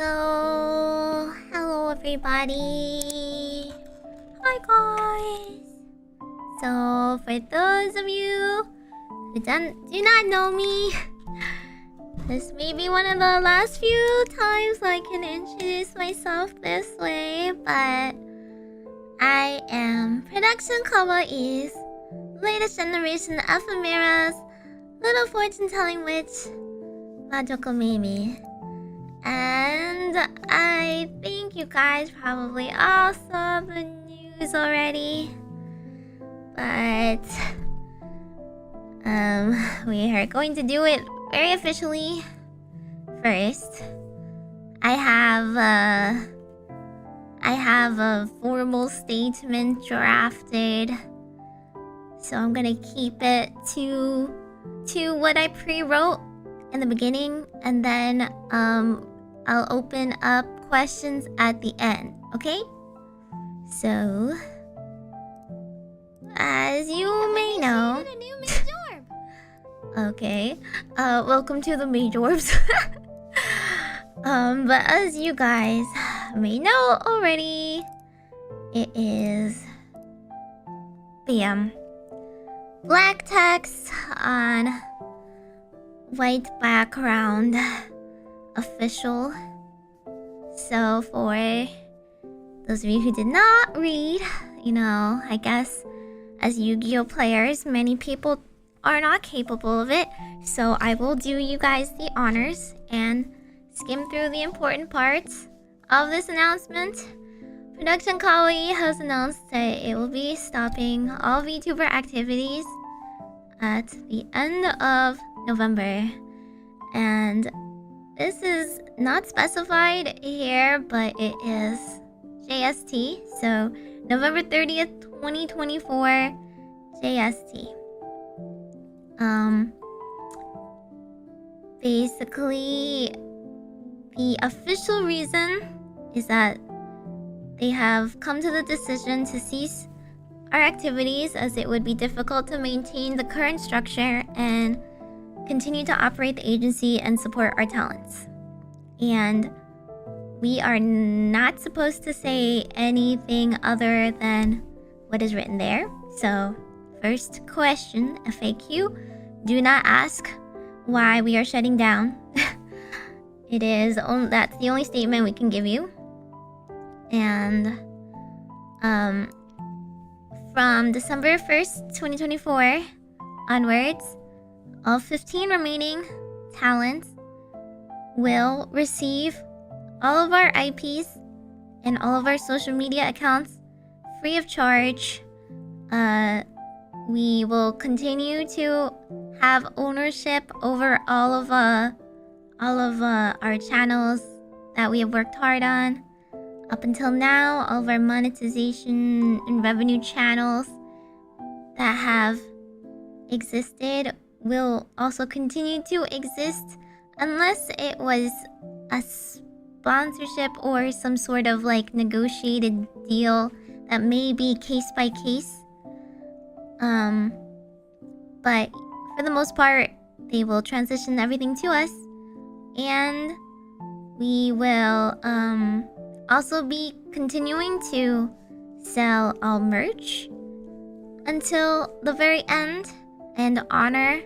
So, hello everybody. Hi guys. So, for those of you who do not know me, this may be one of the last few times I can introduce myself this way, but I am Production Kawai's latest generation ephemera's little fortune-telling witch, Majokko Meimi. And I think you guys probably all saw the news already, but we are going to do it very officially. First, I have a formal statement drafted, so I'm gonna keep it to what I pre-wrote in the beginning, and then I'll open up questions at the end, okay? So, as you may know, okay, welcome to the Meigorbs. But as you guys may know already, it is black text on white background, official. So for those of you who did not read, I guess as Yu-Gi-Oh players, many people are not capable of it. So I will do you guys the honors and skim through the important parts of this announcement. Production Kawai has announced that it will be stopping all VTuber activities at the end of November, and this is not specified here, but it is JST, so November 30th, 2024 JST. Basically, the official reason is that they have come to the decision to cease our activities, as it would be difficult to maintain the current structure and continue to operate the agency and support our talents. And we are not supposed to say anything other than what is written there. So, first question, FAQ, do not ask why we are shutting down. That's the only statement we can give you. And from December 1st, 2024 onwards, all 15 remaining talents will receive all of our IPs and all of our social media accounts free of charge. We will continue to have ownership over all of our channels that we have worked hard on. Up until now, all of our monetization and revenue channels that have existed will also continue to exist, unless it was a sponsorship or some sort of negotiated deal that may be case by case. But for the most part, they will transition everything to us, and we will also be continuing to sell all merch until the very end and honor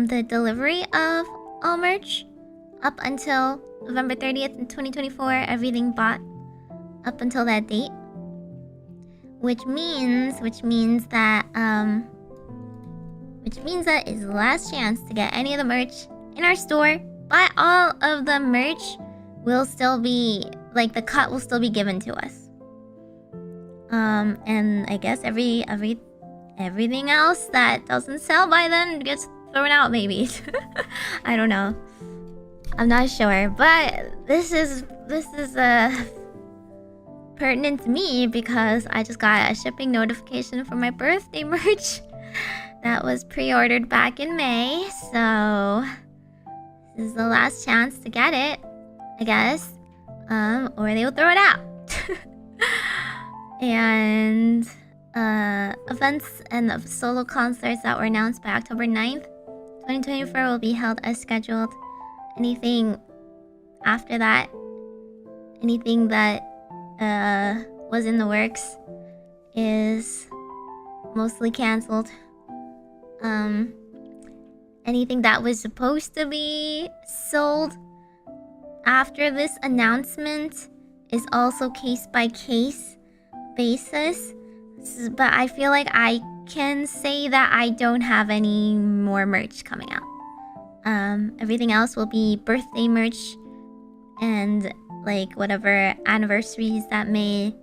the delivery of all merch up until November 30th, 2024, everything bought up until that date. Which means that is the last chance to get any of the merch in our store, but all of the merch will still be, the cut will still be given to us. And I guess everything else that doesn't sell by then gets thrown out, maybe. I don't know. I'm not sure, but this is pertinent to me because I just got a shipping notification for my birthday merch that was pre-ordered back in May, so this is the last chance to get it, I guess, or they will throw it out. And events and solo concerts that were announced by October 9th, 2024 will be held as scheduled. Anything after that anything that was in the works is mostly canceled. Anything that was supposed to be sold after this announcement is also case by case basis. But I feel like I can say that I don't have any more merch coming out. Everything else will be birthday merch and like whatever anniversaries that may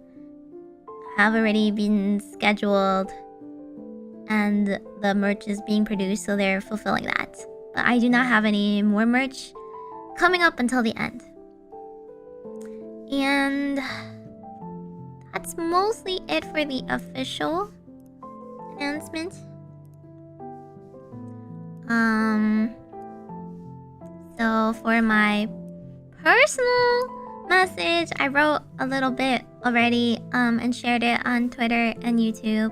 have already been scheduled, and the merch is being produced, so they're fulfilling that. But I do not have any more merch coming up until the end. And that's mostly it for the official announcement. So for my personal message, I wrote a little bit already and shared it on Twitter and YouTube.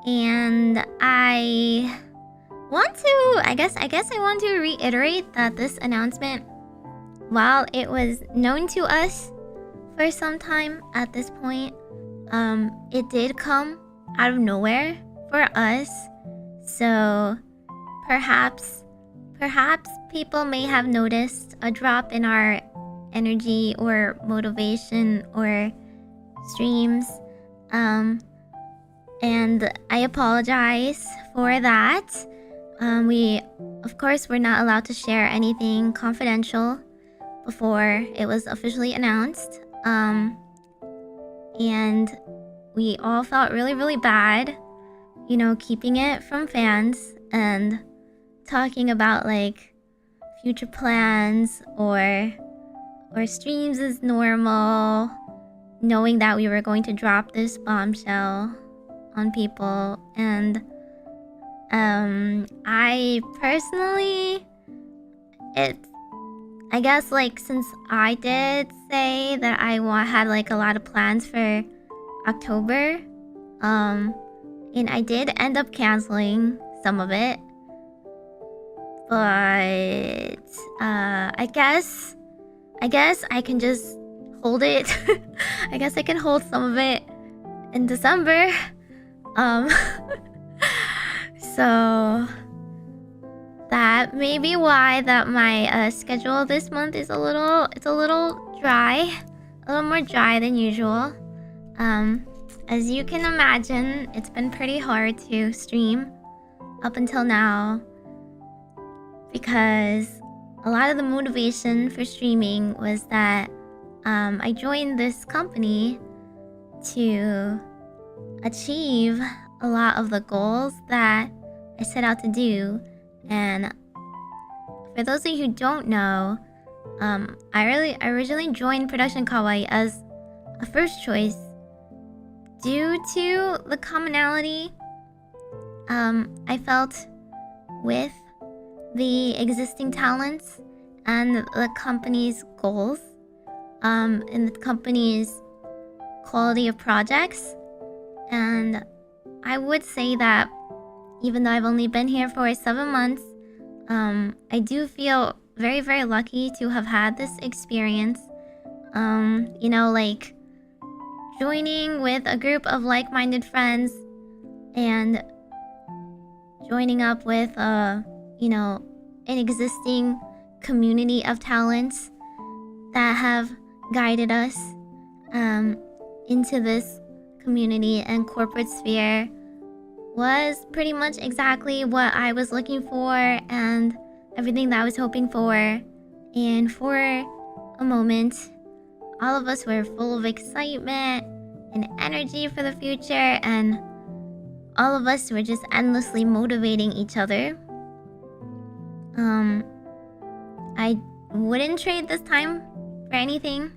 And I want to, I guess I want to reiterate that this announcement, while it was known to us for some time at this point, it did come out of nowhere for us. So perhaps people may have noticed a drop in our energy or motivation or streams. And I apologize for that. We, of course, were not allowed to share anything confidential before it was officially announced. And we all felt really, really bad, keeping it from fans and talking about like future plans or streams as normal, knowing that we were going to drop this bombshell on people. And I personally, I guess like since I did say that I had like a lot of plans for October, and I did end up canceling some of it, but I guess I can just hold it. I guess I can hold some of it in December. So that may be why that my schedule this month is a little dry, a little more dry than usual. As you can imagine, it's been pretty hard to stream up until now because a lot of the motivation for streaming was that I joined this company to achieve a lot of the goals that I set out to do. And for those of you who don't know, I originally joined Production Kawai as a first choice due to the commonality I felt with the existing talents and the company's goals, and the company's quality of projects. And I would say that even though I've only been here for 7 months, I do feel very, very lucky to have had this experience. Like joining with a group of like-minded friends and joining up with an existing community of talents that have guided us into this community and corporate sphere was pretty much exactly what I was looking for and everything that I was hoping for. And for a moment, all of us were full of excitement and energy for the future, and all of us were just endlessly motivating each other. I wouldn't trade this time for anything.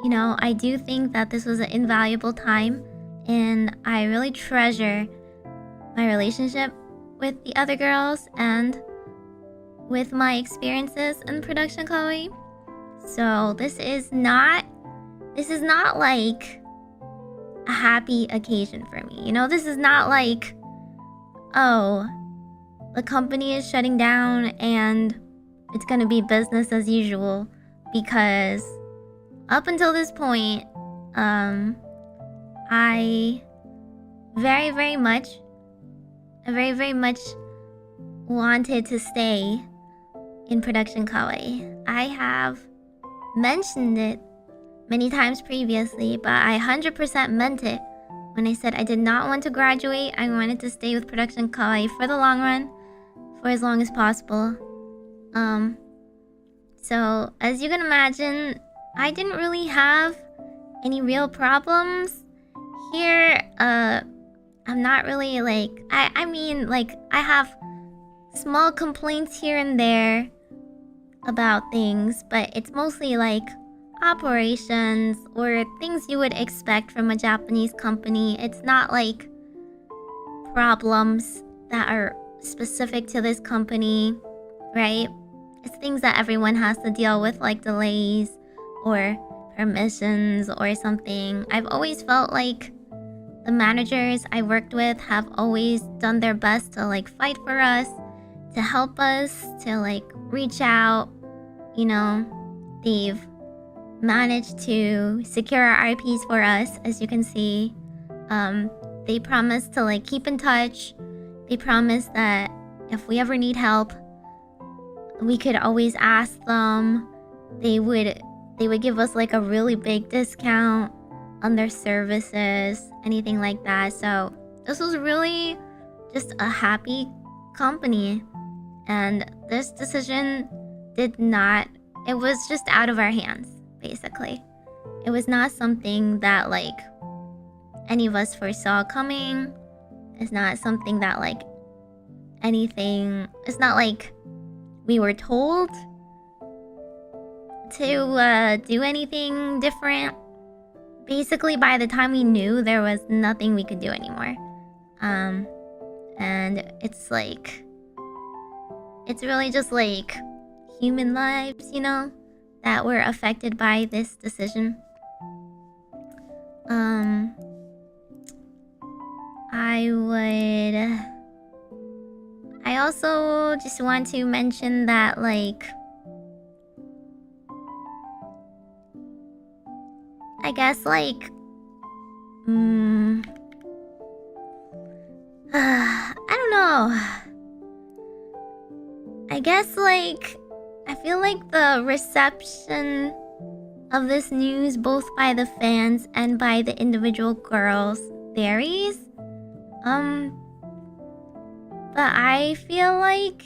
I do think that this was an invaluable time, and I really treasure my relationship with the other girls and with my experiences in Production Kawai. So this is not like a happy occasion for me. This is not like, oh, the company is shutting down and it's gonna be business as usual. because up until this point, I very much wanted to stay in production Kawai. I have mentioned it many times previously, but I 100% meant it when I said I did not want to graduate. I wanted to stay with production Kawai for the long run, for as long as possible. So as you can imagine, I didn't really have any real problems here. I'm not really like, I mean, like, I have small complaints here and there about things, but it's mostly like operations or things you would expect from a Japanese company. It's not like problems that are specific to this company, right? It's things that everyone has to deal with, like delays or permissions or something. I've always felt like the managers I worked with have always done their best to like fight for us, to help us, to like reach out. You know, they've managed to secure our IPs for us, as you can see. They promised to like keep in touch. They promised that if we ever need help, we could always ask them. They would give us like a really big discount on their services, anything like that. So this was really just a happy company, and this decision it was just out of our hands, basically. It was not something that like any of us foresaw coming. It's not something that like it's not like we were told to do anything different. Basically, by the time we knew, there was nothing we could do anymore. And it's like, it's really just like human lives, you know, that were affected by this decision. I also just want to mention that like, I guess like, I don't know. I guess like, I feel like the reception of this news, both by the fans and by the individual girls, varies. But I feel like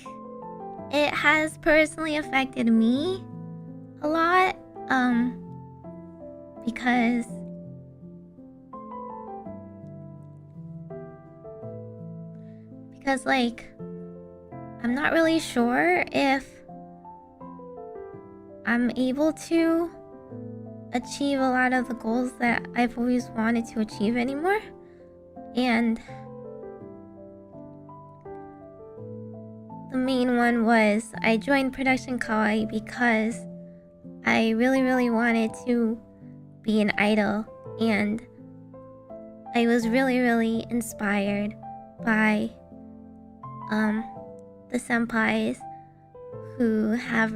it has personally affected me a lot. Because like, I'm not really sure if I'm able to achieve a lot of the goals that I've always wanted to achieve anymore. And the main one was I joined Production Kawai because I really wanted to be an idol, and I was really inspired by the senpais who have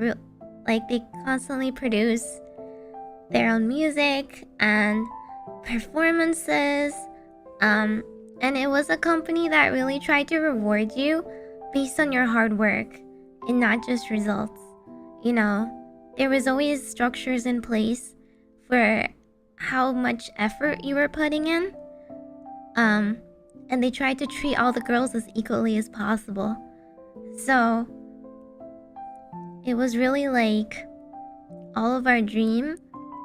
they constantly produce their own music and performances, and it was a company that really tried to reward you based on your hard work and not just results. You know, there was always structures in place for how much effort you were putting in, and they tried to treat all the girls as equally as possible. So it was really like all of our dream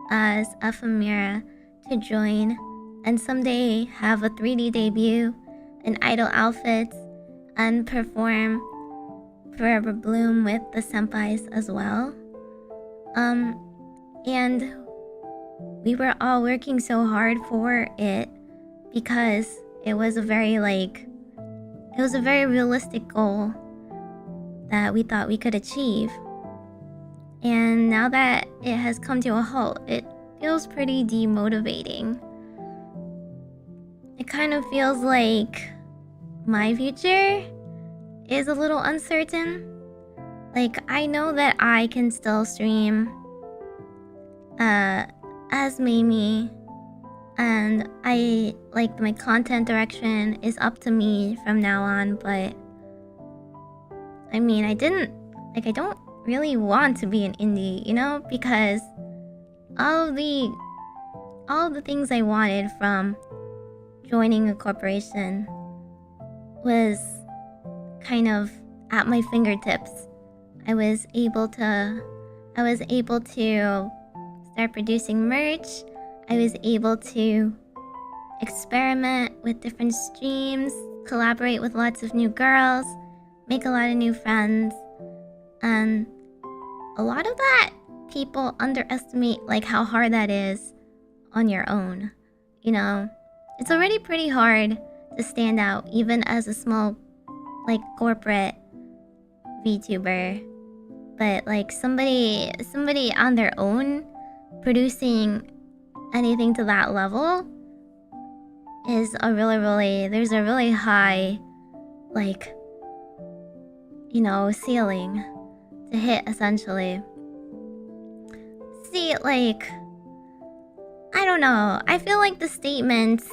as ephemera to join and someday have a 3D debut in idol outfits and perform Forever Bloom with the senpais as well. And we were all working so hard for it because it was a very realistic goal that we thought we could achieve. And now that it has come to a halt, it feels pretty demotivating. It kind of feels like my future is a little uncertain. Like, I know that I can still stream as Meimi, and I like my content direction is up to me from now on. But I mean, I don't really want to be an indie, you know, because all the things I wanted from joining a corporation was kind of at my fingertips. I was able to start producing merch. I was able to experiment with different streams, collaborate with lots of new girls, make a lot of new friends, and a lot of that people underestimate like how hard that is on your own. You know, it's already pretty hard to stand out even as a small like corporate VTuber, but like somebody on their own producing anything to that level is there's a really high like, you know, ceiling to hit essentially. See, like, I don't know. I feel like the statements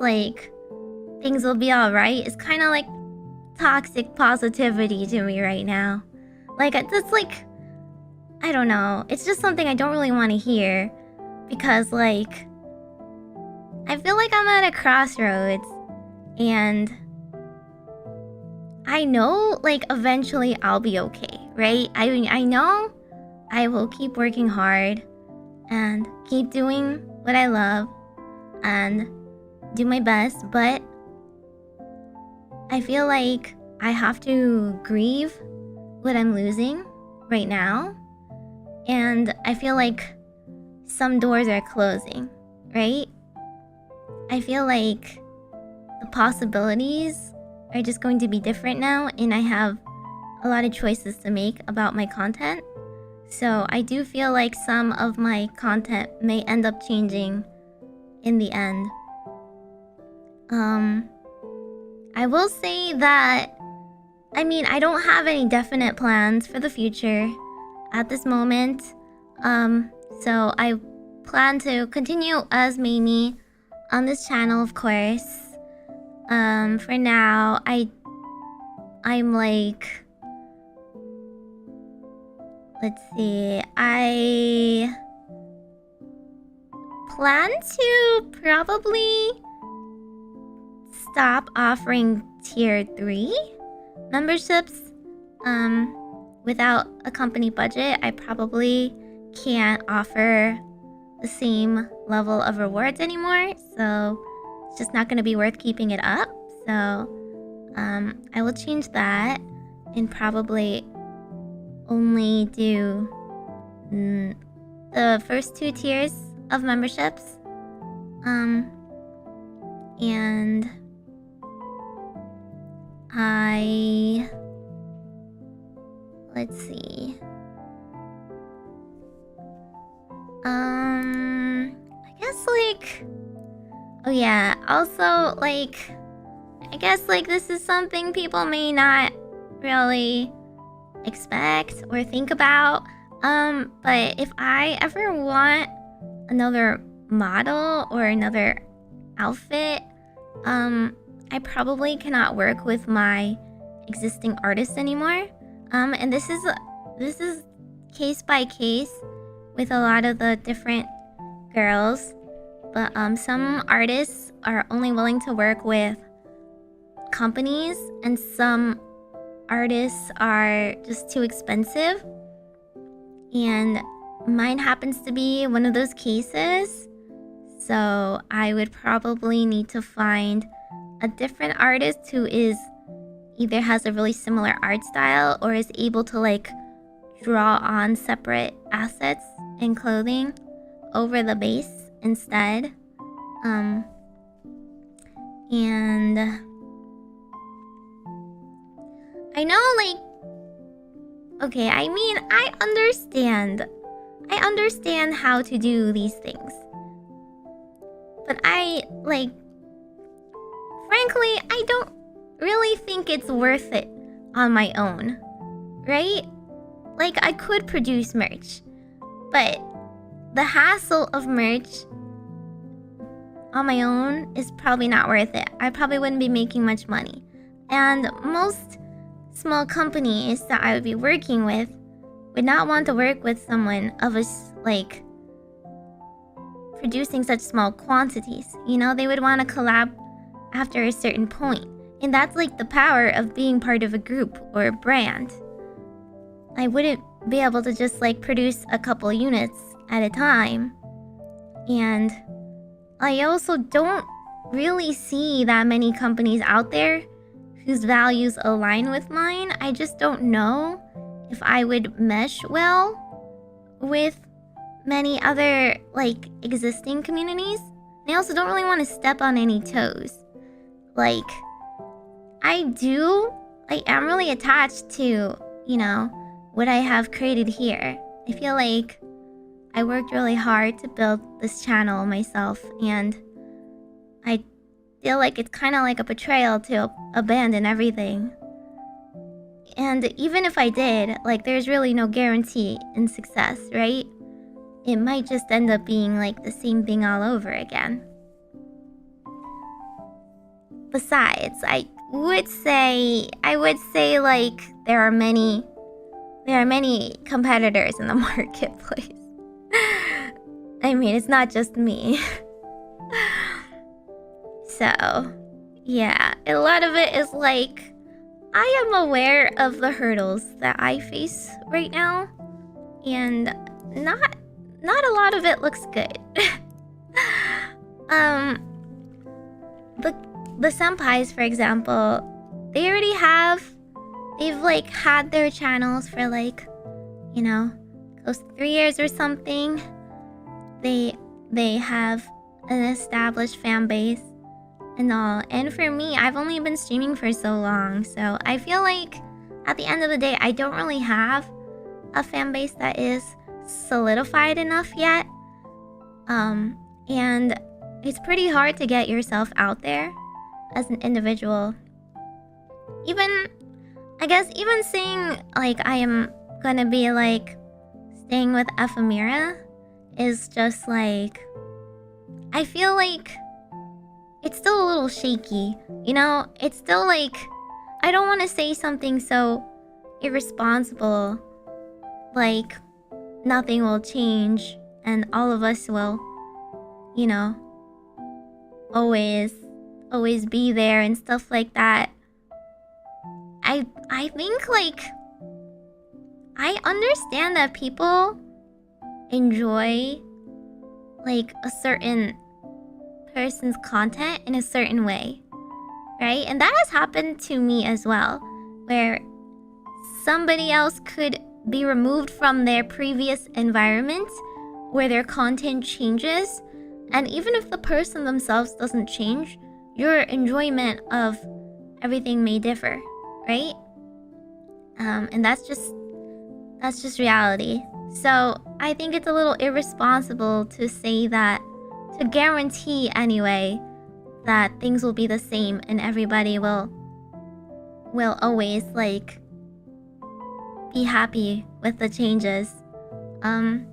like things will be alright is kind of like toxic positivity to me right now. Like, it's like, I don't know. It's just something I don't really want to hear because, like, I feel like I'm at a crossroads and I know, like, eventually I'll be okay, right? I know I will keep working hard and keep doing what I love and do my best, but I feel like I have to grieve what I'm losing right now. And I feel like some doors are closing, right? I feel like the possibilities are just going to be different now, and I have a lot of choices to make about my content. So I do feel like some of my content may end up changing in the end. I will say that, I mean, I don't have any definite plans for the future at this moment. So I plan to continue as Meimi on this channel, of course. For now, I'm like, let's see, I plan to probably stop offering tier 3 memberships. Without a company budget, I probably can't offer the same level of rewards anymore, so it's just not going to be worth keeping it up. So I will change that and probably only do the first 2 tiers of memberships. And let's see. I guess like, oh yeah, also like, I guess like this is something people may not really expect or think about. But if I ever want another model or another outfit, I probably cannot work with my existing artists anymore. And this is case by case with a lot of the different girls. But some artists are only willing to work with companies, and some artists are just too expensive. And mine happens to be one of those cases. So I would probably need to find a different artist who is either has a really similar art style or is able to like draw on separate assets and clothing over the base instead. And I know, like, okay, I mean, I understand how to do these things, but frankly, I don't really think it's worth it on my own, right? Like, I could produce merch. But the hassle of merch on my own is probably not worth it. I probably wouldn't be making much money. And most small companies that I would be working with would not want to work with someone of us like producing such small quantities. You know, they would want to collab after a certain point. And that's like the power of being part of a group or a brand. I wouldn't be able to just like produce a couple units at a time. And I also don't really see that many companies out there whose values align with mine. I just don't know if I would mesh well with many other like existing communities. And I also don't really want to step on any toes. Like, I am really attached to, you know, what I have created here. I feel like I worked really hard to build this channel myself, and I feel like it's kind of like a betrayal to abandon everything. And even if I did, like, there's really no guarantee in success, right? It might just end up being like the same thing all over again. Besides, I would say like there are many competitors in the marketplace. I mean, it's not just me. So, yeah, a lot of it is like, I am aware of the hurdles that I face right now, and not a lot of it looks good. The senpais, for example, they've like had their channels for like, you know, close to 3 years or something. They have an established fan base and all. And for me, I've only been streaming for so long, so I feel like at the end of the day, I don't really have a fan base that is solidified enough yet. And it's pretty hard to get yourself out there as an individual. Even saying like I am gonna be like staying with Ephemera is just like, I feel like it's still a little shaky, you know? It's still like, I don't want to say something so irresponsible, like nothing will change and all of us will, you know, always be there and stuff like that. I think like, I understand that people enjoy like a certain person's content in a certain way, right? And that has happened to me as well, where somebody else could be removed from their previous environment where their content changes, and even if the person themselves doesn't change, your enjoyment of everything may differ, right? And that's just reality. So I think it's a little irresponsible to say that, to guarantee anyway, that things will be the same and everybody will always like be happy with the changes. And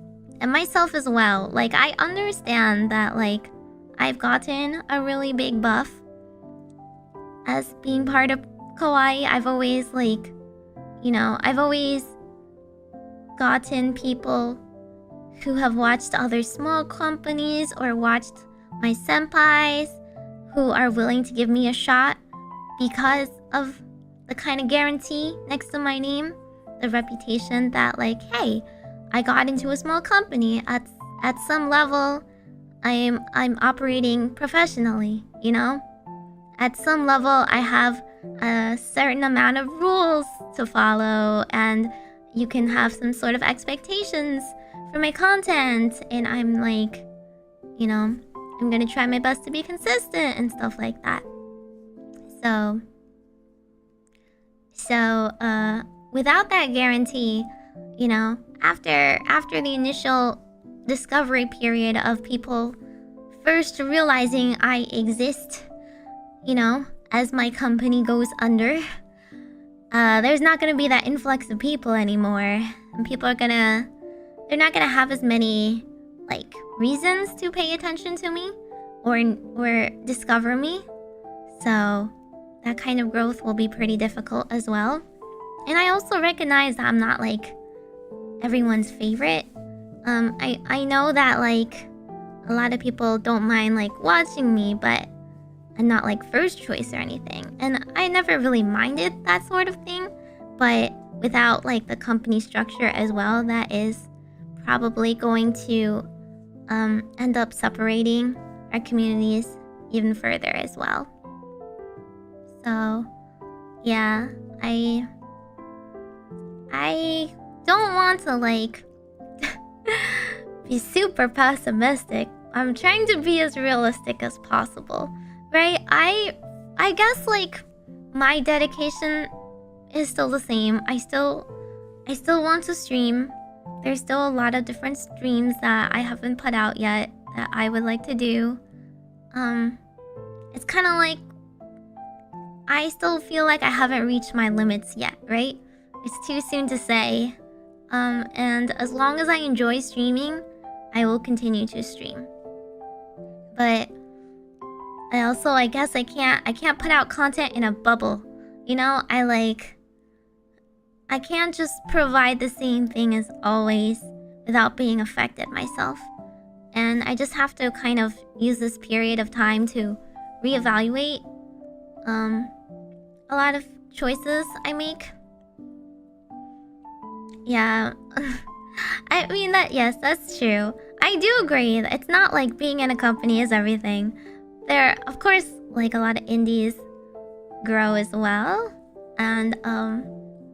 myself as well. Like, I understand that like I've gotten a really big buff as being part of Kawai. I've always like, you know, I've always gotten people who have watched other small companies or watched my senpais who are willing to give me a shot because of the kind of guarantee next to my name, the reputation that like, hey, I got into a small company. At some level, I'm operating professionally, you know? At some level, I have a certain amount of rules to follow, and you can have some sort of expectations for my content, and I'm like, you know, I'm gonna try my best to be consistent and stuff like that. So without that guarantee, you know, after the initial discovery period of people first realizing I exist, you know, as my company goes under, there's not gonna be that influx of people anymore, and people are gonna they're not gonna have as many like reasons to pay attention to me or discover me. So that kind of growth will be pretty difficult as well. And I also recognize that I'm not like everyone's favorite. I know that like a lot of people don't mind like watching me, but I'm not like first choice or anything. And I never really minded that sort of thing. But without like the company structure as well, that is probably going to end up separating our communities even further as well. So yeah, I don't want to like be super pessimistic. I'm trying to be as realistic as possible, right? I guess like my dedication is still the same. I still want to stream. There's still a lot of different streams that I haven't put out yet that I would like to do. It's kind of like I still feel like I haven't reached my limits yet, right? It's too soon to say. And as long as I enjoy streaming, I will continue to stream. But I guess I can't put out content in a bubble. You know, I can't just provide the same thing as always without being affected myself. And I just have to kind of use this period of time to reevaluate a lot of choices I make. Yeah. I mean yes, that's true. I do agree that it's not like being in a company is everything. There, of course, like a lot of indies grow as well. And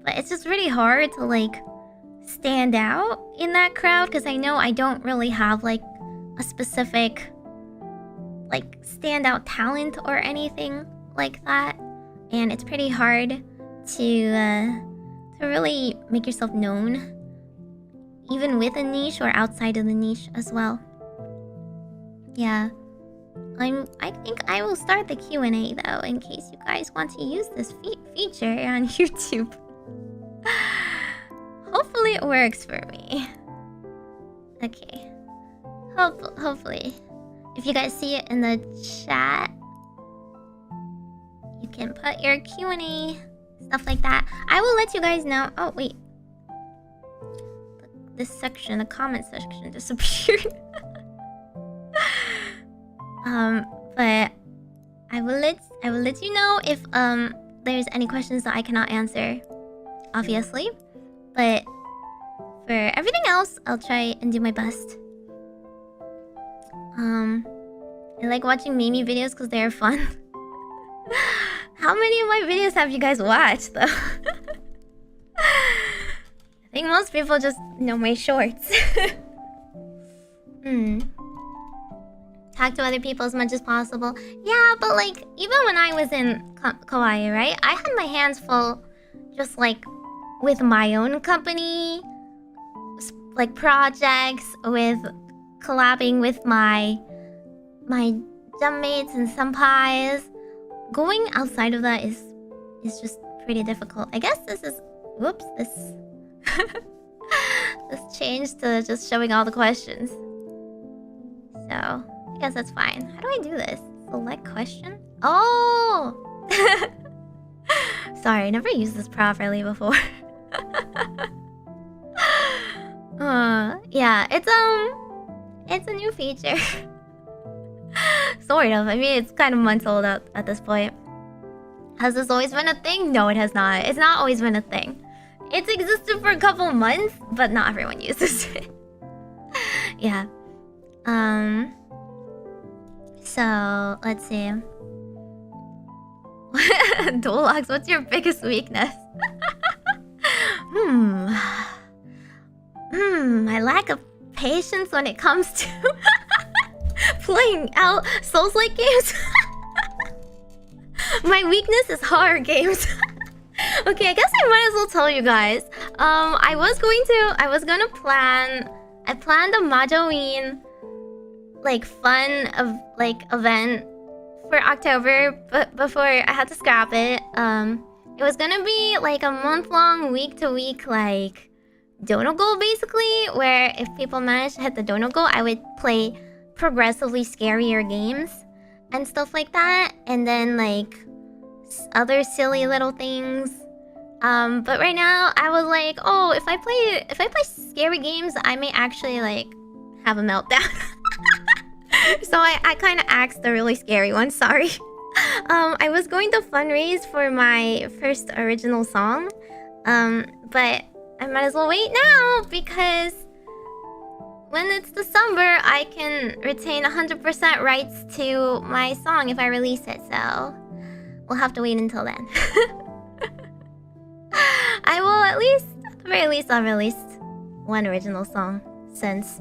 but it's just really hard to like stand out in that crowd because I know I don't really have like a specific like standout talent or anything like that. And it's pretty hard to really make yourself known, even with a niche or outside of the niche as well. Yeah, I think I will start the Q&A though, in case you guys want to use this feature on YouTube. Hopefully it works for me. Okay, hopefully, if you guys see it in the chat, you can put your Q&A. Stuff like that. I will let you guys know. Oh, wait. This section, the comment section disappeared. But I will let you know if there's any questions that I cannot answer, obviously. But for everything else, I'll try and do my best. I like watching Meimi videos because they're fun. How many of my videos have you guys watched, though? I think most people just know my shorts. Talk to other people as much as possible. Yeah, but like, even when I was in Kawai, right? I had my hands full just like with my own company, like projects, with collabing with my jump and senpais. Going outside of that is just pretty difficult. I guess this is... Whoops, this changed to just showing all the questions. So, I guess that's fine. How do I do this? Select question? Oh! Sorry, I never used this properly before. Yeah, it's a new feature. Sort of. I mean, it's kind of months old at this point. Has this always been a thing? No, it has not. It's not always been a thing. It's existed for a couple months, but not everyone uses it. Yeah. So, let's see. Dolox, what's your biggest weakness? My lack of patience when it comes to playing out Souls-like games. My weakness is horror games. Okay, I guess I might as well tell you guys. I planned a Majoween like fun of like event for October, but before I had to scrap it. It was gonna be like a month-long, week-to-week like dono goal, basically, where if people manage to hit the dono goal, I would play progressively scarier games and stuff like that, and then like other silly little things. But right now I was like, oh, if I play scary games, I may actually like have a meltdown. So I kind of axed the really scary one. Sorry. I was going to fundraise for my first original song, but I might as well wait now because when it's December, I can retain 100% rights to my song if I release it. So we'll have to wait until then. I will at the very least, I'll release one original song since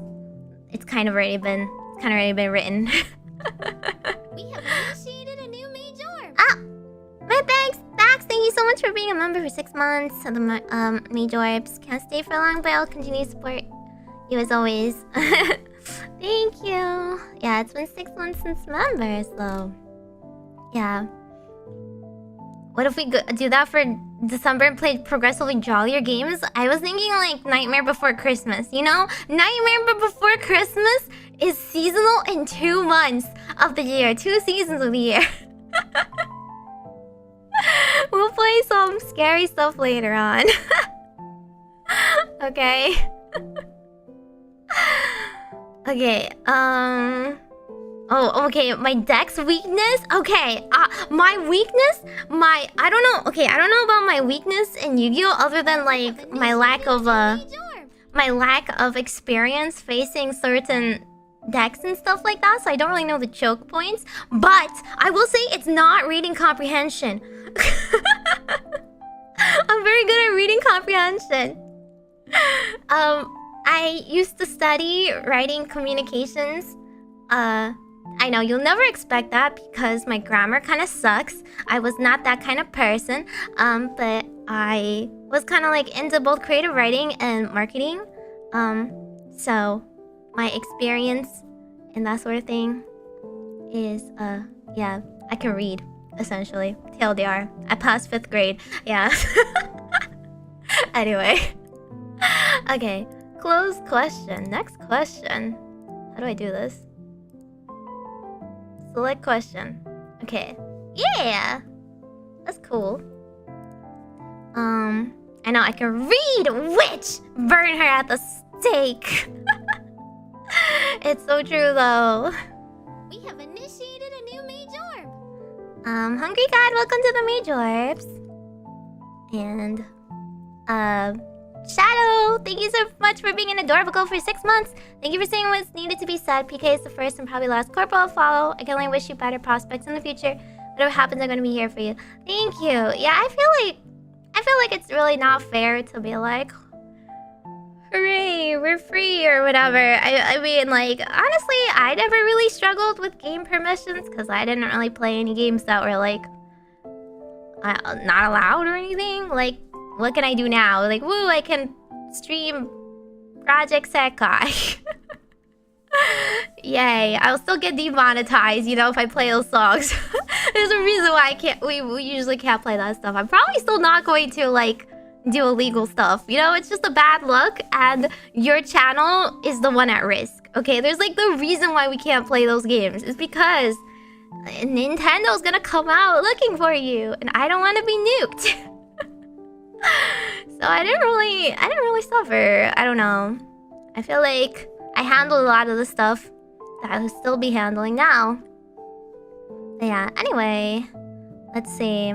it's kind of already been written. We have initiated a new Meigorb. Ah, but thanks, Dax. Thank you so much for being a member for 6 months. The Meigorbs can't stay for long, but I'll continue to support you as always. Thank you. Yeah, it's been 6 months since members, so yeah. What if we do that for December and play progressively jollier games? I was thinking like Nightmare Before Christmas, you know? Nightmare Before Christmas is seasonal in 2 months of the year. 2 seasons of the year. We'll play some scary stuff later on. Okay. Okay, oh, okay, my deck's weakness? Okay, my weakness? I don't know, okay, I don't know about my weakness in Yu-Gi-Oh! Other than, like, my lack of experience facing certain decks and stuff like that, so I don't really know the choke points. But I will say it's not reading comprehension. I'm very good at reading comprehension. I used to study writing communications. I know you'll never expect that because my grammar kind of sucks. I was not that kind of person. But I was kind of like into both creative writing and marketing. So my experience and that sort of thing is, yeah, I can read, essentially. TLDR. I passed 5th grade. Yeah. Anyway. Okay. Closed question. Next question. How do I do this? Select question. Okay. Yeah! That's cool. I know I can read! Witch! Burn her at the stake! It's so true though. We have initiated a new Meigorb. Hungry God, welcome to the Meigorbs. And, Shadow, thank you so much for being an adorable for 6 months. Thank you for saying what's needed to be said. PK is the first and probably last corporal I'll follow. I can only wish you better prospects in the future. Whatever happens, I'm gonna be here for you. Thank you. Yeah, I feel like it's really not fair to be like, hooray, we're free or whatever. I mean, like, honestly, I never really struggled with game permissions because I didn't really play any games that were like not allowed or anything. Like, what can I do now? Like, woo, I can stream Project Sekai. Yay, I'll still get demonetized, you know, if I play those songs. There's a reason why we usually can't play that stuff. I'm probably still not going to, like, do illegal stuff. You know, it's just a bad look, and your channel is the one at risk. Okay, there's, like, the reason why we can't play those games is because Nintendo's gonna come out looking for you, and I don't want to be nuked. So I didn't really suffer. I don't know. I feel like I handled a lot of the stuff that I will still be handling now. But yeah, anyway, let's see.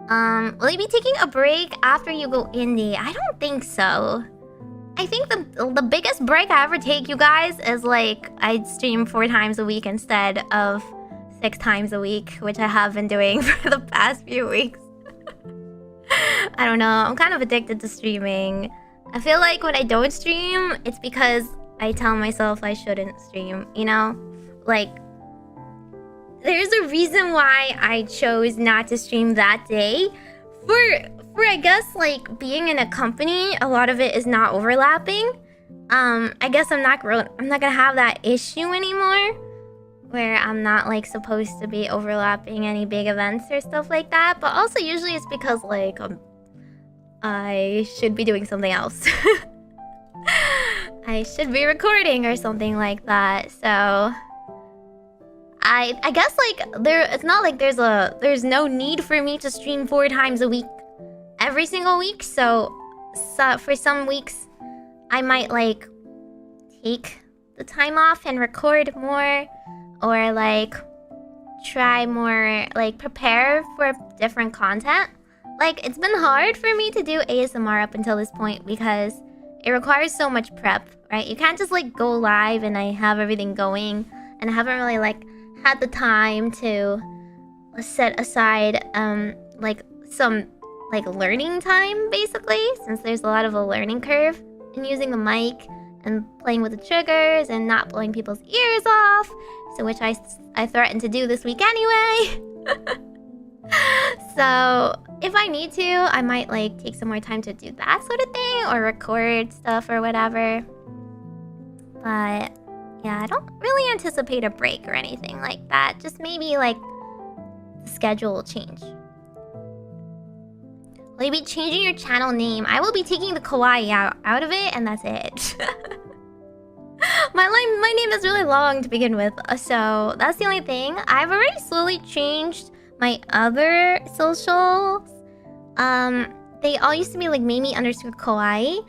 Will you be taking a break after you go indie? I don't think so. I think the biggest break I ever take, you guys, is like I'd stream 4 times a week instead of 6 times a week, which I have been doing for the past few weeks. I don't know, I'm kind of addicted to streaming. I feel like when I don't stream, it's because I tell myself I shouldn't stream, you know? Like, there's a reason why I chose not to stream that day. For I guess, like, being in a company, a lot of it is not overlapping. I guess I'm not gonna have that issue anymore, where I'm not, like, supposed to be overlapping any big events or stuff like that. But also, usually it's because, like, I should be doing something else. I should be recording or something like that. So I guess like it's not like there's no need for me to stream 4 times a week every single week. So for some weeks I might like take the time off and record more, or like try more, like prepare for different content. Like, it's been hard for me to do ASMR up until this point because it requires so much prep, right? You can't just like go live and I have everything going, and I haven't really like had the time to set aside like some like learning time, basically, since there's a lot of a learning curve in using the mic and playing with the triggers and not blowing people's ears off, so which I threatened to do this week anyway. So if I need to, I might like take some more time to do that sort of thing, or record stuff or whatever. But yeah, I don't really anticipate a break or anything like that. Just maybe like the schedule will change. Will you be changing your channel name? I will be taking the Kawai out of it, and that's it. My name is really long to begin with, so that's the only thing. I've already slowly changed my other socials. They all used to be like Meimi_Kawai.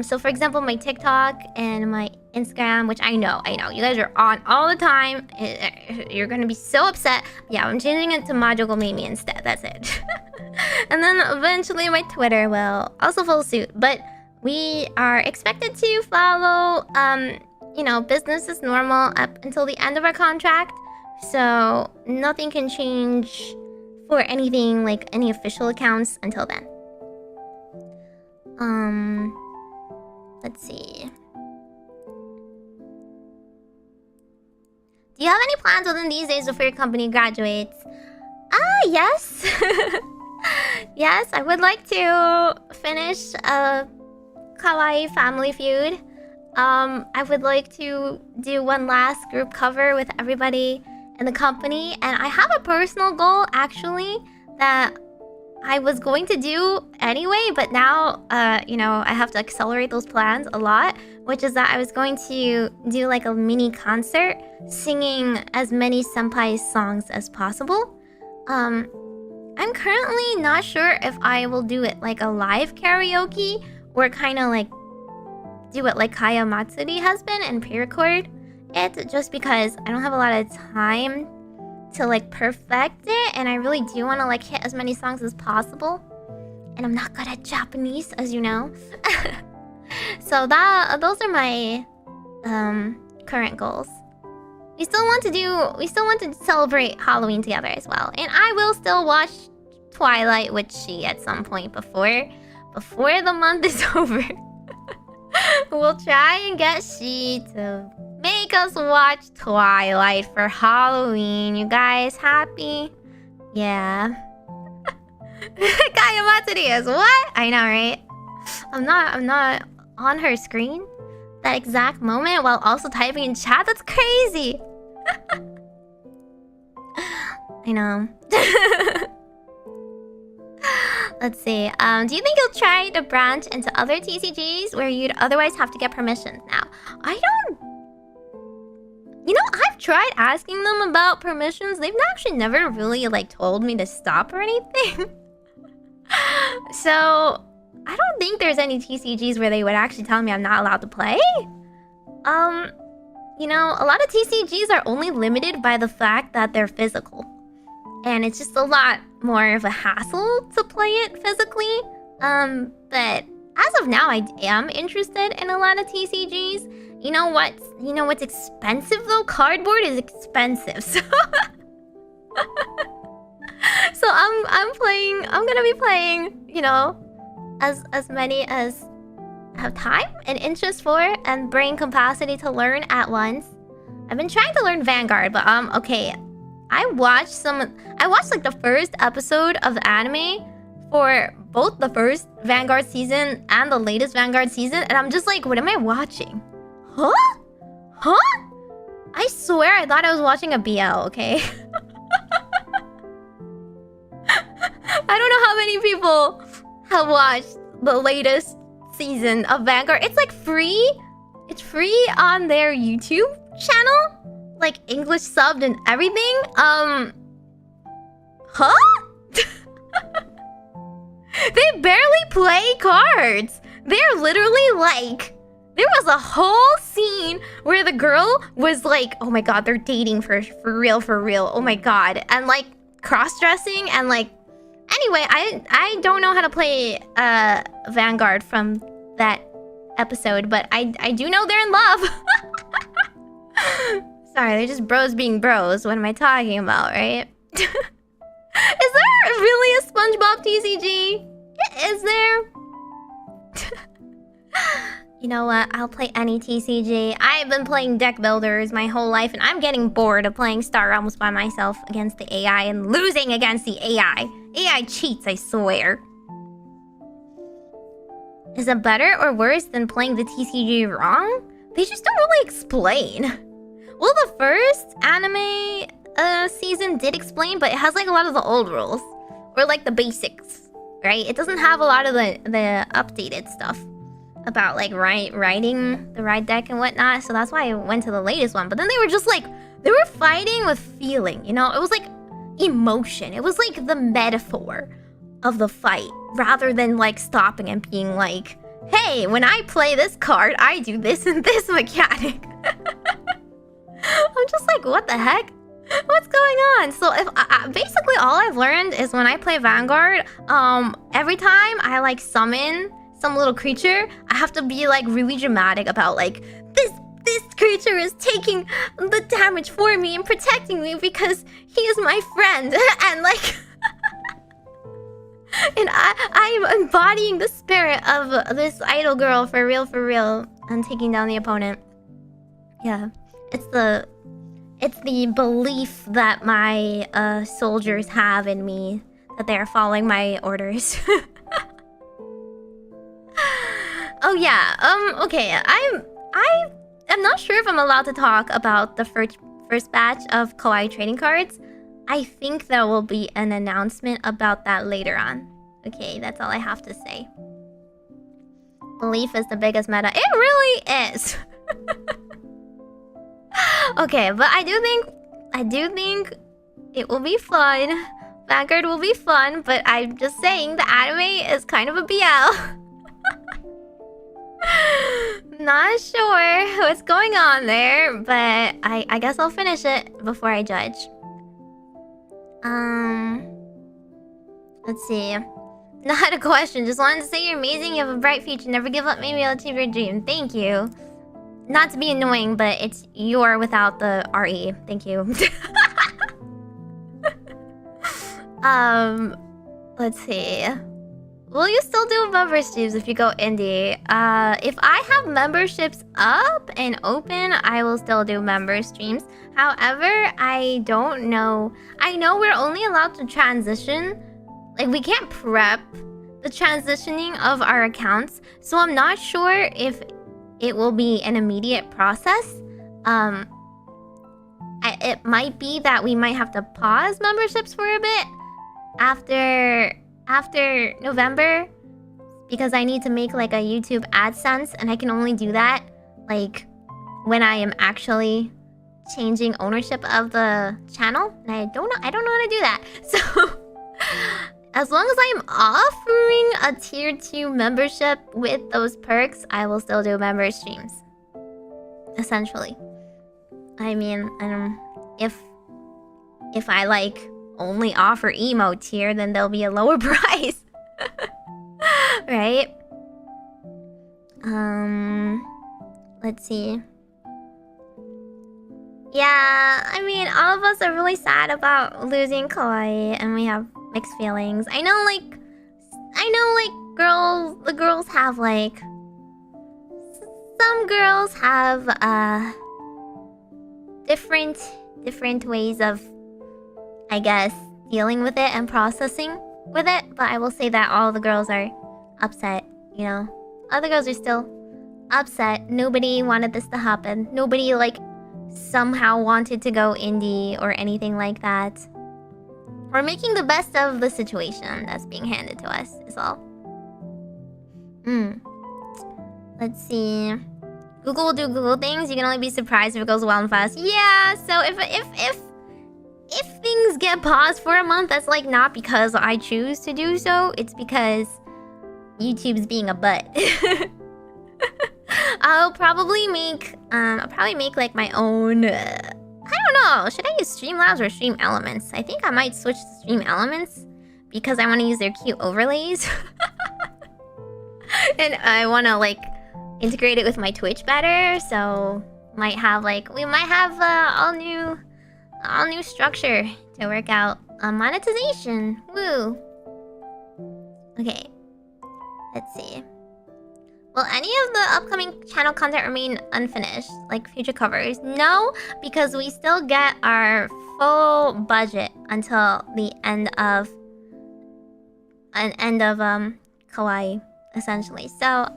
So for example, my TikTok and my Instagram, which I know, you guys are on all the time. You're gonna be so upset. Yeah, I'm changing it to Majokko Meimi instead. That's it. And then eventually my Twitter will also follow suit. But we are expected to follow, you know, business as normal up until the end of our contract. So nothing can change for anything like any official accounts until then. Let's see. Do you have any plans within these days before your company graduates? Yes. Yes, I would like to finish a Kawai family feud. I would like to do one last group cover with everybody in the company, and I have a personal goal actually that I was going to do anyway, but now you know, I have to accelerate those plans a lot, which is that I was going to do like a mini concert singing as many senpai songs as possible. I'm currently not sure if I will do it like a live karaoke or kind of like do it like Kaya Matsuri has been and pre-record it, just because I don't have a lot of time to like perfect it, and I really do want to like hit as many songs as possible, and I'm not good at Japanese, as you know. So those are my current goals. We still want to celebrate Halloween together as well, and I will still watch Twilight with She at some point before the month is over. We'll try and get She to make us watch Twilight for Halloween. You guys happy? Yeah. Kaya Matsuri is what? I know, right? I'm not on her screen that exact moment while also typing in chat. That's crazy. I know. Let's see. Do you think you'll try to branch into other TCGs where you'd otherwise have to get permissions now? I don't... You know, I've tried asking them about permissions. They've actually never really like told me to stop or anything. So I don't think there's any TCGs where they would actually tell me I'm not allowed to play. You know, a lot of TCGs are only limited by the fact that they're physical. And it's just a lot more of a hassle to play it physically. But as of now, I am interested in a lot of TCGs. You know what's expensive though? Cardboard is expensive. So I'm gonna be playing, you know, as many as I have time and interest for and brain capacity to learn at once. I've been trying to learn Vanguard, but okay. I watched like the first episode of the anime for both the first Vanguard season and the latest Vanguard season, and I'm just like, what am I watching? Huh? I swear I thought I was watching a BL, okay? I don't know how many people have watched the latest season of Vanguard. It's like free. It's free on their YouTube channel, like English subbed and everything. Huh? They barely play cards. They're literally like, there was a whole scene where the girl was like, oh my god, they're dating for real, oh my god, and like cross-dressing and like, anyway, I don't know how to play Vanguard from that episode, but I do know they're in love. Sorry, they're just bros being bros. What am I talking about, right? Is there really a SpongeBob TCG? Is there? You know what? I'll play any TCG. I've been playing deck builders my whole life, and I'm getting bored of playing Star Realms by myself against the AI and losing against the AI. AI cheats, I swear. Is it better or worse than playing the TCG wrong? They just don't really explain. Well, the first anime season did explain, but it has like a lot of the old rules. Or like the basics, right? It doesn't have a lot of the updated stuff about like writing the right deck and whatnot. So that's why I went to the latest one. But then they were just like, they were fighting with feeling, you know? It was like emotion. It was like the metaphor of the fight rather than like stopping and being like, hey, when I play this card, I do this and this mechanic. I'm just like, what the heck? What's going on? So if basically all I've learned is when I play Vanguard, every time I like summon some little creature, I have to be like really dramatic about like, this creature is taking the damage for me and protecting me because he is my friend. And like and I am embodying the spirit of this idol girl for real and taking down the opponent. Yeah, it's the belief that my soldiers have in me, that they are following my orders. Oh yeah, okay, I'm not sure if I'm allowed to talk about the first batch of Kawai trading cards. I think there will be an announcement about that later on. Okay, that's all I have to say. Belief is the biggest meta. It really is. Okay, but I do think it will be fun. Vanguard will be fun, but I'm just saying the anime is kind of a BL. Not sure what's going on there, but I guess I'll finish it before I judge. Let's see. Not a question, just wanted to say you're amazing, you have a bright future, never give up, maybe I'll achieve your dream. Thank you. Not to be annoying, but it's your without the RE. Thank you. Let's see. Will you still do member streams if you go indie? If I have memberships up and open, I will still do member streams. However, I don't know. I know we're only allowed to transition. Like, we can't prep the transitioning of our accounts. So I'm not sure if it will be an immediate process. It might be that we might have to pause memberships for a bit after November, because I need to make like a YouTube AdSense, and I can only do that like when I am actually changing ownership of the channel, and I don't know how to do that. So as long as I'm offering a tier 2 membership with those perks, I will still do member streams. Essentially. I mean, if I like only offer emo tier, then there'll be a lower price. Right? Let's see. Yeah, I mean, all of us are really sad about losing Kawai, and we have mixed feelings. I know, like, the girls have, like, some girls have, different ways of, I guess, dealing with it and processing with it. But I will say that all the girls are upset, you know? All the girls are still upset. Nobody wanted this to happen. Nobody, like, somehow wanted to go indie or anything like that. We're making the best of the situation that's being handed to us, is all. Let's see. Google will do Google things. You can only be surprised if it goes well and fast. Yeah, so if things get paused for a month, that's like not because I choose to do so. It's because YouTube's being a butt. I'll probably make like my own. I don't know. Should I use Streamlabs or Stream Elements? I think I might switch to Stream Elements because I want to use their cute overlays, and I want to like integrate it with my Twitch better. So we might have all new structure to work out monetization. Woo. Okay. Let's see. Will any of the upcoming channel content remain unfinished, like future covers? No, because we still get our full budget until the end of Kawai, essentially. So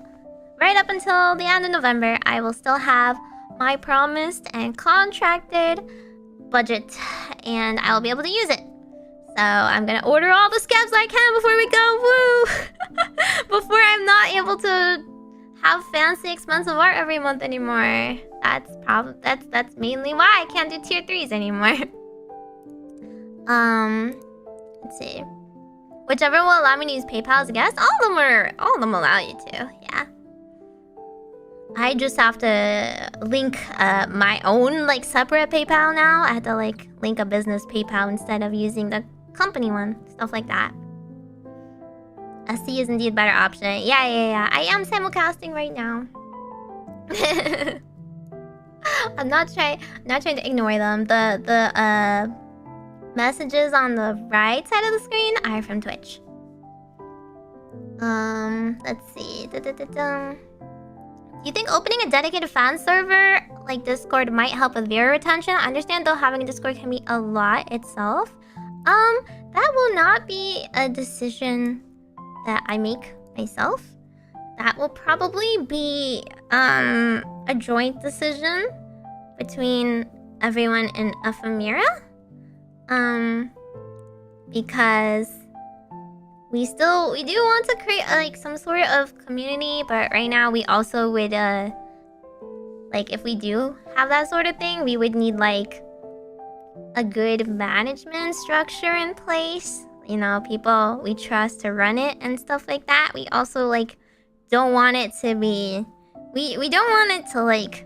right up until the end of November, I will still have my promised and contracted budget, and I will be able to use it. So I'm gonna order all the scabs I can before we go. Woo! Before I'm not able to have fancy, expensive art every month anymore. That's mainly why I can't do tier 3s anymore. Let's see. Whichever will allow me to use PayPal as a guest. All of them allow you to. Yeah. I just have to link my own like separate PayPal now. I had to like link a business PayPal instead of using the company one. Stuff like that. A C is indeed a better option. Yeah. I am simulcasting right now. I'm not trying to ignore them. The messages on the right side of the screen are from Twitch. Let's see. Do you think opening a dedicated fan server like Discord might help with viewer retention? I understand though having a Discord can be a lot itself. That will not be a decision that I make myself. That will probably be a joint decision between everyone in Ephemera. Because we do want to create like some sort of community, but right now we also would like if we do have that sort of thing, we would need like a good management structure in place. You know, people we trust to run it and stuff like that. We also like don't want it to be we don't want it to like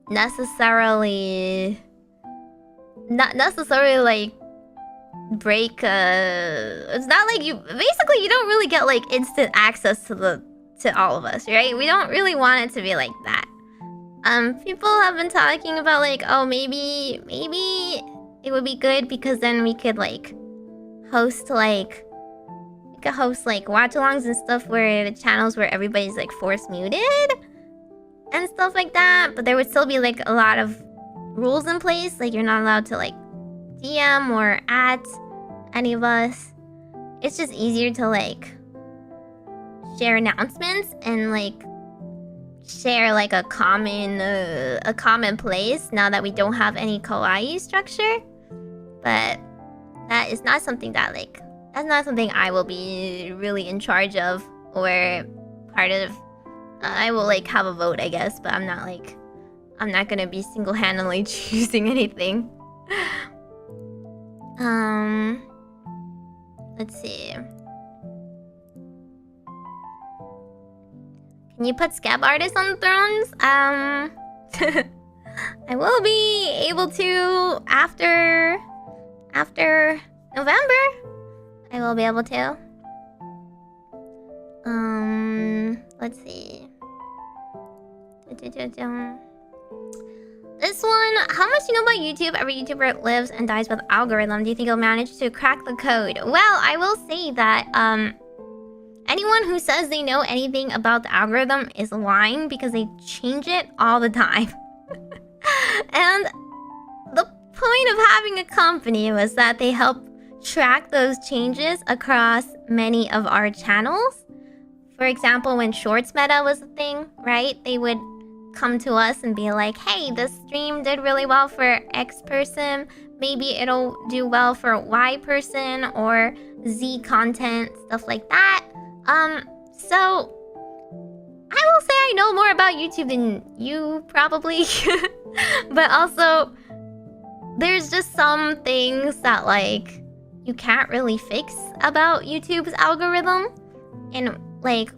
necessarily like break it's not like you don't really get like instant access to all of us, right? We don't really want it to be like that. People have been talking about like, oh, maybe it would be good because then we could host watch alongs and stuff where the channels where everybody's like force muted and stuff like that, but there would still be like a lot of rules in place, like you're not allowed to like DM or at any of us. It's just easier to like share announcements and like share like a common place now that we don't have any kawaii structure. But that is not something that that's not something I will be really in charge of or part of. I will like have a vote, I guess, but I'm not gonna be single-handedly choosing anything. Let's see. Can you put scab artists on the thrones? I will be able to after November. I will be able to. Let's see. This one, how much do you know about YouTube? Every YouTuber lives and dies with algorithm. Do you think you'll manage to crack the code? Well, I will say that anyone who says they know anything about the algorithm is lying because they change it all the time. And the point of having a company was that they help track those changes across many of our channels. For example, when Shorts meta was a thing, right? They would come to us and be like, hey, this stream did really well for X person. Maybe it'll do well for Y person or Z content, stuff like that. So I know more about YouTube than you probably. But also, there's just some things that like you can't really fix about YouTube's algorithm, and like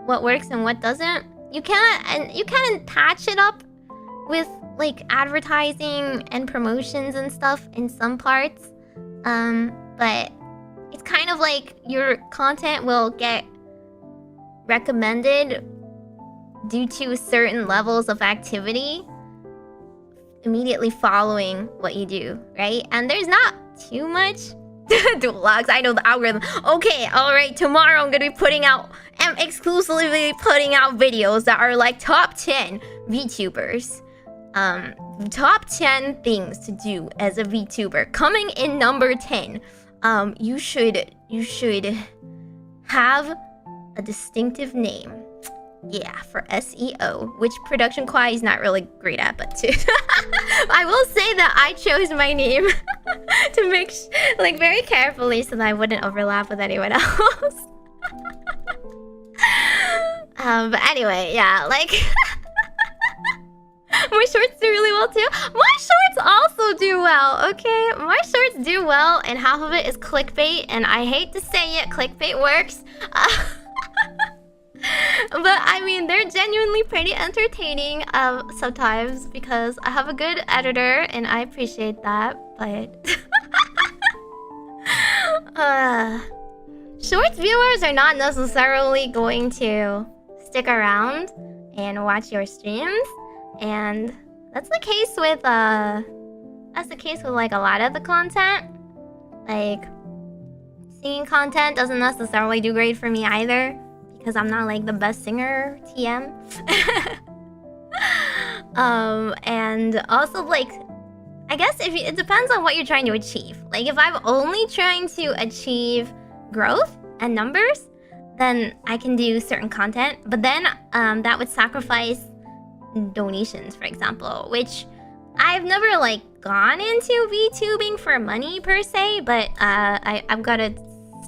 what works and what doesn't. You can't patch it up with like advertising and promotions and stuff in some parts. But it's kind of like your content will get recommended due to certain levels of activity immediately following what you do, right? And there's not too much dual logs. I know the algorithm. Okay, alright, tomorrow I'm exclusively putting out videos that are like top 10 VTubers. Top 10 things to do as a VTuber. Coming in number 10. You should have a distinctive name. Yeah, for SEO, which production Kawai is not really great at, but too. I will say that I chose my name to make like very carefully so that I wouldn't overlap with anyone else. But anyway, yeah, like my shorts do really well too. My shorts also do well, okay? My shorts do well, and half of it is clickbait, and I hate to say it, clickbait works. But I mean, they're genuinely pretty entertaining sometimes because I have a good editor and I appreciate that, but shorts viewers are not necessarily going to stick around and watch your streams, and that's the case with like a lot of the content. Like singing content doesn't necessarily do great for me either, because I'm not like the best singer TM. And also like, I guess it depends on what you're trying to achieve. Like if I'm only trying to achieve growth and numbers, then I can do certain content. But then that would sacrifice donations, for example, which I've never like gone into VTubing for money per se, but I've got to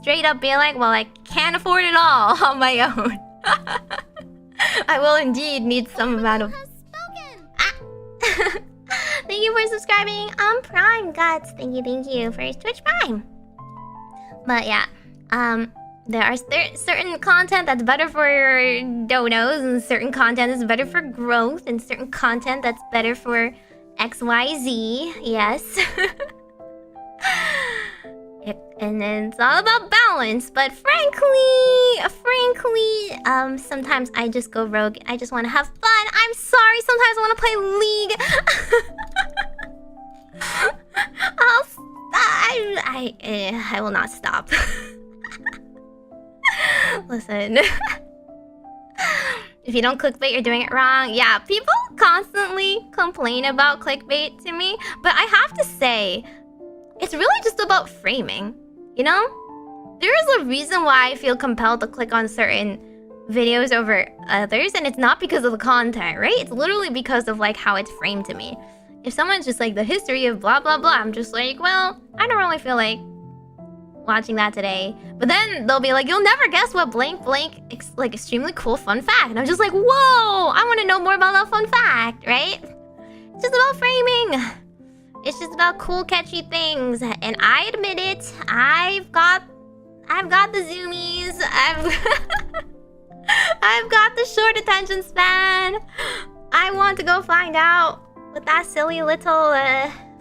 straight up be like, well, I can't afford it all on my own. I will indeed need some amount of... Thank you for subscribing on Prime, Guts. Thank you for your Twitch Prime. But yeah, there are certain content that's better for your donos, and certain content that's better for growth, and certain content that's better for XYZ. Yes. And it's all about balance, but frankly, sometimes I just go rogue. I just want to have fun. I'm sorry, sometimes I want to play League. I will not stop. Listen. If you don't clickbait, you're doing it wrong. Yeah, people constantly complain about clickbait to me, but I have to say, it's really just about framing, you know? There is a reason why I feel compelled to click on certain videos over others, and it's not because of the content, right? It's literally because of like how it's framed to me. If someone's just like the history of blah blah blah, I'm just like, well, I don't really feel like watching that today. But then they'll be like, you'll never guess what blank blank like extremely cool fun fact. And I'm just like, whoa, I want to know more about that fun fact, right? It's just about framing. It's just about cool, catchy things, and I admit it. I've got the zoomies. I've got the short attention span. I want to go find out what that silly little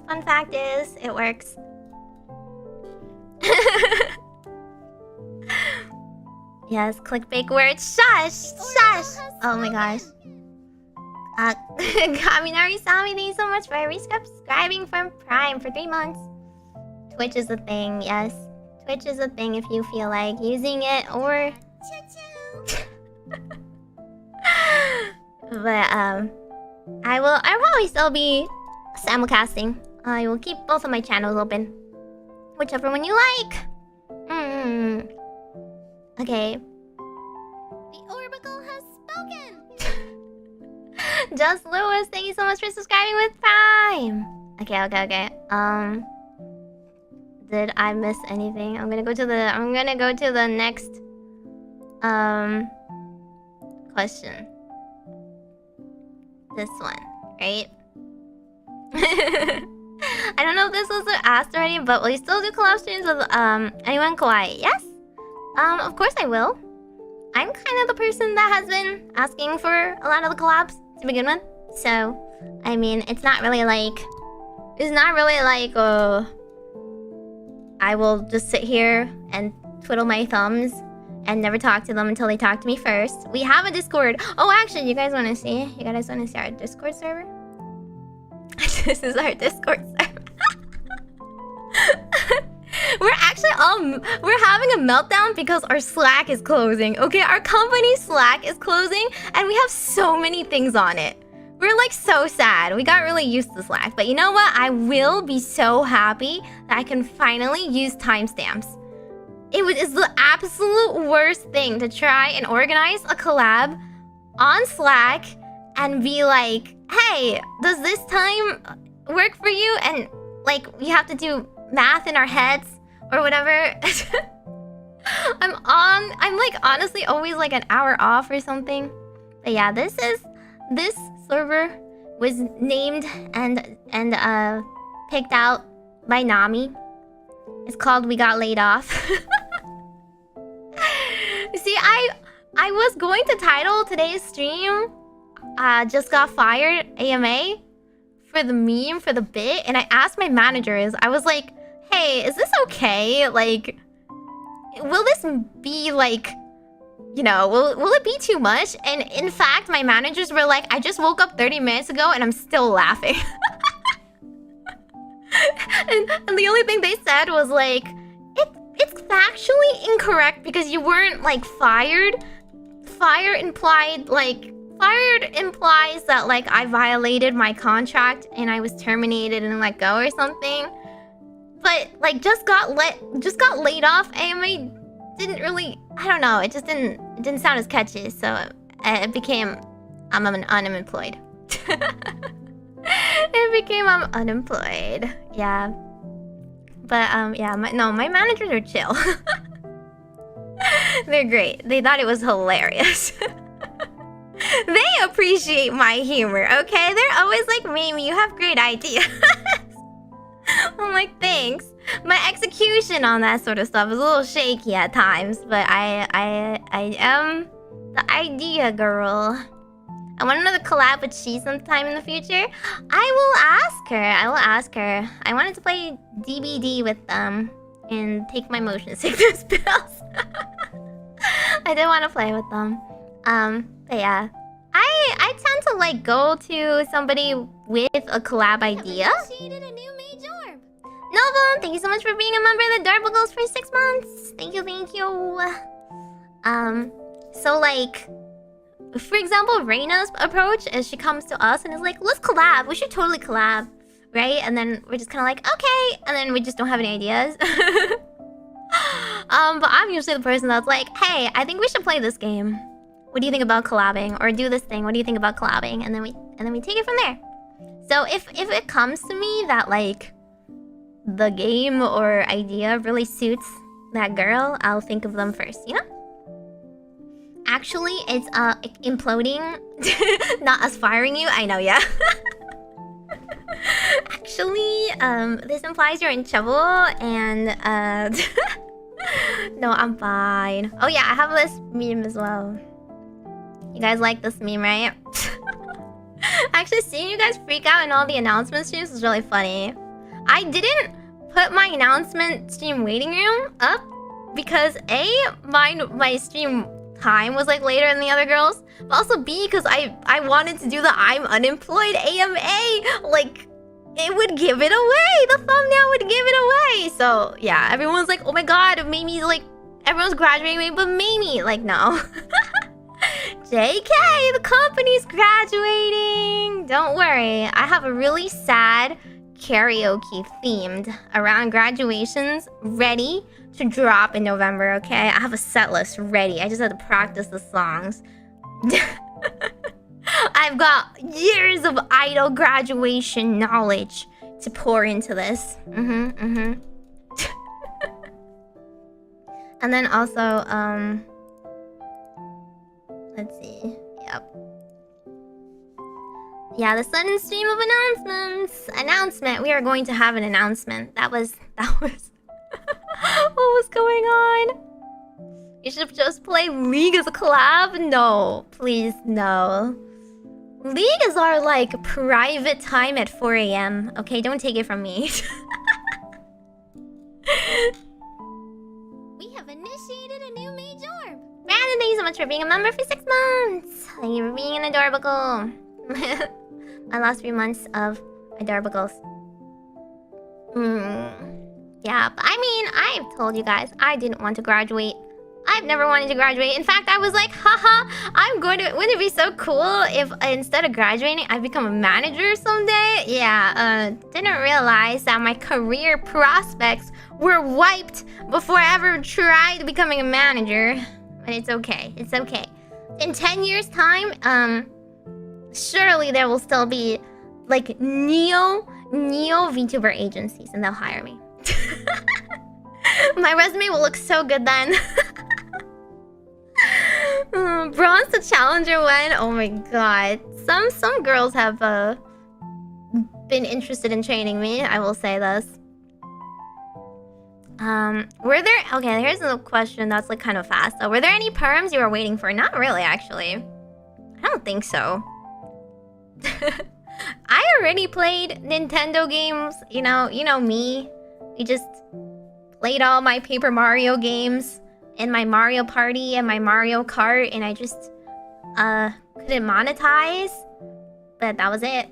fun fact is. It works. Yes, clickbait words. Shush, shush. Oh my gosh. Kaminari-sami, thank you so much for resubscribing from Prime for 3 months. Twitch is a thing, yes. Twitch is a thing if you feel like using it, or... But, I will probably still be simulcasting. I will keep both of my channels open. Whichever one you like. Okay. The Orbicle has spoken! Just Lewis, thank you so much for subscribing with Prime. Okay. Did I miss anything? I'm gonna go to the next question. this one, right? I don't know if this was asked already, but will you still do collab streams with anyone Kawai? Yes. Of course I will. I'm kind of the person that has been asking for a lot of the collabs to begin with. So, I mean, it's not really like I will just sit here and twiddle my thumbs and never talk to them until they talk to me first. We have a Discord. Oh, actually, you guys want to see? You guys want to see our Discord server? This is our Discord server. We're having a meltdown because our Slack is closing. Okay, our company Slack is closing and we have so many things on it. We're like so sad. We got really used to Slack. But you know what? I will be so happy that I can finally use timestamps. It's the absolute worst thing to try and organize a collab on Slack and be like, hey, does this time work for you? And like, we have to do math in our heads or whatever. I'm like honestly always like an hour off or something. But yeah, this server was named and picked out by Nami. It's called We Got Laid Off. See, I was going to title today's stream Just Got Fired AMA for the meme, for the bit, and I asked my managers, I was like, hey, is this okay? Like, will this be like, you know, will it be too much? And in fact, my managers were like, I just woke up 30 minutes ago and I'm still laughing. and the only thing they said was like, it's factually incorrect because you weren't like fired. Fired implies that like I violated my contract and I was terminated and let go or something. But like just got laid off. AMA didn't really, I don't know, it didn't sound as catchy, so it became I'm unemployed. It became I'm unemployed. Yeah. But yeah, my managers are chill. They're great. They thought it was hilarious. They appreciate my humor, okay? They're always like, Meimi, you have great ideas. I'm like, thanks. My execution on that sort of stuff is a little shaky at times, but I am the idea girl. I want another collab with she sometime in the future. I will ask her. I wanted to play DBD with them and take my motion sickness pills. I did want to play with them. But yeah. I tend to like go to somebody with a collab idea. Initiated a new Meigorb. Nova, thank you so much for being a member of the Darble Girls for 6 months. Thank you. So like, for example, Reina's approach is she comes to us and is like, let's collab. We should totally collab, right? And then we're just kind of like, okay, and then we just don't have any ideas. But I'm usually the person that's like, hey, I think we should play this game. What do you think about collabing? Or do this thing. What do you think about collabing? And then we take it from there. So if it comes to me that like the game or idea really suits that girl, I'll think of them first, you know? Actually, it's imploding, not us firing you. I know, yeah. Actually, this implies you're in trouble, and no, I'm fine. Oh yeah, I have this meme as well. You guys like this meme, right? Actually, seeing you guys freak out in all the announcement streams is really funny. I didn't put my announcement stream waiting room up because A, my stream time was like later than the other girls, but also B, because I wanted to do the I'm unemployed AMA. Like, it would give it away. The thumbnail would give it away. So yeah, everyone's like, oh my god, Meimi's like, everyone's graduating, but Meimi, like, no. JK, the company's graduating. Don't worry, I have a really sad karaoke themed around graduations ready to drop in November, okay? I have a set list ready. I just have to practice the songs. I've got years of idol graduation knowledge to pour into this. And then also, let's see. Yep. Yeah, the sudden stream of announcements. Announcement. We are going to have an announcement. That was what was going on? You should just play League as a collab? No, please, no. League is our, like, private time at 4 a.m. Okay, don't take it from me. We have initiated a new Meigorb. Brandon, thank you so much for being a member for 6 months. Thank you for being an adorable. My last 3 months of adorables. Yeah, but I mean, I've told you guys, I didn't want to graduate. I've never wanted to graduate. In fact, I was like, haha, I'm going to... Wouldn't it be so cool if instead of graduating, I become a manager someday? Yeah, didn't realize that my career prospects were wiped before I ever tried becoming a manager. But it's okay. It's okay. In 10 years' time, surely there will still be, like, neo VTuber agencies, and they'll hire me. My resume will look so good then. Bronze to Challenger when? Oh my god. Some girls have been interested in training me, I will say this. Were there... Okay, here's a question that's like kind of fast. Were there any perms you were waiting for? Not really, actually. I don't think so. I already played Nintendo games. You know me. We just played all my Paper Mario games and my Mario Party and my Mario Kart, and I just couldn't monetize. But that was it.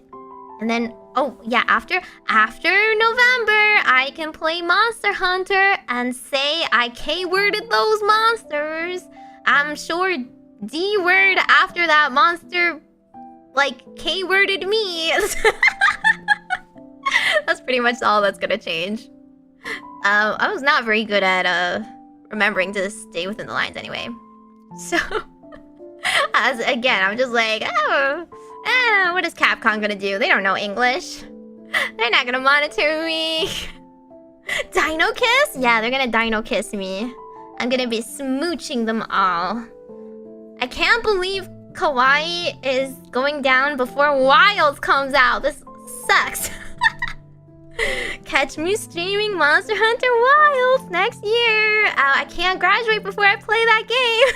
And then, oh yeah, after November, I can play Monster Hunter and say I K-worded those monsters. I'm sure D-word after that monster, like, K-worded me. That's pretty much all that's gonna change. I was not very good at remembering to stay within the lines anyway. So, again, I'm just like, what is Capcom gonna do? They don't know English. They're not gonna monitor me. Dino Kiss? Yeah, they're gonna Dino Kiss me. I'm gonna be smooching them all. I can't believe Kawai is going down before Wilds comes out. This sucks. Catch me streaming Monster Hunter Wilds next year. I can't graduate before I play that game.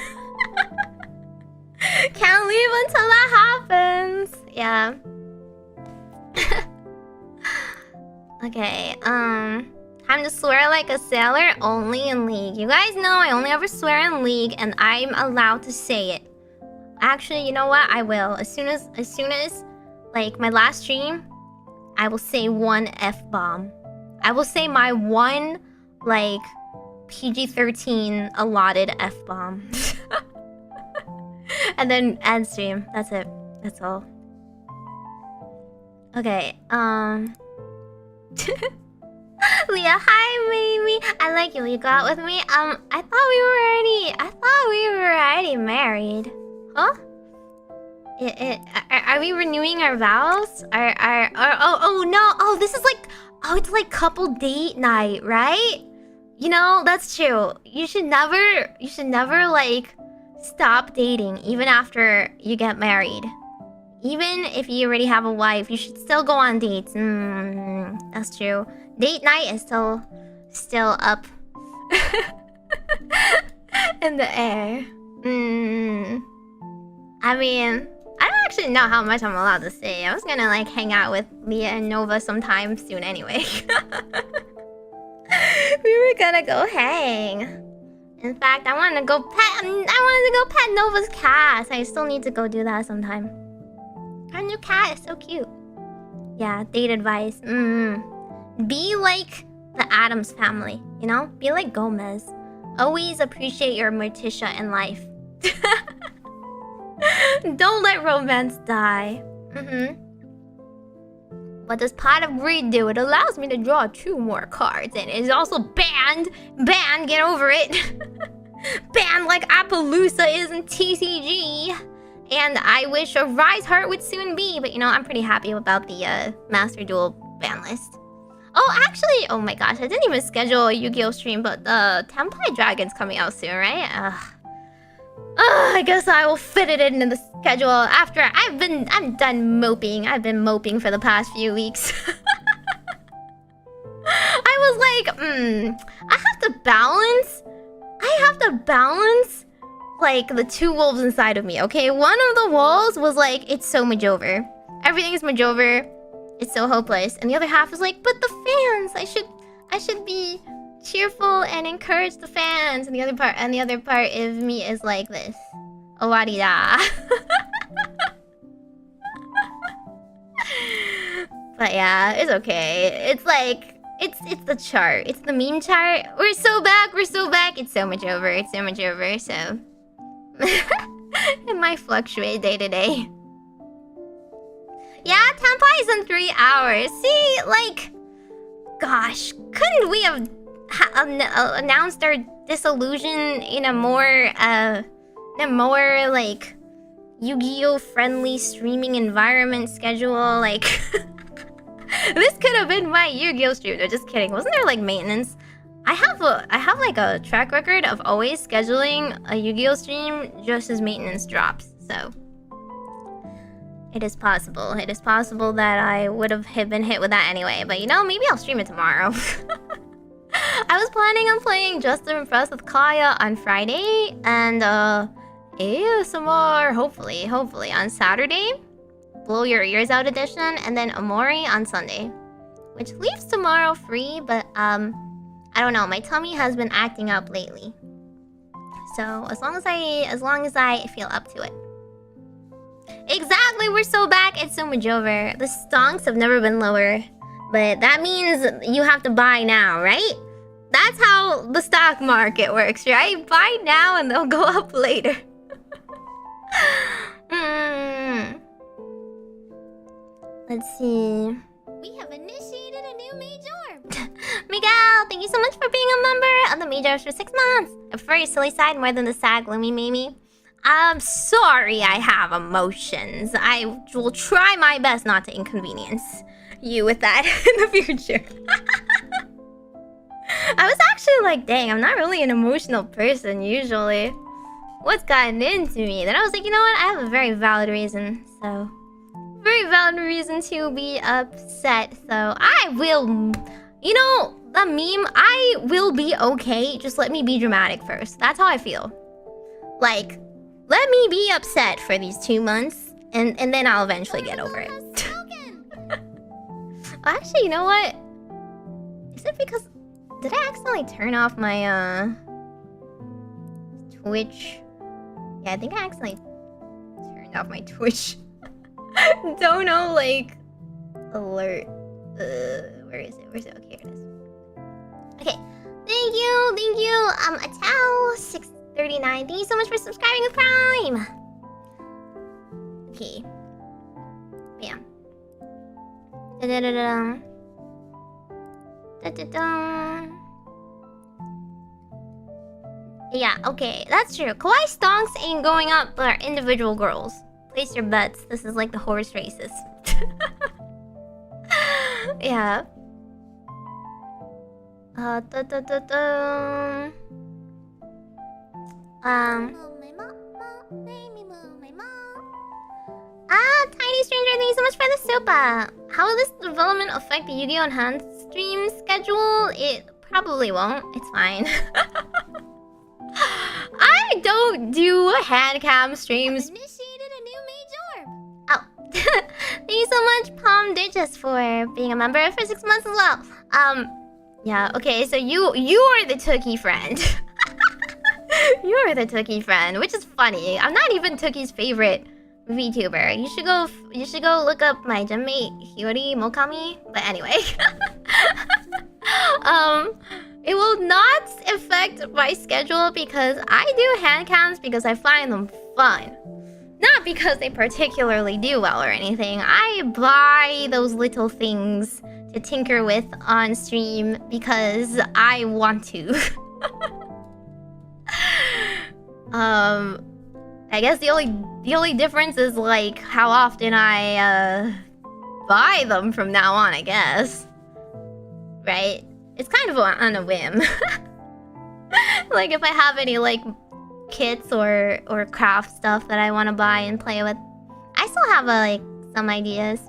Can't leave until that happens. Yeah. Okay, time to swear like a sailor only in League. You guys know I only ever swear in League, and I'm allowed to say it. Actually, you know what? I will. As soon as, like, my last stream, I will say one F-bomb. I will say my one, like, PG-13 allotted F-bomb. And then end stream. That's it. That's all. Okay, Leah, hi, Meimi. I like you. Will you go out with me? I thought we were already married. Huh? Are we renewing our vows? Oh no. Oh, this is like... Oh, it's like couple date night, right? You know, that's true. You should never, like, stop dating, even after you get married. Even if you already have a wife, you should still go on dates. That's true. Date night is still up in the air. I mean, I don't actually know how much I'm allowed to say. I was gonna, like, hang out with Leah and Nova sometime soon anyway. We were gonna go hang. In fact, I wanted to go pet Nova's cat. I still need to go do that sometime. Our new cat is so cute. Yeah, date advice. Be like the Addams family, you know? Be like Gomez. Always appreciate your Morticia in life. Don't let romance die. What does Pot of Greed do? It allows me to draw 2 more cards, and it is also banned. Banned, get over it. Banned like Appaloosa is in TCG. And I wish a Rise Heart would soon be, but you know, I'm pretty happy about the Master Duel ban list. Oh, actually, oh my gosh, I didn't even schedule a Yu-Gi-Oh stream, but the Tempai Dragon's coming out soon, right? I guess I will fit it into the schedule after I'm done moping. I've been moping for the past few weeks. I was like, I have to balance like the two wolves inside of me, okay? One of the wolves was like, it's so Majokko. Everything is Majokko. It's so hopeless. And the other half was like, but the fans, I should be cheerful and encourage the fans. And the other part of me is like this. Owarida. But yeah, it's okay. It's like it's the chart. It's the meme chart. We're so back. It's so much over. So it might fluctuate day to day. Yeah, Tampai is in 3 hours. See, like, gosh, couldn't we have announced our disillusion in a more like Yu-Gi-Oh friendly streaming environment schedule? Like, this could have been my Yu-Gi-Oh stream. No, just kidding. Wasn't there like maintenance? I have like a track record of always scheduling a Yu-Gi-Oh stream just as maintenance drops. So it is possible. It is possible that I would have been hit with that anyway. But you know, maybe I'll stream it tomorrow. I was planning on playing Just to Impress with Kaya on Friday and ASMR hopefully on Saturday. Blow Your Ears Out edition, and then Omori on Sunday, which leaves tomorrow free. But I don't know. My tummy has been acting up lately, so as long as I feel up to it. Exactly, we're so back. It's so much over. The stonks have never been lower, but that means you have to buy now, right? That's how the stock market works, right? Buy now and they'll go up later. Let's see. We have initiated a new Meigorb. Miguel, thank you so much for being a member of the Meigorb for 6 months. I prefer your silly side more than the sad, gloomy Meimi. I'm sorry I have emotions. I will try my best not to inconvenience you with that in the future. I was actually like, dang, I'm not really an emotional person usually. What's gotten into me? Then I was like, you know what? I have a very valid reason. So, very valid reason to be upset. So, I will, you know, the meme, I will be okay. Just let me be dramatic first. That's how I feel. Like, let me be upset for these 2 months, and then I'll eventually get over it. Actually, you know what? Is it because... Did I accidentally turn off my, Twitch? Yeah, I think I accidentally turned off my Twitch. Don't know, like... Alert. Where is it? Where's it? Okay, here it is. Okay. Thank you! Atal 639. Thank you so much for subscribing with Prime! Okay. Bam. Da-da-da-da. Da-da-da. Yeah, okay, that's true. Kawai stonks ain't going up, but are individual girls. Place your bets. This is like the horse races. Yeah. Da-da-da-da. Tiny Stranger, thank you so much for the super. How will this development affect the Yu-Gi-Oh! Enhanced stream schedule? It probably won't. It's fine. I don't do hand cam streams. Initiated a new Meigorb. Oh. Thank you so much, Palm Digits, for being a member for 6 months as well. Yeah, okay, so you are the Tookie friend. You're the Tookie friend, which is funny. I'm not even Tookie's favorite VTuber. You should go look up my gemmate Hiyori Mokami. But anyway. It will not affect my schedule because I do hand cams because I find them fun. Not because they particularly do well or anything. I buy those little things to tinker with on stream because I want to. I guess the only difference is like how often I buy them from now on, I guess. Right? It's kind of on a whim. Like if I have any like kits or craft stuff that I want to buy and play with. I still have like some ideas.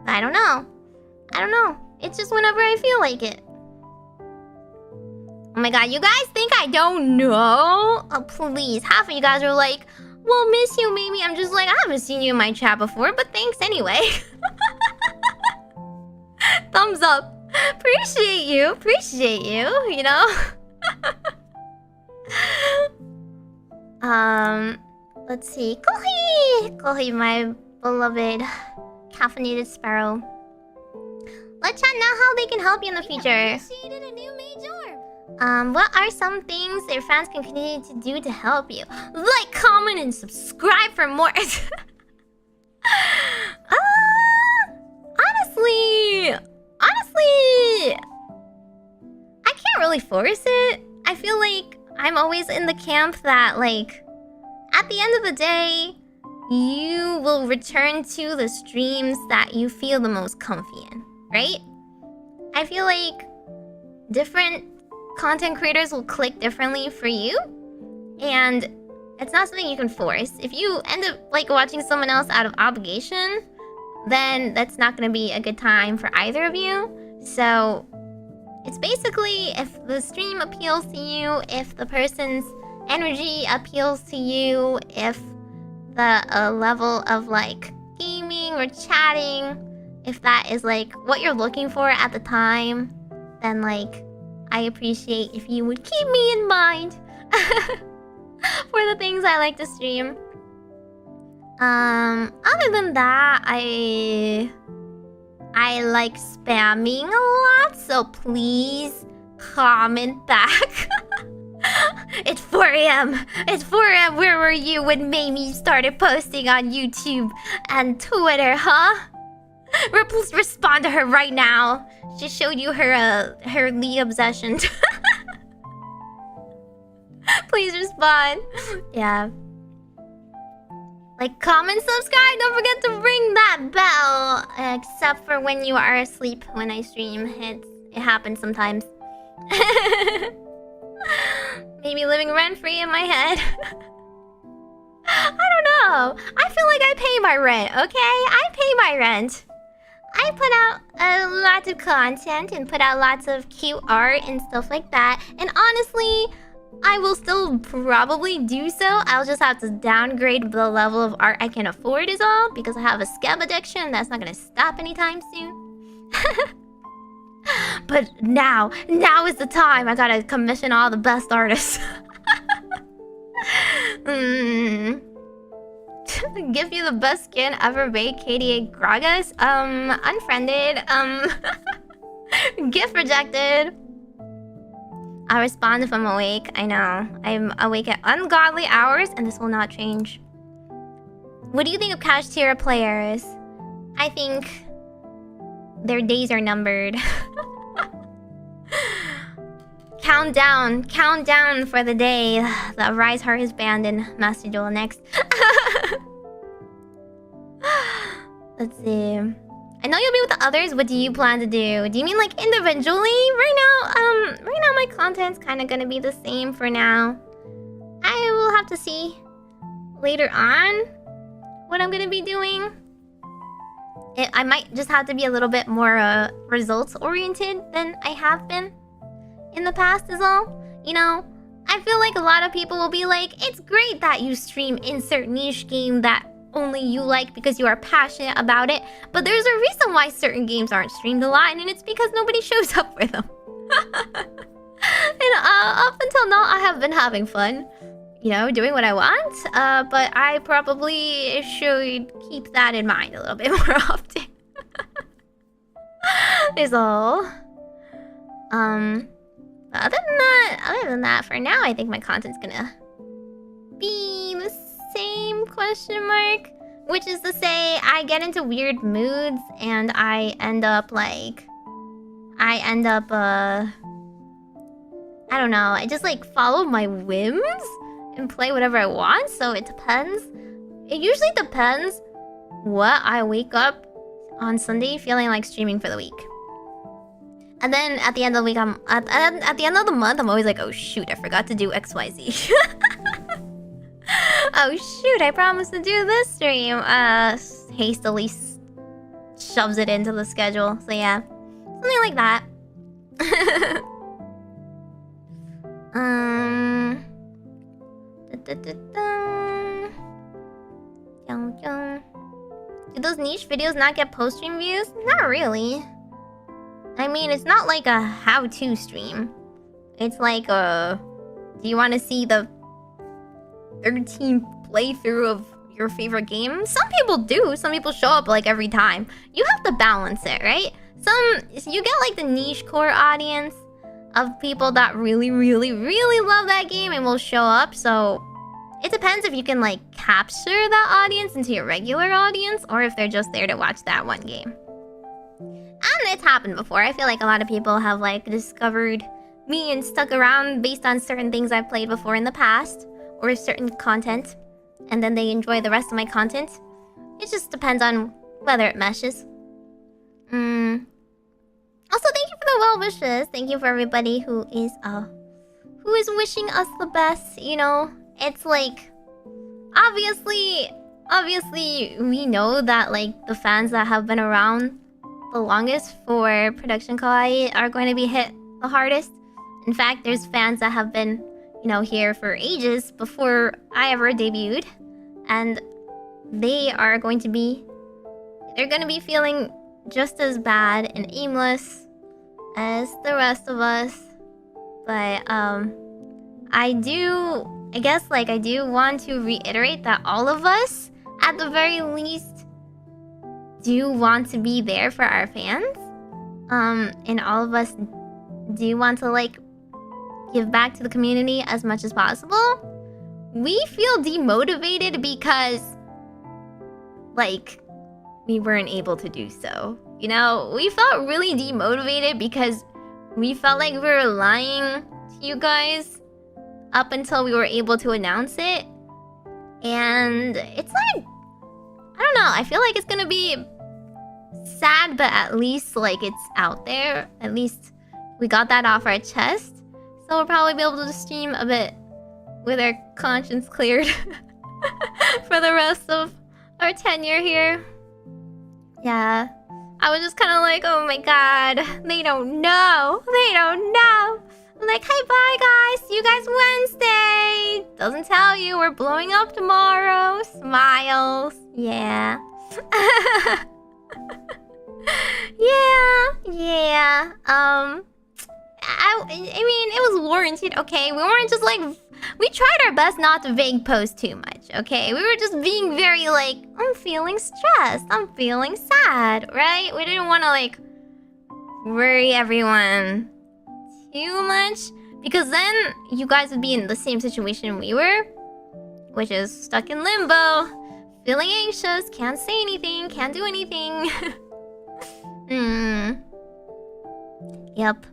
I don't know. It's just whenever I feel like it. Oh my god, you guys think I don't know? Oh please, half of you guys are like, well, miss you, Meimi. I'm just like, I haven't seen you in my chat before, but thanks anyway. Thumbs up. Appreciate you, you know? Let's see. Kohi, my beloved caffeinated sparrow. Let's chat now how they can help you in the future. Initiated a new Meigorb. What are some things their fans can continue to do to help you? Like, comment, and subscribe for more. Honestly, I can't really force it. I feel like I'm always in the camp that, like, at the end of the day, you will return to the streams that you feel the most comfy in, right? I feel like different content creators will click differently for you, and it's not something you can force. If you end up like watching someone else out of obligation, then that's not going to be a good time for either of you. So it's basically if the stream appeals to you, if the person's energy appeals to you, if the level of like gaming or chatting, if that is like what you're looking for at the time, then like I appreciate if you would keep me in mind for the things I like to stream. Other than that, I like spamming a lot, so please comment back. It's 4 a.m. It's 4 a.m. Where were you when Meimi started posting on YouTube and Twitter, huh? Respond to her right now. She showed you her Lee obsession. Please respond. Yeah. Like, comment, subscribe. Don't forget to ring that bell. Except for when you are asleep when I stream. It happens sometimes. Maybe living rent-free in my head. I don't know. I feel like I pay my rent, okay? I pay my rent. I put out a lot of content and put out lots of cute art and stuff like that. And honestly, I will still probably do so. I'll just have to downgrade the level of art I can afford is all, because I have a scab addiction that's not gonna stop anytime soon. But now is the time. I gotta commission all the best artists. Give you the best skin ever made, KDA Gragas. Unfriended. Gift rejected. I'll respond if I'm awake. I know. I'm awake at ungodly hours, and this will not change. What do you think of cash tier players? I think their days are numbered. Countdown for the day that Rise Heart is banned in Master Duel next. Let's see. I know you'll be with the others. What do you plan to do? Do you mean like individually? Right now my content's kind of gonna be the same for now. I will have to see later on what I'm gonna be doing. I might just have to be a little bit more results oriented than I have been in the past is all. You know, I feel like a lot of people will be like, it's great that you stream insert niche game that only you like because you are passionate about it, but there's a reason why certain games aren't streamed a lot, and it's because nobody shows up for them. And up until now, I have been having fun, you know, doing what I want, but I probably should keep that in mind a little bit more often. Is all. Other than that, for now, I think my content's gonna be the same question mark, which is to say, I get into weird moods and I end up I don't know, I just like follow my whims and play whatever I want, so it depends. It usually depends what I wake up on Sunday feeling like streaming for the week. And then at the end of the week, at the end of the month, I'm always like, oh shoot, I forgot to do XYZ. Oh shoot, I promised to do this stream. Hastily shoves it into the schedule. So yeah, something like that. Do those niche videos not get post-stream views? Not really. I mean, it's not like a how-to stream. It's like a... Do you want to see the 13th playthrough of your favorite game? Some people do. Some people show up like every time. You have to balance it, right? You get like the niche core audience of people that really, really, really love that game and will show up. So it depends if you can like capture that audience into your regular audience or if they're just there to watch that one game. And it's happened before. I feel like a lot of people have like discovered me and stuck around based on certain things I've played before in the past or certain content, and then they enjoy the rest of my content. It just depends on whether it meshes. Also, thank you for the well wishes. Thank you for everybody who is wishing us the best. You know, it's like obviously we know that like the fans that have been around the longest for Production Kawai are going to be hit the hardest. In fact, there's fans that have been, you know, here for ages before I ever debuted, and they're going to be feeling just as bad and aimless as the rest of us. But I do want to reiterate that all of us, at the very least, do want to be there for our fans. And all of us do want to like give back to the community as much as possible. We feel demotivated because like we weren't able to do so. You know, we felt really demotivated because we felt like we were lying to you guys up until we were able to announce it. And it's like, I don't know, I feel like it's gonna be sad, but at least like it's out there. At least we got that off our chest. So we'll probably be able to stream a bit with our conscience cleared for the rest of our tenure here. Yeah. I was just kind of like, oh my god, they don't know. They don't know. I'm like, hey, bye guys. See you guys Wednesday. Doesn't tell you we're blowing up tomorrow. Smiles. Yeah. Yeah. I mean, it was warranted, okay? We weren't just like... We tried our best not to vague post too much, okay? We were just being very like, I'm feeling stressed. I'm feeling sad, right? We didn't want to like worry everyone too much, because then you guys would be in the same situation we were, which is stuck in limbo, feeling anxious, can't say anything, can't do anything. Yep.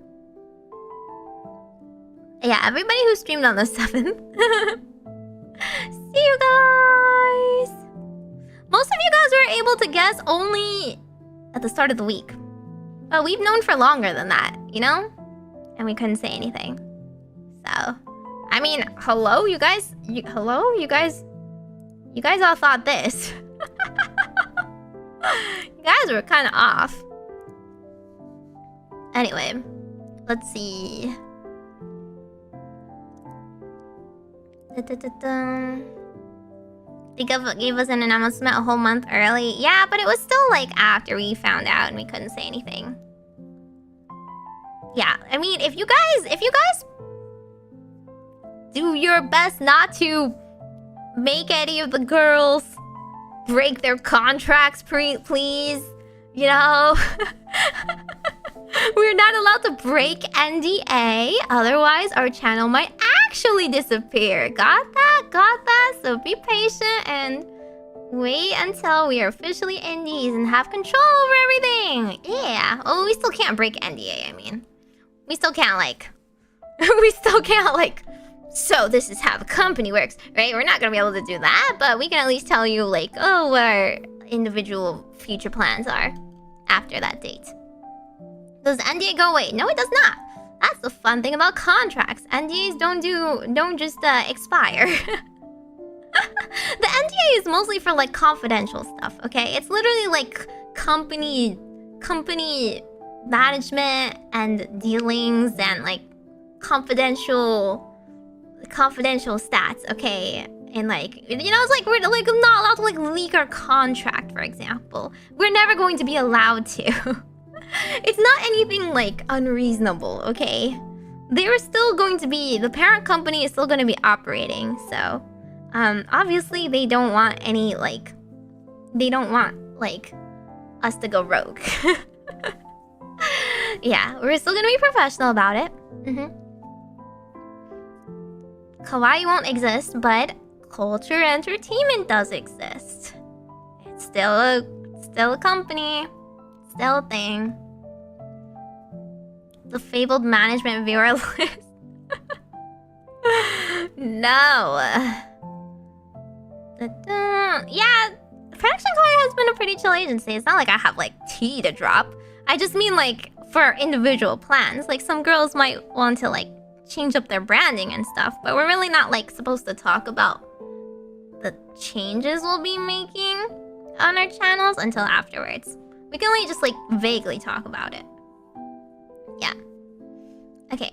Yeah, everybody who streamed on the 7th. See you guys! Most of you guys were able to guess only at the start of the week. But we've known for longer than that, you know? And we couldn't say anything. So, I mean, hello, you guys? Hello? You guys all thought this. You guys were kind of off. Anyway, let's see. They gave us an announcement a whole month early. Yeah, but it was still like after we found out and we couldn't say anything. Yeah, I mean, if you guys do your best not to make any of the girls break their contracts, please, you know. We're not allowed to break NDA, otherwise our channel might actually disappear. Got that? Got that? So be patient and wait until we are officially NDs and have control over everything. Yeah. Oh, we still can't break NDA, I mean. We still can't like... So this is how the company works, right? We're not gonna be able to do that, but we can at least tell you like, oh, what our individual future plans are after that date. Does NDA go away? No, it does not. That's the fun thing about contracts. NDAs don't just expire. The NDA is mostly for like confidential stuff, okay? It's literally like company management and dealings and like confidential stats, okay? And like, you know, it's like we're like not allowed to like leak our contract, for example. We're never going to be allowed to. It's not anything like unreasonable, okay? They're still going to be, the parent company is still going to be operating, so obviously they don't want any like, they don't want like us to go rogue. Yeah, we're still gonna be professional about it. Kawai won't exist, but culture entertainment does exist. It's still a company, still a thing. The fabled management viewer list. No. Yeah, Production Kawai has been a pretty chill agency. It's not like I have like tea to drop. I just mean like for individual plans. Like some girls might want to like change up their branding and stuff, but we're really not like supposed to talk about the changes we'll be making on our channels until afterwards. We can only just like vaguely talk about it. Yeah. Okay.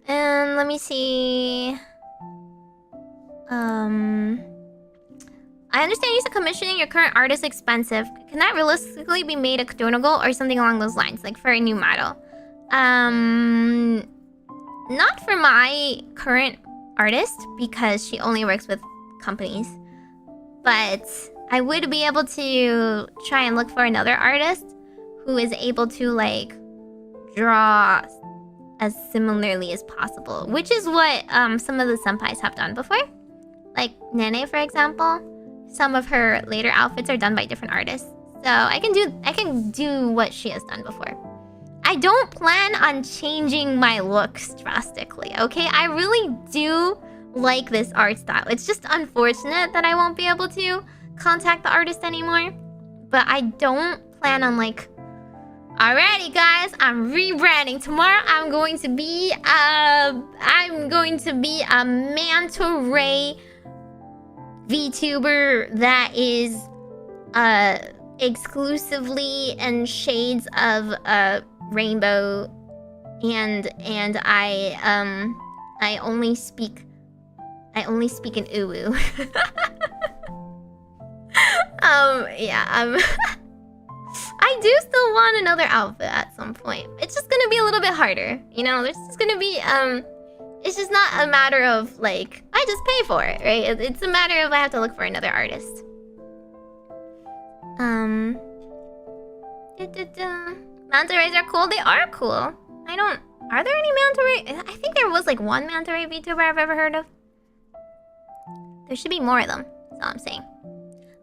And let me see. I understand you said commissioning your current artist expensive. Can that realistically be made a donor goal or something along those lines, like for a new model? Not for my current artist because she only works with companies. But I would be able to try and look for another artist who is able to like draw as similarly as possible, which is what some of the senpais have done before. Like Nene, for example, some of her later outfits are done by different artists. So I can do what she has done before. I don't plan on changing my looks drastically, okay? I really do like this art style. It's just unfortunate that I won't be able to contact the artist anymore. But I don't plan on like, alrighty guys, I'm rebranding. Tomorrow I'm going to be a manta ray VTuber that is exclusively in shades of rainbow, and I only speak in uwu. Yeah, I do still want another outfit at some point. It's just gonna be a little bit harder, you know. There's just gonna be it's just not a matter of like I just pay for it, right? It's a matter of I have to look for another artist. Manta rays are cool. They are cool. Are there any manta ray? I think there was like one manta ray VTuber I've ever heard of. There should be more of them. That's all I'm saying.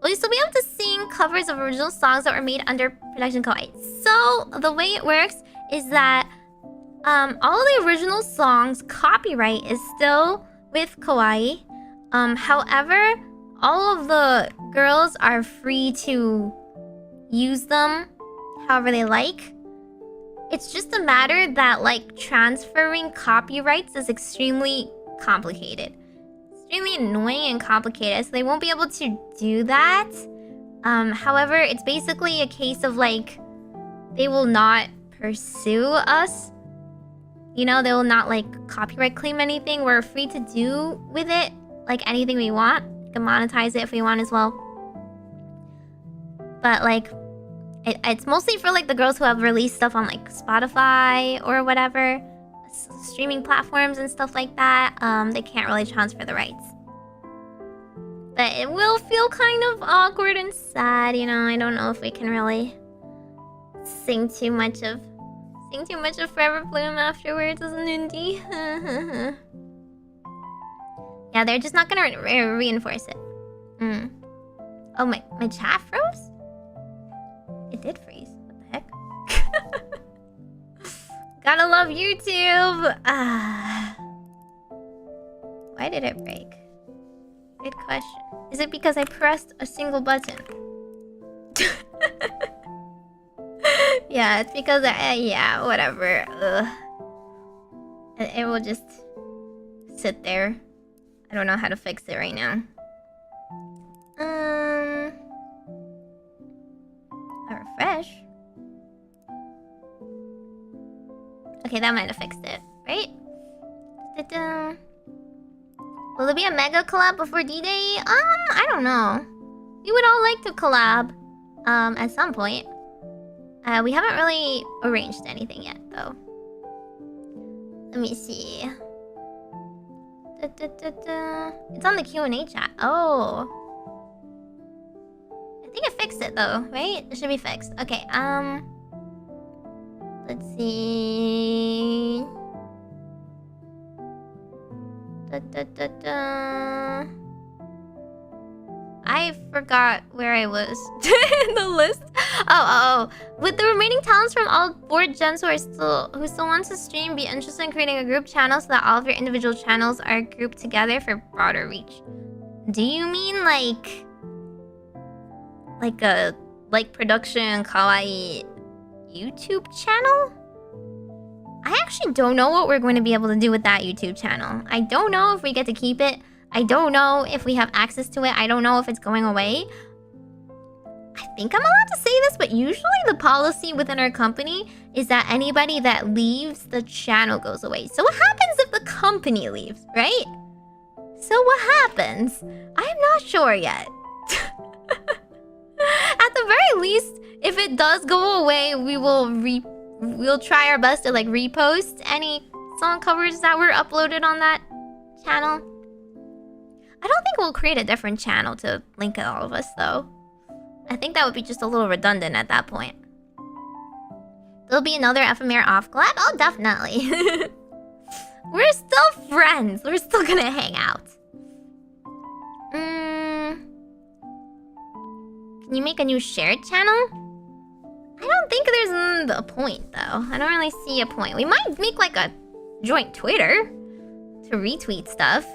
Will you still be able to sing covers of original songs that were made under Production Kawai? So the way it works is that all of the original songs copyright is still with Kawai. However, all of the girls are free to use them however they like. It's just a matter that like transferring copyrights is extremely complicated. Extremely annoying and complicated, so they won't be able to do that. However, it's basically a case of like they will not pursue us. You know, they will not like copyright claim anything. We're free to do with it like anything we want. We can monetize it if we want as well. But like it's mostly for like the girls who have released stuff on like Spotify or whatever, streaming platforms and stuff like that. They can't really transfer the rights. But it will feel kind of awkward and sad, you know. I don't know if we can really sing too much of Forever Bloom afterwards as an indie. Yeah, they're just not gonna reinforce it. Oh, my chat froze? It did freeze. What the heck? Gotta love YouTube. Why did it break? Good question. Is it because I pressed a single button? Yeah, it's because yeah, whatever. It will just sit there. I don't know how to fix it right now. Refresh. Okay, that might have fixed it, right? Da-da. Will there be a mega collab before D-Day? I don't know. We would all like to collab, at some point. We haven't really arranged anything yet, though. Let me see. It's on the Q&A chat. Oh. I think it fixed it, though, right? It should be fixed. Okay, let's see. I forgot where I was in the list. Oh. Would the remaining talents from all board gens who still want to stream be interested in creating a group channel so that all of your individual channels are grouped together for broader reach? Do you mean like a production Kawai YouTube channel? I actually don't know what we're going to be able to do with that YouTube channel. I don't know if we get to keep it. I don't know if we have access to it. I don't know if it's going away. I think I'm allowed to say this, but usually the policy within our company is that anybody that leaves the channel goes away. So what happens if the company leaves, right? So what happens? I'm not sure yet. At the very least, if it does go away, we'll try our best to like repost any song covers that were uploaded on that channel. I don't think we'll create a different channel to link all of us, though. I think that would be just a little redundant at that point. There'll be another FMR off collab? Oh, definitely. We're still friends. We're still gonna hang out. Can you make a new shared channel? I don't think there's a point, though. I don't really see a point. We might make like a joint Twitter to retweet stuff,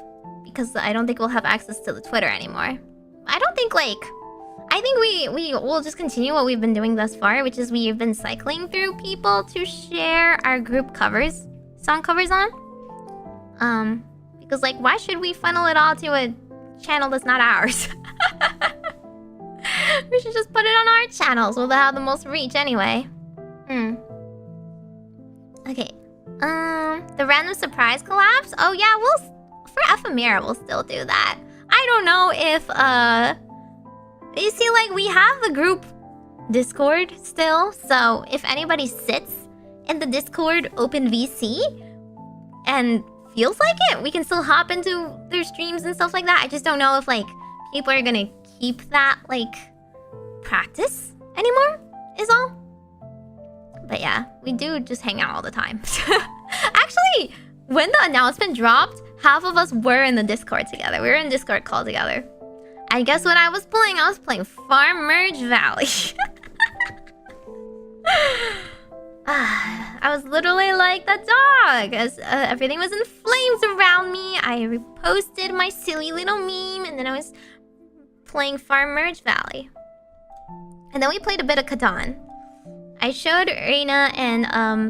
because I don't think we'll have access to the Twitter anymore. I don't think I think we will just continue what we've been doing thus far, which is we've been cycling through people to share our group covers, song covers on. Because like, why should we funnel it all to a channel that's not ours? We should just put it on our channels. We'll have the most reach anyway. Okay. The random surprise collabs? Oh yeah, for Ephemera, we'll still do that. I don't know if, you see, like, we have the group Discord still, so if anybody sits in the Discord open VC and feels like it, we can still hop into their streams and stuff like that. I just don't know if, like, people are gonna keep that, like, practice anymore, is all. But yeah, we do just hang out all the time. Actually, when the announcement dropped, half of us were in the Discord together. We were in Discord call together. And guess what I was playing? I was playing Farm Merge Valley. I was literally like the dog. As everything was in flames around me, I reposted my silly little meme, and then I was playing Farm Merge Valley. And then we played a bit of Catan. I showed Reina and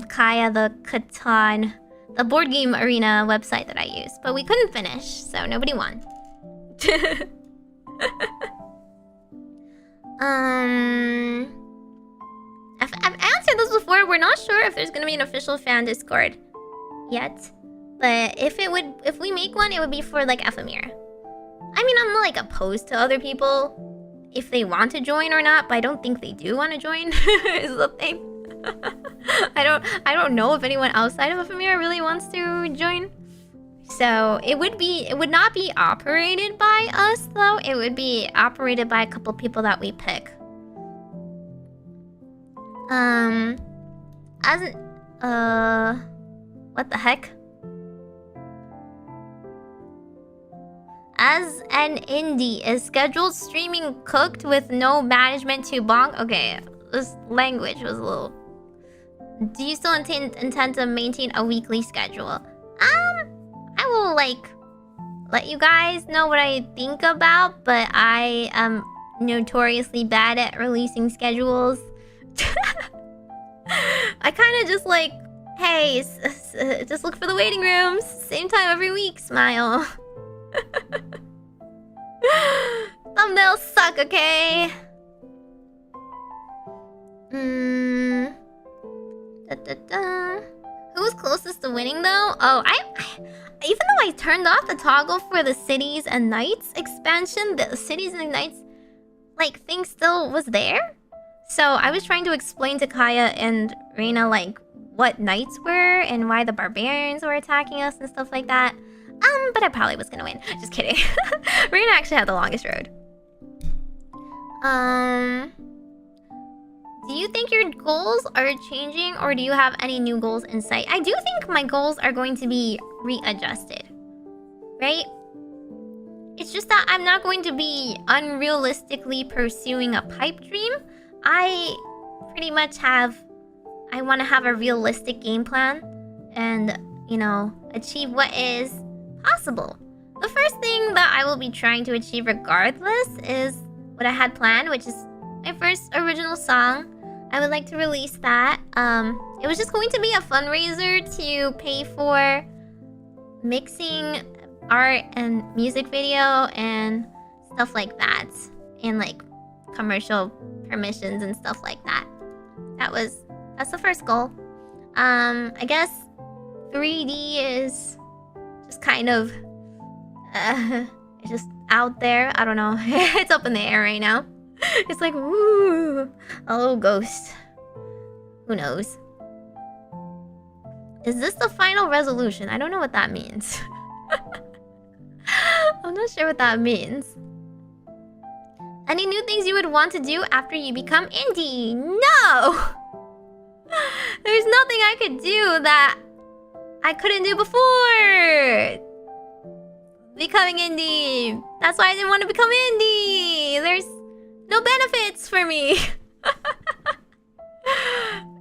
Kaya the Catan, the board game arena website that I use, but we couldn't finish, so nobody won. I've answered this before. We're not sure if there's gonna be an official fan Discord yet, but if we make one, it would be for like Ephemera. I mean, I'm not like opposed to other people if they want to join or not, but I don't think they do want to join. Is the thing. I don't know if anyone outside of Ephemera really wants to join. So it would not be operated by us though. It would be operated by a couple people that we pick. What the heck? As an indie is scheduled streaming cooked with no management to bonk. Okay, this language was a little. Do you still intend to maintain a weekly schedule? I will like let you guys know what I think about, but I am notoriously bad at releasing schedules. I kind of just like, hey, just look for the waiting rooms, same time every week, smile. Thumbnails suck, okay? Who was closest to winning though? Oh, I even though I turned off the toggle for the cities and nights expansion, the cities and nights like thing still was there. So I was trying to explain to Kaya and Reina like what knights were and why the barbarians were attacking us and stuff like that. But I probably was gonna win. Just kidding. Reina actually had the longest road. Do you think your goals are changing or do you have any new goals in sight? I do think my goals are going to be readjusted, right? It's just that I'm not going to be unrealistically pursuing a pipe dream. I pretty much I want to have a realistic game plan and, you know, achieve what is possible. The first thing that I will be trying to achieve regardless is what I had planned, which is my first original song. I would like to release that. It was just going to be a fundraiser to pay for mixing art and music video and stuff like that. And like commercial permissions and stuff like that. That's the first goal. I guess 3D is just kind of it's just out there. I don't know. It's up in the air right now. It's like, woo, a little ghost. Who knows? Is this the final resolution? I don't know what that means. I'm not sure what that means. Any new things you would want to do after you become indie? No! There's nothing I could do that I couldn't do before becoming indie. That's why I didn't want to become indie. There's no benefits for me.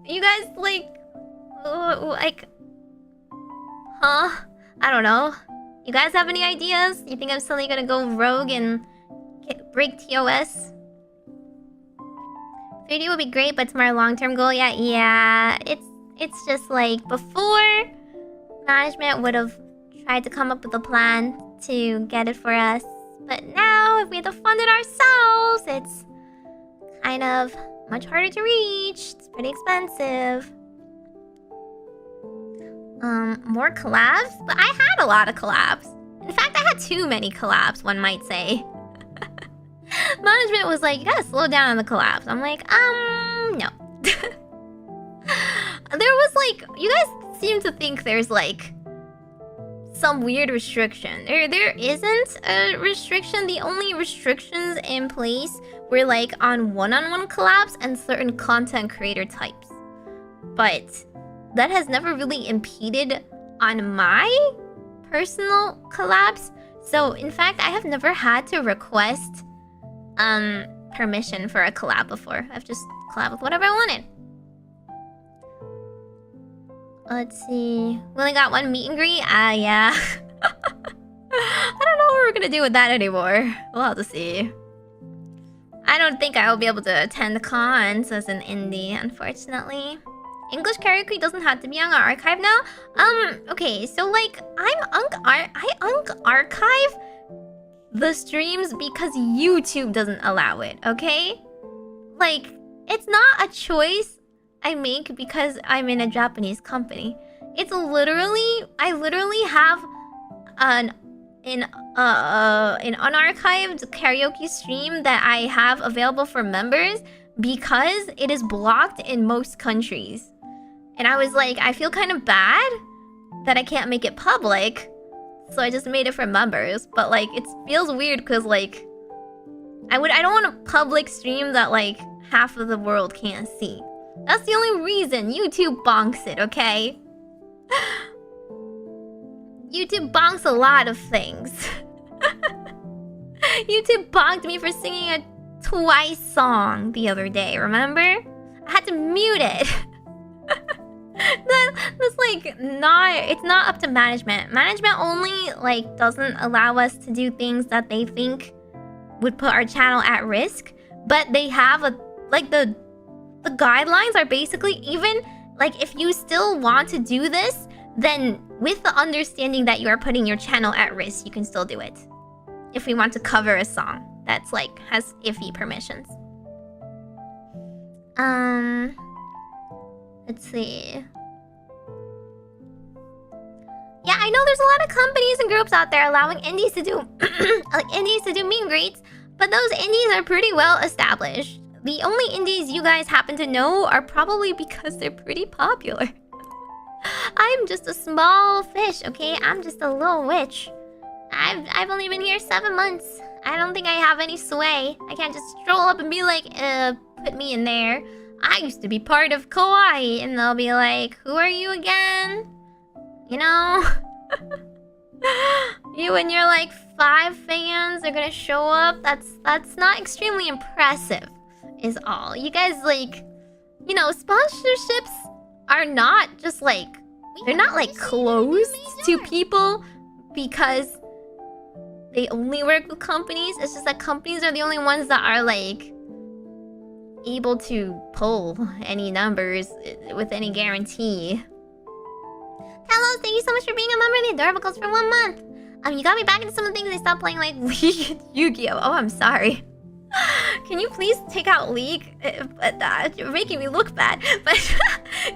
You guys like, huh? I don't know. You guys have any ideas? You think I'm suddenly gonna go rogue and break TOS? 3D would be great, but it's my long-term goal. Yeah. It's just like before, management would have tried to come up with a plan to get it for us. But now, if we have to fund it ourselves, it's kind of much harder to reach. It's pretty expensive. More collabs? But I had a lot of collabs. In fact, I had too many collabs, one might say. Management was like, you gotta slow down on the collabs. I'm like, no. There was like, you guys seem to think there's like some weird restriction. There isn't a restriction. The only restrictions in place were like on one-on-one collabs and certain content creator types. But that has never really impeded on my personal collabs. So in fact, I have never had to request permission for a collab before. I've just collabed with whatever I wanted. Let's see. We only got one meet and greet? Yeah. I don't know what we're gonna do with that anymore. We'll have to see. I don't think I will be able to attend cons as an indie, unfortunately. English karaoke doesn't have to be on our archive now. Okay, so like I archive the streams because YouTube doesn't allow it, okay? Like, it's not a choice I make because I'm in a Japanese company. It's literally, I literally have an unarchived karaoke stream that I have available for members because it is blocked in most countries. And I was like, I feel kind of bad that I can't make it public, so I just made it for members. But like, it feels weird because like, I don't want a public stream that like half of the world can't see. That's the only reason YouTube bonks it, okay? YouTube bonks a lot of things. YouTube bonked me for singing a Twice song the other day, remember? I had to mute it. That's like it's not up to management. Management only like doesn't allow us to do things that they think would put our channel at risk. But they have the guidelines are basically, even like if you still want to do this, then with the understanding that you are putting your channel at risk, you can still do it. If we want to cover a song that's like has iffy permissions. Let's see. Yeah, I know there's a lot of companies and groups out there allowing indies to do meet and greets, but those indies are pretty well established. The only indies you guys happen to know are probably because they're pretty popular. I'm just a small fish, okay? I'm just a little witch. I've only been here 7 months. I don't think I have any sway. I can't just stroll up and be like, put me in there. I used to be part of Kawai, and they'll be like, who are you again? You know? You and your like 5 fans are gonna show up. That's not extremely impressive, is all. You guys like, you know, sponsorships are not just like, they're not like closed to people because they only work with companies. It's just that companies are the only ones that are like able to pull any numbers with any guarantee. Hello, thank you so much for being a member of the Adorablecles for 1 month. You got me back into some of the things I stopped playing, like League and Yu-Gi-Oh! Oh, I'm sorry. Can you please take out League? You're making me look bad. But you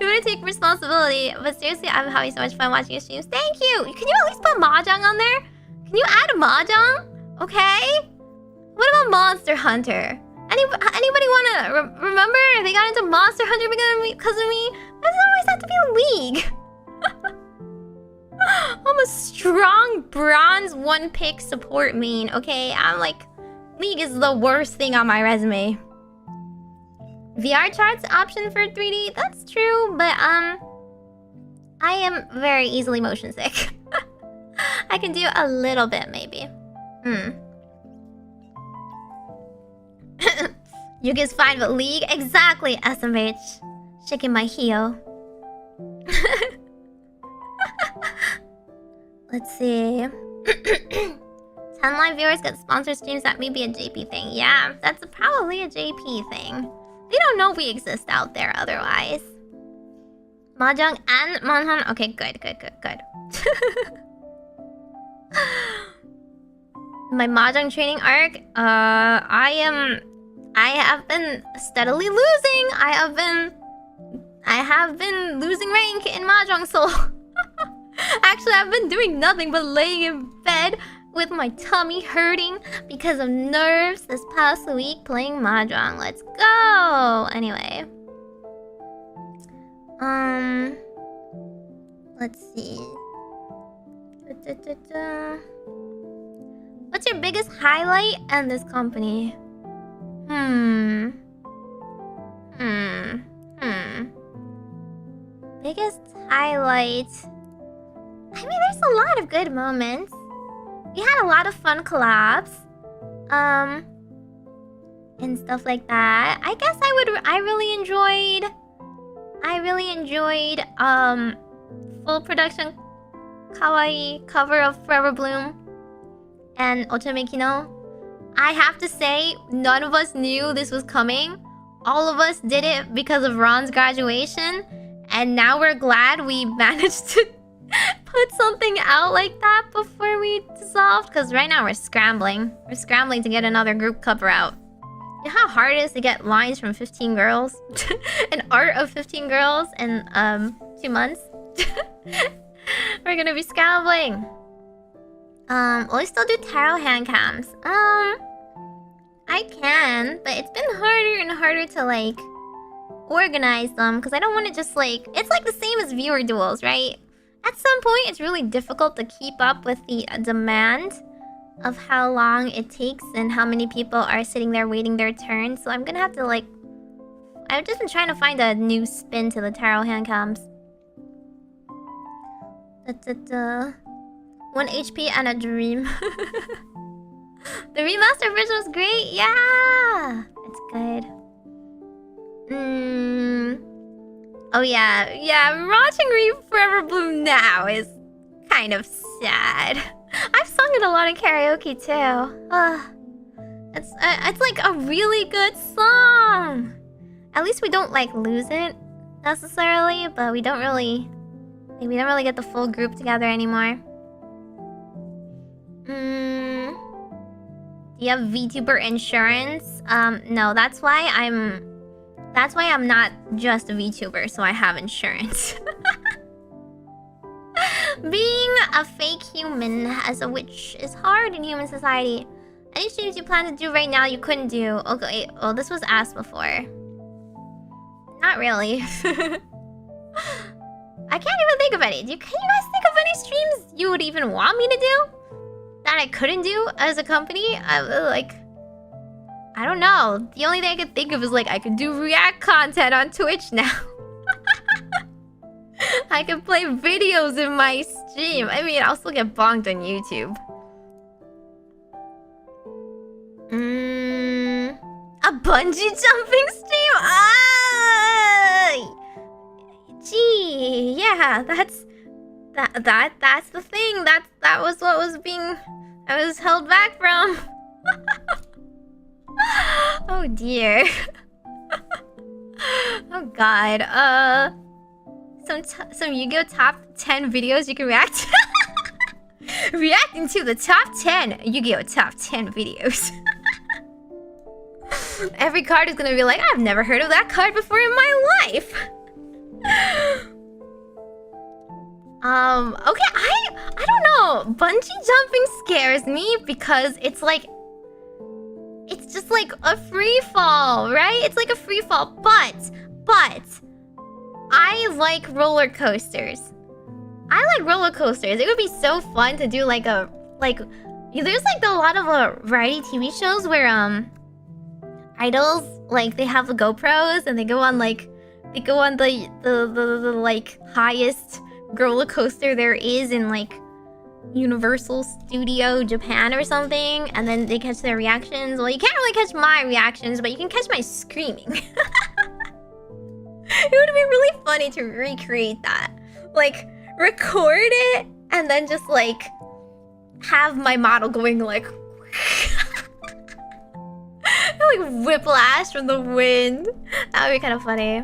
want to take responsibility. But seriously, I'm having so much fun watching your streams. Thank you! Can you at least put Mahjong on there? Can you add Mahjong? Okay? What about Monster Hunter? Anybody wanna remember? They got into Monster Hunter because of me? Why does it always have to be a League? I'm a strong bronze 1-pick support main, okay? I'm like, League is the worst thing on my resume. VR charts option for 3D, that's true, but I am very easily motion sick. I can do a little bit, maybe. Yugi's fine, but League? Exactly, SMH. Shaking my heel. Let's see. 10 live viewers get sponsored streams. That may be a JP thing. Yeah, that's probably a JP thing. They don't know we exist out there otherwise. Mahjong and Monhan. Okay, good. My Mahjong training arc. I have been steadily losing. I have been losing rank in Mahjong Soul. Actually, I've been doing nothing but laying in bed with my tummy hurting because of nerves this past week playing Mahjong. Let's go! Anyway. Let's see. What's your biggest highlight in this company? Biggest highlight... I mean, there's a lot of good moments. We had a lot of fun collabs. And stuff like that. I guess I really enjoyed full production Kawai cover of Forever Bloom and Ochome Kino. I have to say, none of us knew this was coming. All of us did it because of Ron's graduation. And now we're glad we managed to put something out like that before we dissolved. Because right now we're scrambling. We're scrambling to get another group cover out. You know how hard it is to get lines from 15 girls? An art of 15 girls in 2 months? We're gonna be scrambling. Will we still do tarot hand cams? I can, but it's been harder and harder to like organize them because I don't want to just like, it's like the same as viewer duels, right? At some point, it's really difficult to keep up with the demand of how long it takes and how many people are sitting there waiting their turn. So I'm gonna have to like, I've just been trying to find a new spin to the tarot hand cams. 1 HP and a dream. The remastered version was great. Yeah, it's good. Oh yeah. Watching Forever Bloom now is kind of sad. I've sung it a lot in karaoke too. It's like a really good song. At least we don't like lose it necessarily, but we don't really get the full group together anymore. Do you have VTuber insurance? No, that's why I'm That's why I'm not just a VTuber, so I have insurance. Being a fake human as a witch is hard in human society. Any streams you plan to do right now you couldn't do? Okay, well, this was asked before. Not really. I can't even think of any. Can you guys think of any streams you would even want me to do? That I couldn't do as a company? I don't know. The only thing I could think of is like I could do react content on Twitch now. I can play videos in my stream. I mean, I'll still get bonked on YouTube. A bungee jumping stream? Gee, yeah, that's the thing. That was what was I was held back from. Oh dear. Oh god. Some Yu-Gi-Oh! Top 10 videos you can react. Reacting to the top 10 Yu-Gi-Oh! Top 10 videos. Every card is gonna be like, I've never heard of that card before in my life. Okay, I don't know. Bungee jumping scares me because it's like, it's just like a free fall, right? It's like a free fall, but I like roller coasters. It would be so fun to do there's like a lot of variety TV shows where idols, like, they have the GoPros and they go on the like highest roller coaster there is in like Universal Studio Japan or something, and then they catch their reactions. Well, you can't really catch my reactions, but you can catch my screaming. It would be really funny to recreate that. Like, record it and then just like have my model going like like whiplash from the wind. That would be kind of funny.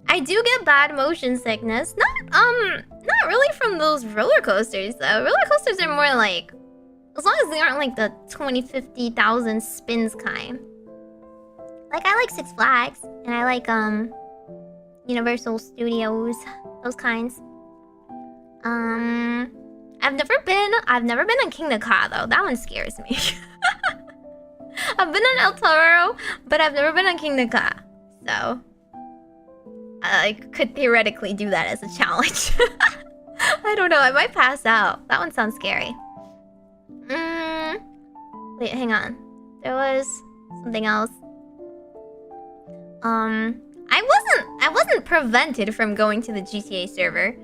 I do get bad motion sickness. Not really from those roller coasters though. Roller coasters are more like, as long as they aren't like the 20, 50,000 spins kind. Like, I like Six Flags and I like Universal Studios, those kinds. I've never been on Kingda Ka though. That one scares me. I've been on El Toro, but I've never been on Kingda Ka. So I could theoretically do that as a challenge. I don't know, I might pass out. That one sounds scary. Wait, hang on. There was something else. I wasn't prevented from going to the GTA server.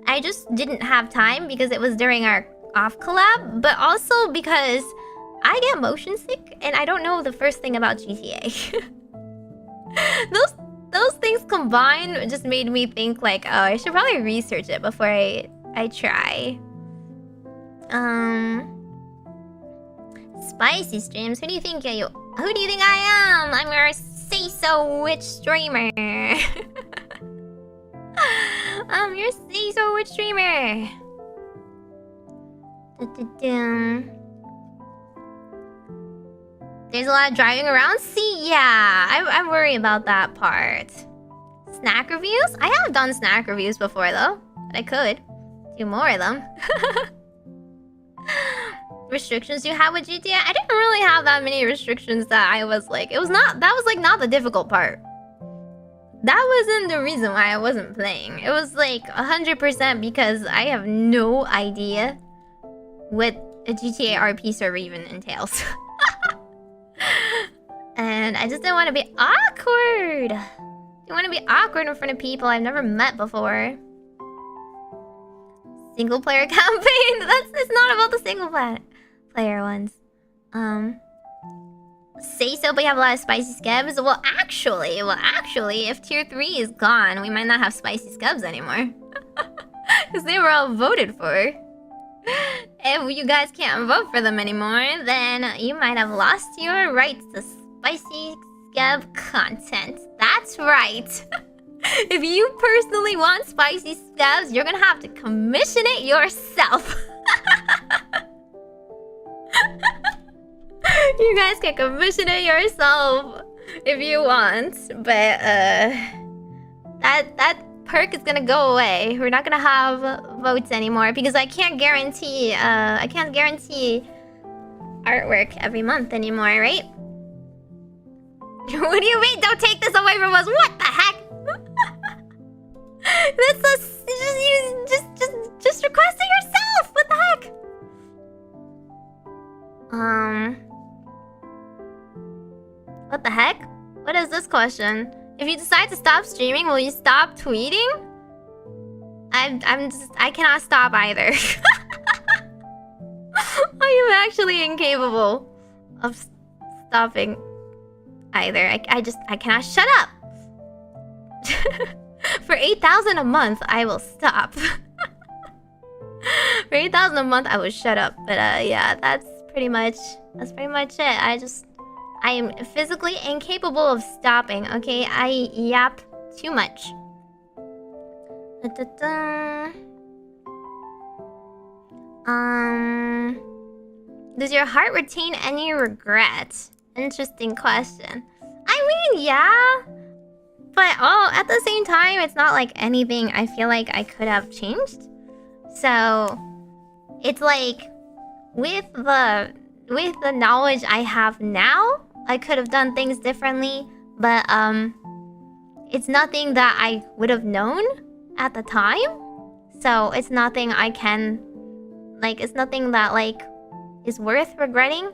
I just didn't have time because it was during our off collab, but also because I get motion sick and I don't know the first thing about GTA. Those things combined just made me think like, oh, I should probably research it before I try. Spicy streams. Who do you think I am? I'm your say-so witch streamer. I'm your say-so witch streamer. There's a lot of driving around. See, yeah, I worry about that part. Snack reviews? I have done snack reviews before though, but I could do more of them. Restrictions you have with GTA? I didn't really have that many restrictions that I was like, that was like not the difficult part. That wasn't the reason why I wasn't playing. It was like 100% because I have no idea what a GTA RP server even entails. And I just didn't want to be awkward. I didn't want to be awkward in front of people I've never met before. Single player campaign? It's not about the single player ones. Say so, but you have a lot of spicy scabs? Well, actually, if tier 3 is gone, we might not have spicy scabs anymore. Because they were all voted for. If you guys can't vote for them anymore, then you might have lost your rights to spicy scab content. That's right. If you personally want spicy scabs, you're gonna have to commission it yourself. You guys can commission it yourself. if you want, but that perk is gonna go away. We're not gonna have votes anymore because I can't guarantee artwork every month anymore, right? What do you mean? Don't take this away from us? What the heck? Just request it yourself. What the heck? What the heck? What is this question? If you decide to stop streaming, will you stop tweeting? I cannot stop either. I am actually incapable of stopping either. I cannot shut up. For 8,000 a month, I will stop. For 8,000 a month, I will shut up. But yeah, that's pretty much it. I am physically incapable of stopping, okay? I yap too much. Does your heart retain any regret? Interesting question. I mean, yeah. But at the same time, it's not like anything I feel like I could have changed. So it's like with the knowledge I have now, I could have done things differently, but it's nothing that I would have known at the time. So it's nothing I can it's nothing that is worth regretting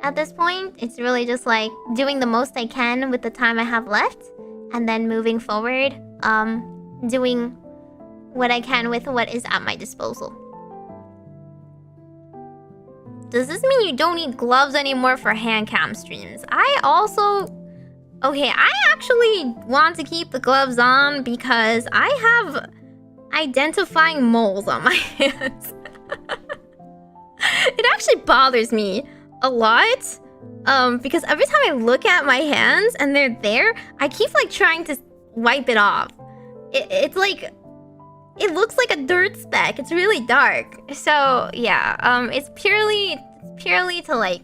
at this point. It's really just doing the most I can with the time I have left and then moving forward, doing what I can with what is at my disposal. Does this mean you don't need gloves anymore for hand cam streams? Okay, I actually want to keep the gloves on because I have identifying moles on my hands. It actually bothers me a lot. Because every time I look at my hands and they're there, I keep trying to wipe it off. It's it looks like a dirt speck. It's really dark. So yeah, it's purely to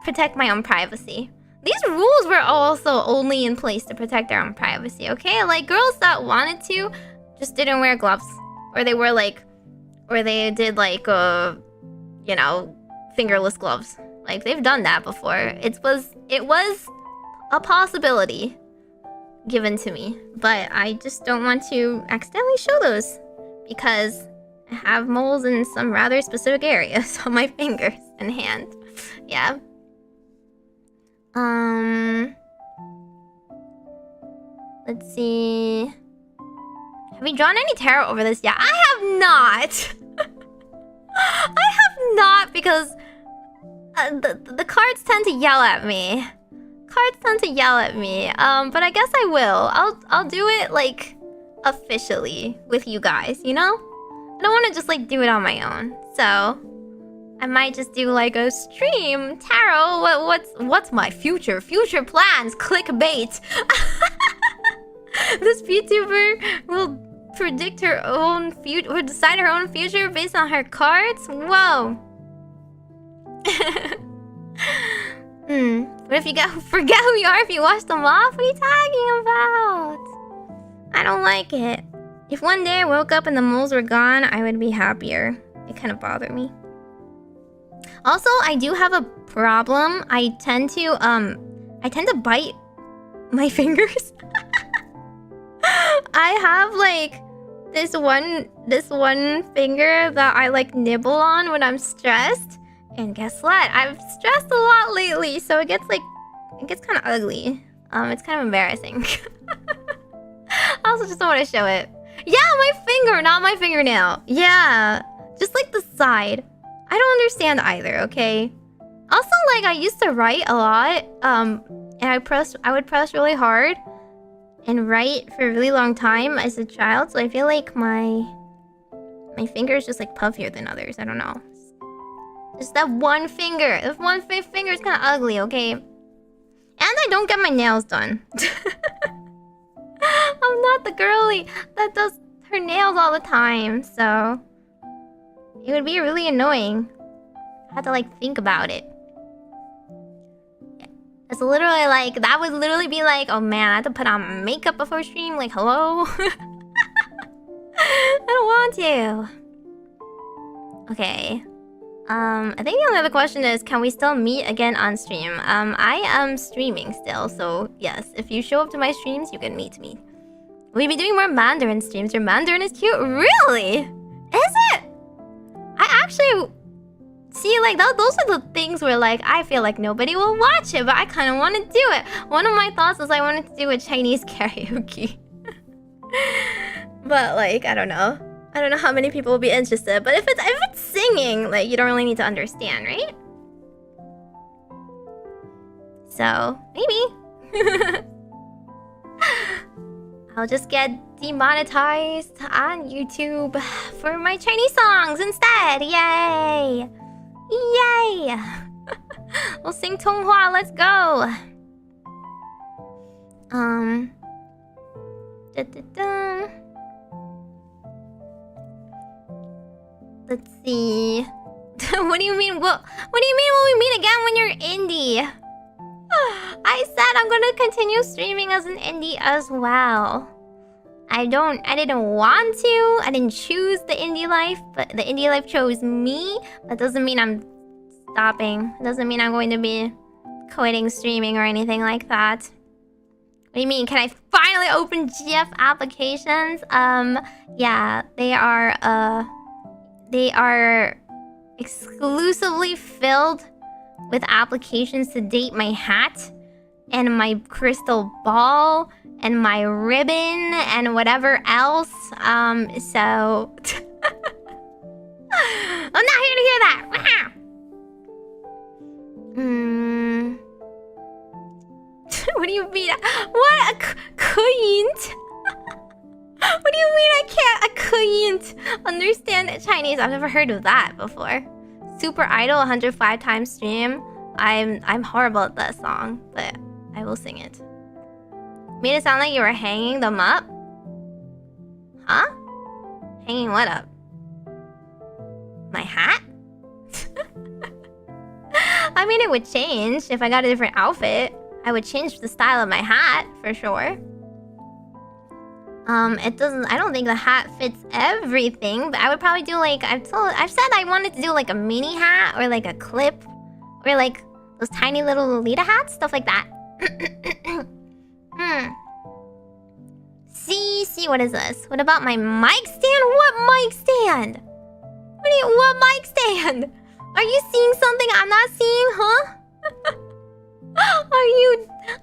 protect my own privacy. These rules were also only in place to protect their own privacy, okay? Girls that wanted to just didn't wear gloves, or they were or they did fingerless gloves. They've done that before. It was a possibility given to me, but I just don't want to accidentally show those because I have moles in some rather specific areas on my fingers and hand. Yeah. Let's see. Have we drawn any tarot over this? Yeah, I have not. I have not because the cards tend to yell at me. But I guess I will. I'll do it officially with you guys, you know? I don't want to just do it on my own. So I might just do a stream tarot. What's my future plans? Clickbait. This VTuber will predict her own future or decide her own future based on her cards. Whoa. What if you forget who you are if you wash them off? What are you talking about? I don't like it. If one day I woke up and the moles were gone, I would be happier. It kind of bothered me. Also, I do have a problem. I tend to bite my fingers. I have this one finger that I nibble on when I'm stressed. And guess what? I've stressed a lot lately, so it gets kind of ugly. It's kind of embarrassing. I also just don't want to show it. Yeah, my finger, not my fingernail. Yeah, just the side. I don't understand either, okay? Also, I used to write a lot, and I would press really hard and write for a really long time as a child, so I feel my finger is just puffier than others. I don't know. Just that one finger. That one finger is kind of ugly, okay? And I don't get my nails done. I'm not the girly that does her nails all the time, so it would be really annoying. I had to think about it. It's literally like, that would literally be like, oh man, I have to put on makeup before stream. Like, hello? I don't want to. Okay. I think the only other question is, can we still meet again on stream? I am streaming still, so yes, if you show up to my streams, you can meet me. We'll be doing more Mandarin streams. Your Mandarin is cute? Really? Is it? I actually... See, like, those are the things where, like, I feel like nobody will watch it, but I kind of want to do it. One of my thoughts was I wanted to do a Chinese karaoke. But, like, I don't know. I don't know how many people will be interested. But if it's singing, like, you don't really need to understand, right? So, maybe. I'll just get demonetized on YouTube for my Chinese songs instead. Yay! Yay! We'll sing Tonghua. Let's go. Let's see. What do you mean? What do you mean? Will we meet again when you're indie? I said I'm gonna continue streaming as an indie as well. I didn't want to. I didn't choose the indie life, but the indie life chose me. That doesn't mean I'm stopping. It doesn't mean I'm going to be quitting streaming or anything like that. What do you mean? Can I finally open GF applications? Yeah, they are exclusively filled with applications to date my hat and my crystal ball and my ribbon and whatever else. So I'm not here to hear that. What do you mean? What? Couldn't? What do you mean I couldn't understand Chinese? I've never heard of that before. Super Idol 105 times stream. I'm horrible at that song, but I will sing it. Made it sound like you were hanging them up? Huh? Hanging what up? My hat? I mean, it would change if I got a different outfit. I would change the style of my hat for sure. It doesn't. I don't think the hat fits everything, but I would probably do like I've said I wanted to do like a mini hat or like a clip or like those tiny little Lolita hats, stuff like that. See, what is this? What about my mic stand? What mic stand? What mic stand? Are you seeing something I'm not seeing, huh?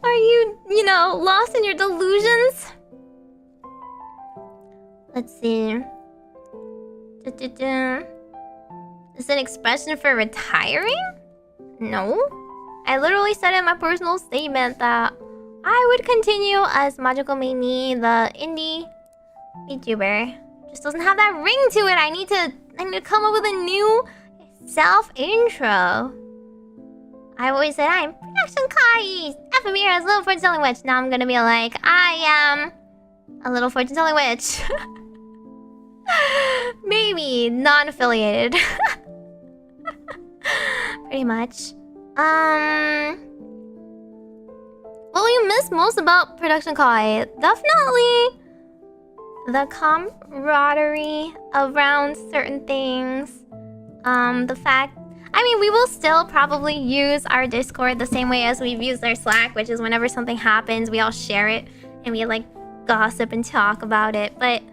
Are you know, lost in your delusions? Let's see. Is it an expression for retiring? No. I literally said in my personal statement that I would continue as Majokko Meimi, the indie VTuber. Just doesn't have that ring to it. I need to come up with a new self-intro. I always said I'm production Kai, Ephemera, little fortune telling witch. Now I'm gonna be like, I am a little fortune telling witch. Maybe non-affiliated. Pretty much. What will you miss most about production Kawai? Definitely the camaraderie around certain things. The fact, I mean, we will still probably use our Discord the same way as we've used our Slack, which is whenever something happens, we all share it and we like gossip and talk about it. But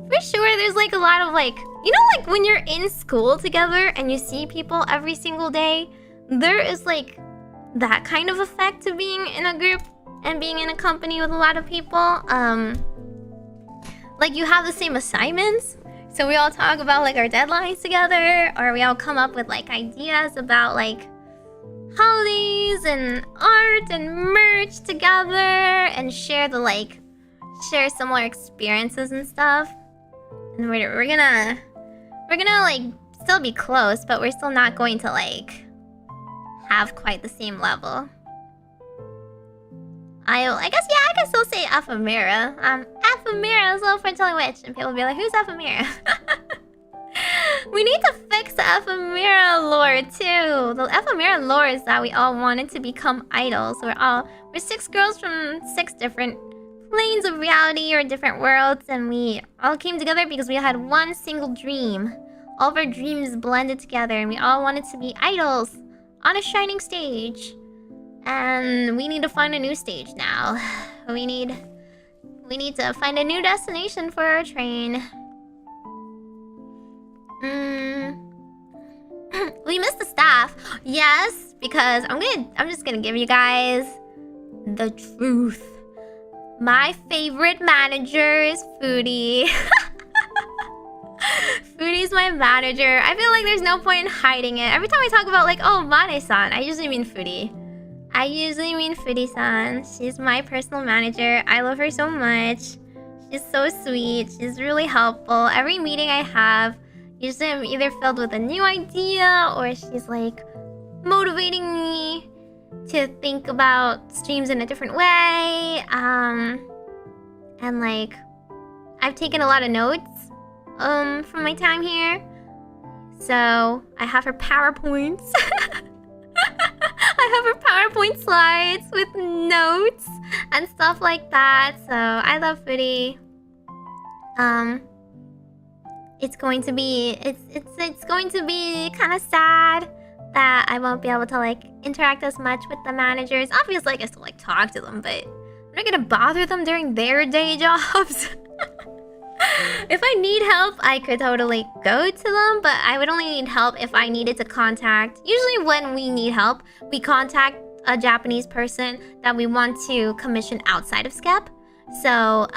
for sure, there's like a lot of like, you know, like when you're in school together and you see people every single day, there is like that kind of effect to being in a group and being in a company with a lot of people. Like you have the same assignments, so we all talk about like our deadlines together, or we all come up with like ideas about like holidays and art and merch together and share similar experiences and stuff. And we're gonna like still be close, but we're still not going to like have quite the same level. I guess, yeah, I can still say Ephemera. Ephemera is a little fortune telling witch, and people will be like, who's Ephemera? We need to fix the ephemera lore too. The ephemera lore is that we all wanted to become idols. We're 6 girls from 6 different planes of reality or different worlds, and we all came together because we had one single dream. All of our dreams blended together, and we all wanted to be idols on a shining stage. And we need to find a new stage now. We need to find a new destination for our train. We missed the staff. Yes, because I'm just gonna give you guys the truth. My favorite manager is Foodie. Foodie's my manager. I feel like there's no point in hiding it. Every time I talk about like, oh, Mane-san, I usually mean Foodie. I usually mean Foodie-san. She's my personal manager. I love her so much. She's so sweet. She's really helpful. Every meeting I have, usually I'm either filled with a new idea or she's like motivating me to think about streams in a different way. And like I've taken a lot of notes from my time here. So I have her PowerPoints. I have her PowerPoint slides with notes and stuff like that. So I love Foodie. It's going to be kind of sad that I won't be able to like interact as much with the managers. Obviously, I still like talk to them, but I'm not gonna bother them during their day jobs. If I need help, I could totally go to them, but I would only need help if I needed to contact. Usually when we need help, we contact a Japanese person that we want to commission outside of SCEP. So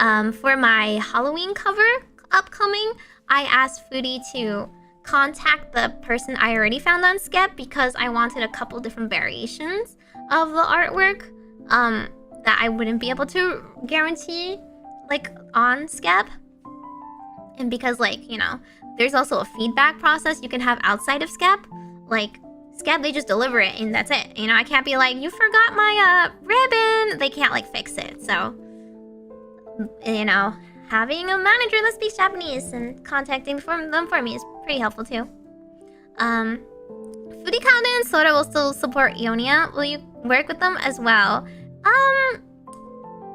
for my Halloween cover upcoming, I asked Foodie to contact the person I already found on SCEP because I wanted a couple different variations of the artwork that I wouldn't be able to guarantee like on SCEP. And because like, you know, there's also a feedback process you can have outside of SCEP. Like SCEP, they just deliver it and that's it. You know, I can't be like, you forgot my ribbon. They can't like fix it. So, you know, having a manager that speaks Japanese and contacting them for me is pretty helpful too. Foodie Calden and Sora will still support Ionia. Will you work with them as well?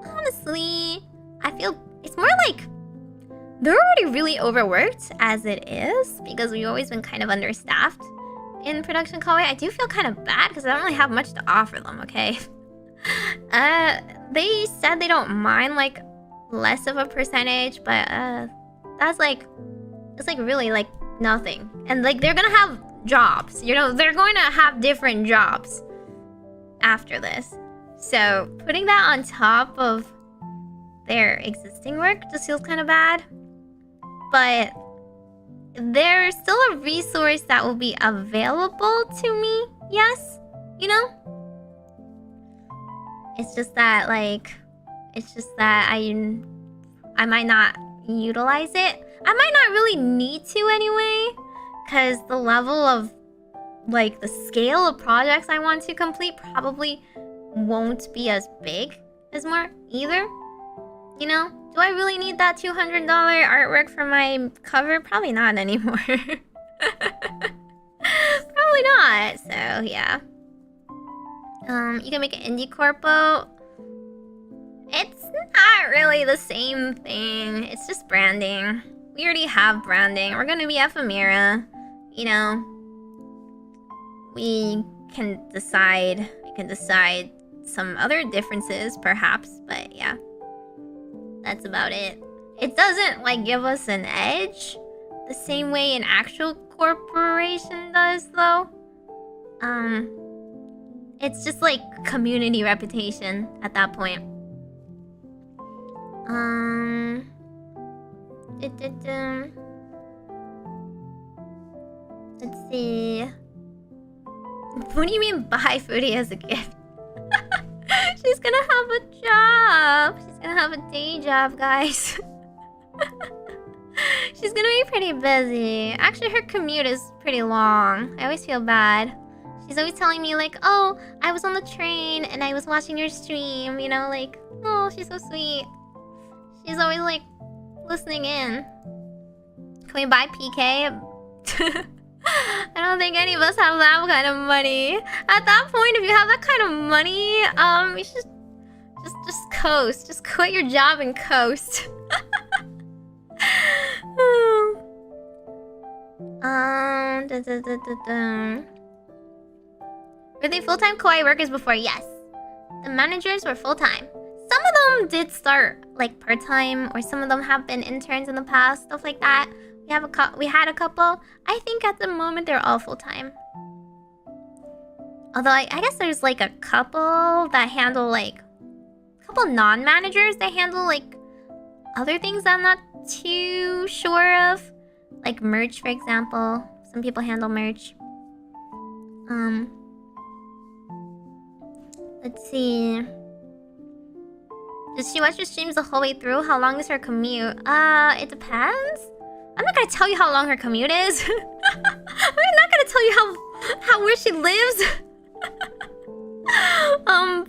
Honestly, I feel it's more like they're already really overworked as it is because we've always been kind of understaffed in production Kawai. I do feel kind of bad because I don't really have much to offer them, okay? They said they don't mind like less of a percentage, but that's like, it's like really like nothing. And like they're gonna have jobs, you know, they're going to have different jobs after this. So putting that on top of their existing work just feels kind of bad. But there's still a resource that will be available to me, yes, you know? It's just that like, I might not utilize it. I might not really need to anyway, because the level of like the scale of projects I want to complete probably won't be as big as more either. You know, do I really need that $200 artwork for my cover? Probably not anymore. Probably not. So yeah. You can make an indie corpo. It's not really the same thing. It's just branding. We already have branding. We're gonna be ephemera. You know, we can decide some other differences perhaps, but yeah. That's about it. It doesn't like give us an edge the same way an actual corporation does though. It's just like community reputation at that point. Let's see. What do you mean buy Foodie as a gift? She's gonna have a job. She's gonna have a day job, guys. She's gonna be pretty busy. Actually, her commute is pretty long. I always feel bad. She's always telling me like, oh, I was on the train and I was watching your stream. You know, like, oh, she's so sweet. She's always like listening in. Can we buy PK I don't think any of us have that kind of money. At that point, if you have that kind of money, you should just coast. Just quit your job and coast. Were they full-time Kawai workers before? Yes. The managers were full-time. Some of them did start like part-time, or some of them have been interns in the past, stuff like that. We had a couple. I think at the moment they're all full-time. Although I guess there's like a couple that handle like a couple non-managers that handle like other things I'm not too sure of. Like merch, for example. Some people handle merch. Let's see. Does she watch your streams the whole way through? How long is her commute? It depends. I'm not gonna tell you how long her commute is. I'm not gonna tell you how where she lives.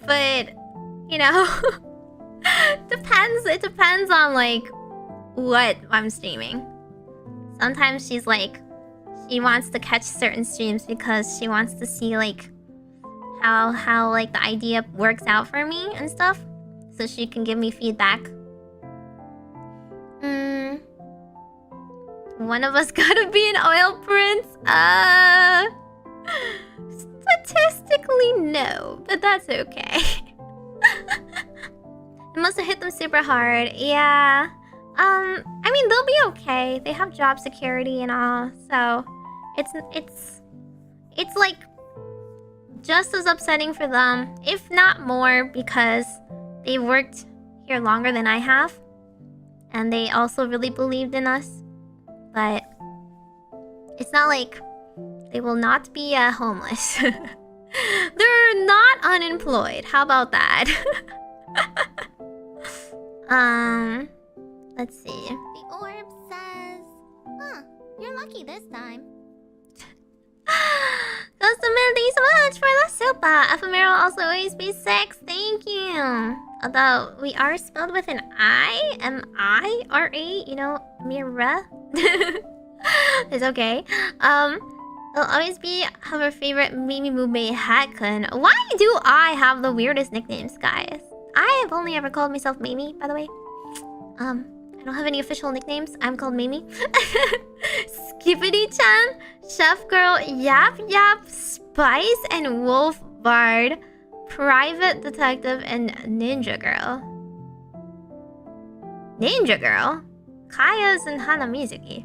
But you know, depends. It depends on like what I'm streaming. Sometimes she's like, she wants to catch certain streams because she wants to see like how like the idea works out for me and stuff, so she can give me feedback. One of us gotta be an oil prince. Statistically no, but that's okay. It must have hit them super hard. Yeah. I mean, they'll be okay. They have job security and all, so it's like just as upsetting for them, if not more, because they worked here longer than I have, and they also really believed in us. But it's not like they will not be homeless. They're not unemployed. How about that? Let's see. The orb says, huh, you're lucky this time. Customer, thank you so much for the super. Ephemeral also always be 6. Thank you. Although we are spelled with an I, M-I-R-A, you know, Mira. It's okay. It'll always be our favorite Meimi Mube Hatkun. Why do I have the weirdest nicknames, guys? I have only ever called myself Meimi, by the way. I don't have any official nicknames. I'm called Meimi. Skippity-chan, Chef Girl, Yap Yap, Spice, and Wolf Bard, Private Detective, and Ninja Girl. Ninja Girl? Kaya's and Hana Mizuki.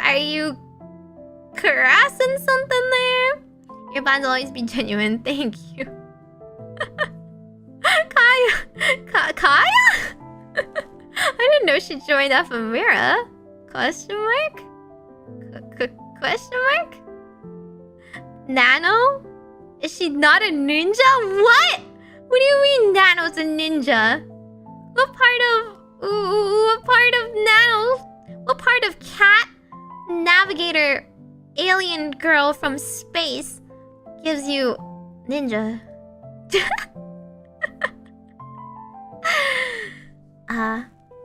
Are you caressing something there? Your bands will always be genuine. Thank you. Kaya? I didn't know she joined Ephemera. Question mark? Question mark? Nano? Is she not a ninja? What? What do you mean Nano's a ninja? What part of Nano? What part of cat, navigator, alien girl from space gives you ninja?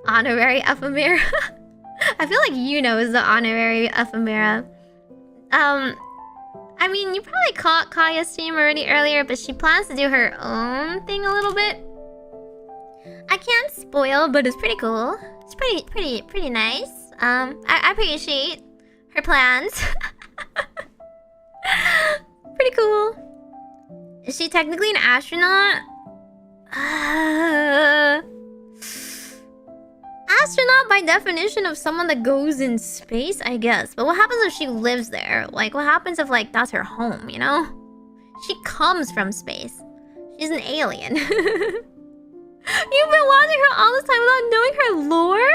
Honorary ephemera. I feel like Yuno is the honorary ephemera. I mean, you probably caught Kaya's stream already earlier, but she plans to do her own thing a little bit. I can't spoil, but it's pretty cool. It's pretty nice. I appreciate her plans. Pretty cool. Is she technically an astronaut? Astronaut by definition of someone that goes in space, I guess. But what happens if she lives there? Like, what happens if, like, that's her home, you know? She comes from space. She's an alien. You've been watching her all this time without knowing her lore?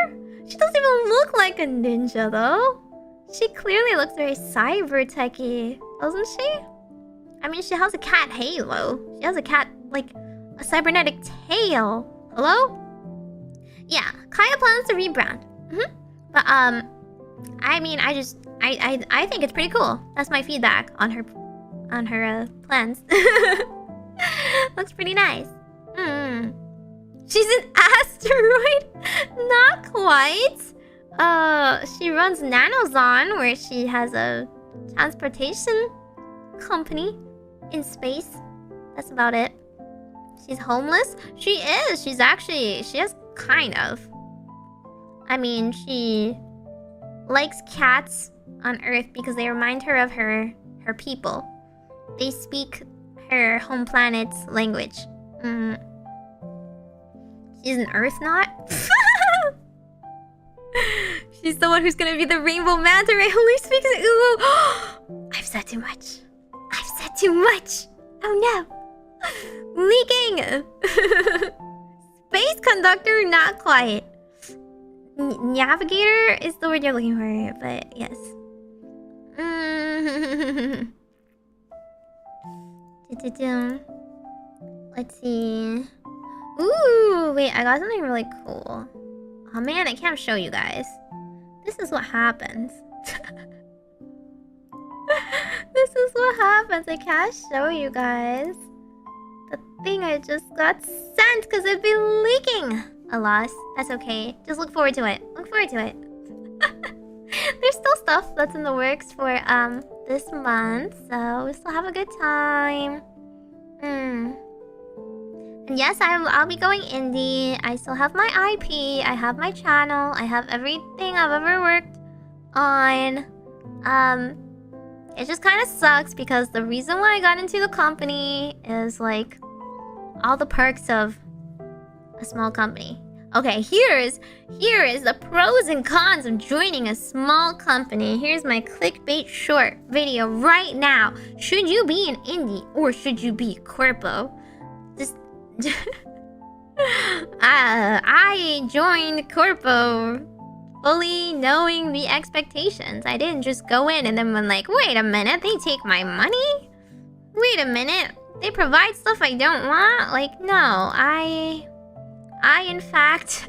She doesn't even look like a ninja, though. She clearly looks very cyber techy, doesn't she? I mean, she has a cat halo. She has a cat, like, a cybernetic tail. Hello? Yeah, Kaya plans to rebrand. But I mean, I think it's pretty cool. That's my feedback on her plans. Looks pretty nice. She's an asteroid? Not quite. She runs Nanozon, where she has a transportation company in space. That's about it. She's homeless? She is! She has kind of. I mean, she likes cats on Earth because they remind her of her people. They speak her home planet's language. She's an Earth knot? She's the one who's gonna be the rainbow manta ray who only speaks in Uwu. I've said too much. Oh no. Leaking. Space conductor, not quite. Navigator is the word you're looking for, but yes. Let's see. Ooh, wait, I got something really cool. Oh man, I can't show you guys. This is what happens. I can't show you guys. The thing I just got sent because it'd be leaking. Alas, that's okay. Just look forward to it. There's still stuff that's in the works for this month, so we still have a good time. And yes, I'll be going indie. I still have my IP. I have my channel. I have everything I've ever worked on. It just kind of sucks because the reason why I got into the company is like all the perks of a small company. Okay, here is the pros and cons of joining a small company. Here's my clickbait short video right now. Should you be an indie or should you be corpo? Just I joined corpo fully knowing the expectations. I didn't just go in and then I'm like, wait a minute, they take my money? Wait a minute, they provide stuff I don't want? Like, no, I in fact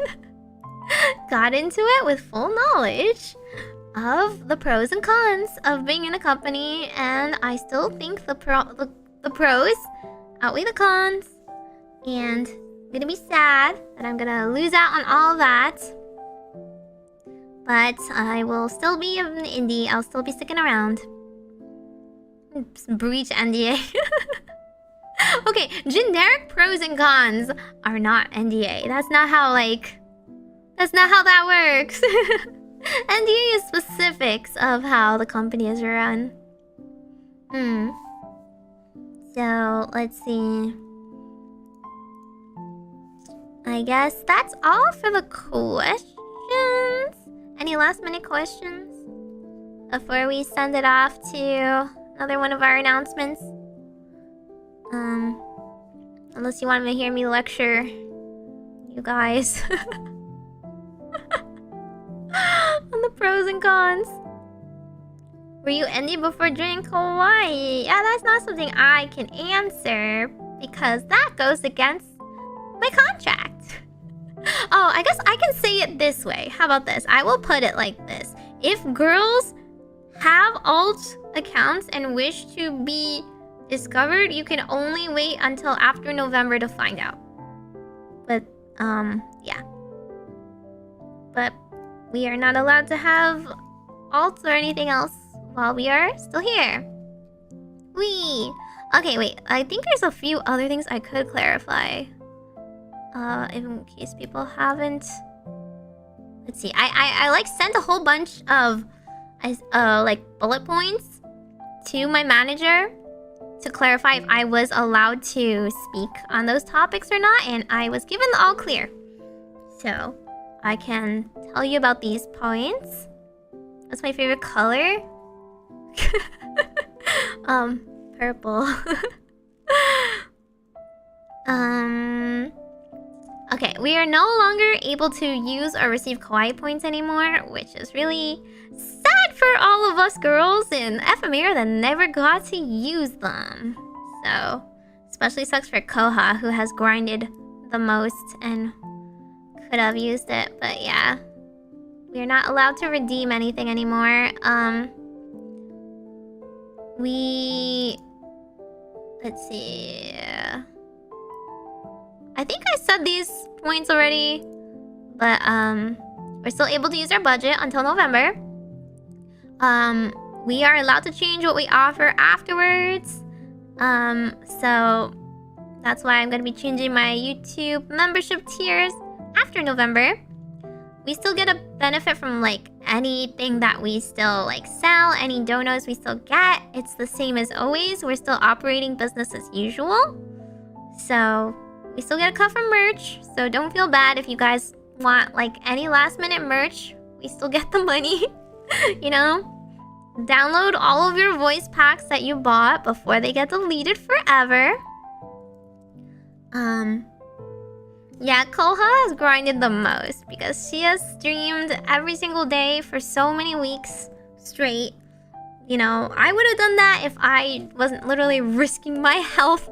got into it with full knowledge of the pros and cons of being in a company, and I still think the pros outweigh the cons, and I'm gonna be sad that I'm gonna lose out on all that. But I will still be an indie. I'll still be sticking around. Breach NDA. Okay, generic pros and cons are not NDA. That's not how that works. NDA is specifics of how the company is run. So, let's see. I guess that's all for the questions. Any last minute questions before we send it off to another one of our announcements? Unless you want to hear me lecture you guys on the pros and cons. Were you indie before joining Kawai? Yeah, that's not something I can answer because that goes against my contract. Oh, I guess I can say it this way. How about this? I will put it like this. If girls have alt accounts and wish to be discovered, you can only wait until after November to find out. But, yeah. But we are not allowed to have alts or anything else while we are still here. Okay, wait. I think there's a few other things I could clarify. In case people haven't. Let's see. I like sent a whole bunch of like bullet points to my manager to clarify if I was allowed to speak on those topics or not, and I was given the all clear. So I can tell you about these points. That's my favorite color. Purple. Okay, we are no longer able to use or receive Kawai points anymore, which is really sad for all of us girls in FMR that never got to use them. So, especially sucks for Koha, who has grinded the most and could have used it. But yeah, we are not allowed to redeem anything anymore. Let's see. I think I said these points already, but we're still able to use our budget until November. We are allowed to change what we offer afterwards. So that's why I'm gonna be changing my YouTube membership tiers after November. We still get a benefit from like anything that we still like sell, any donos we still get. It's the same as always. We're still operating business as usual. So we still get a cut from merch. So don't feel bad if you guys want like any last minute merch. We still get the money, you know? Download all of your voice packs that you bought before they get deleted forever. Yeah, Koha has grinded the most because she has streamed every single day for so many weeks straight. You know, I would have done that if I wasn't literally risking my health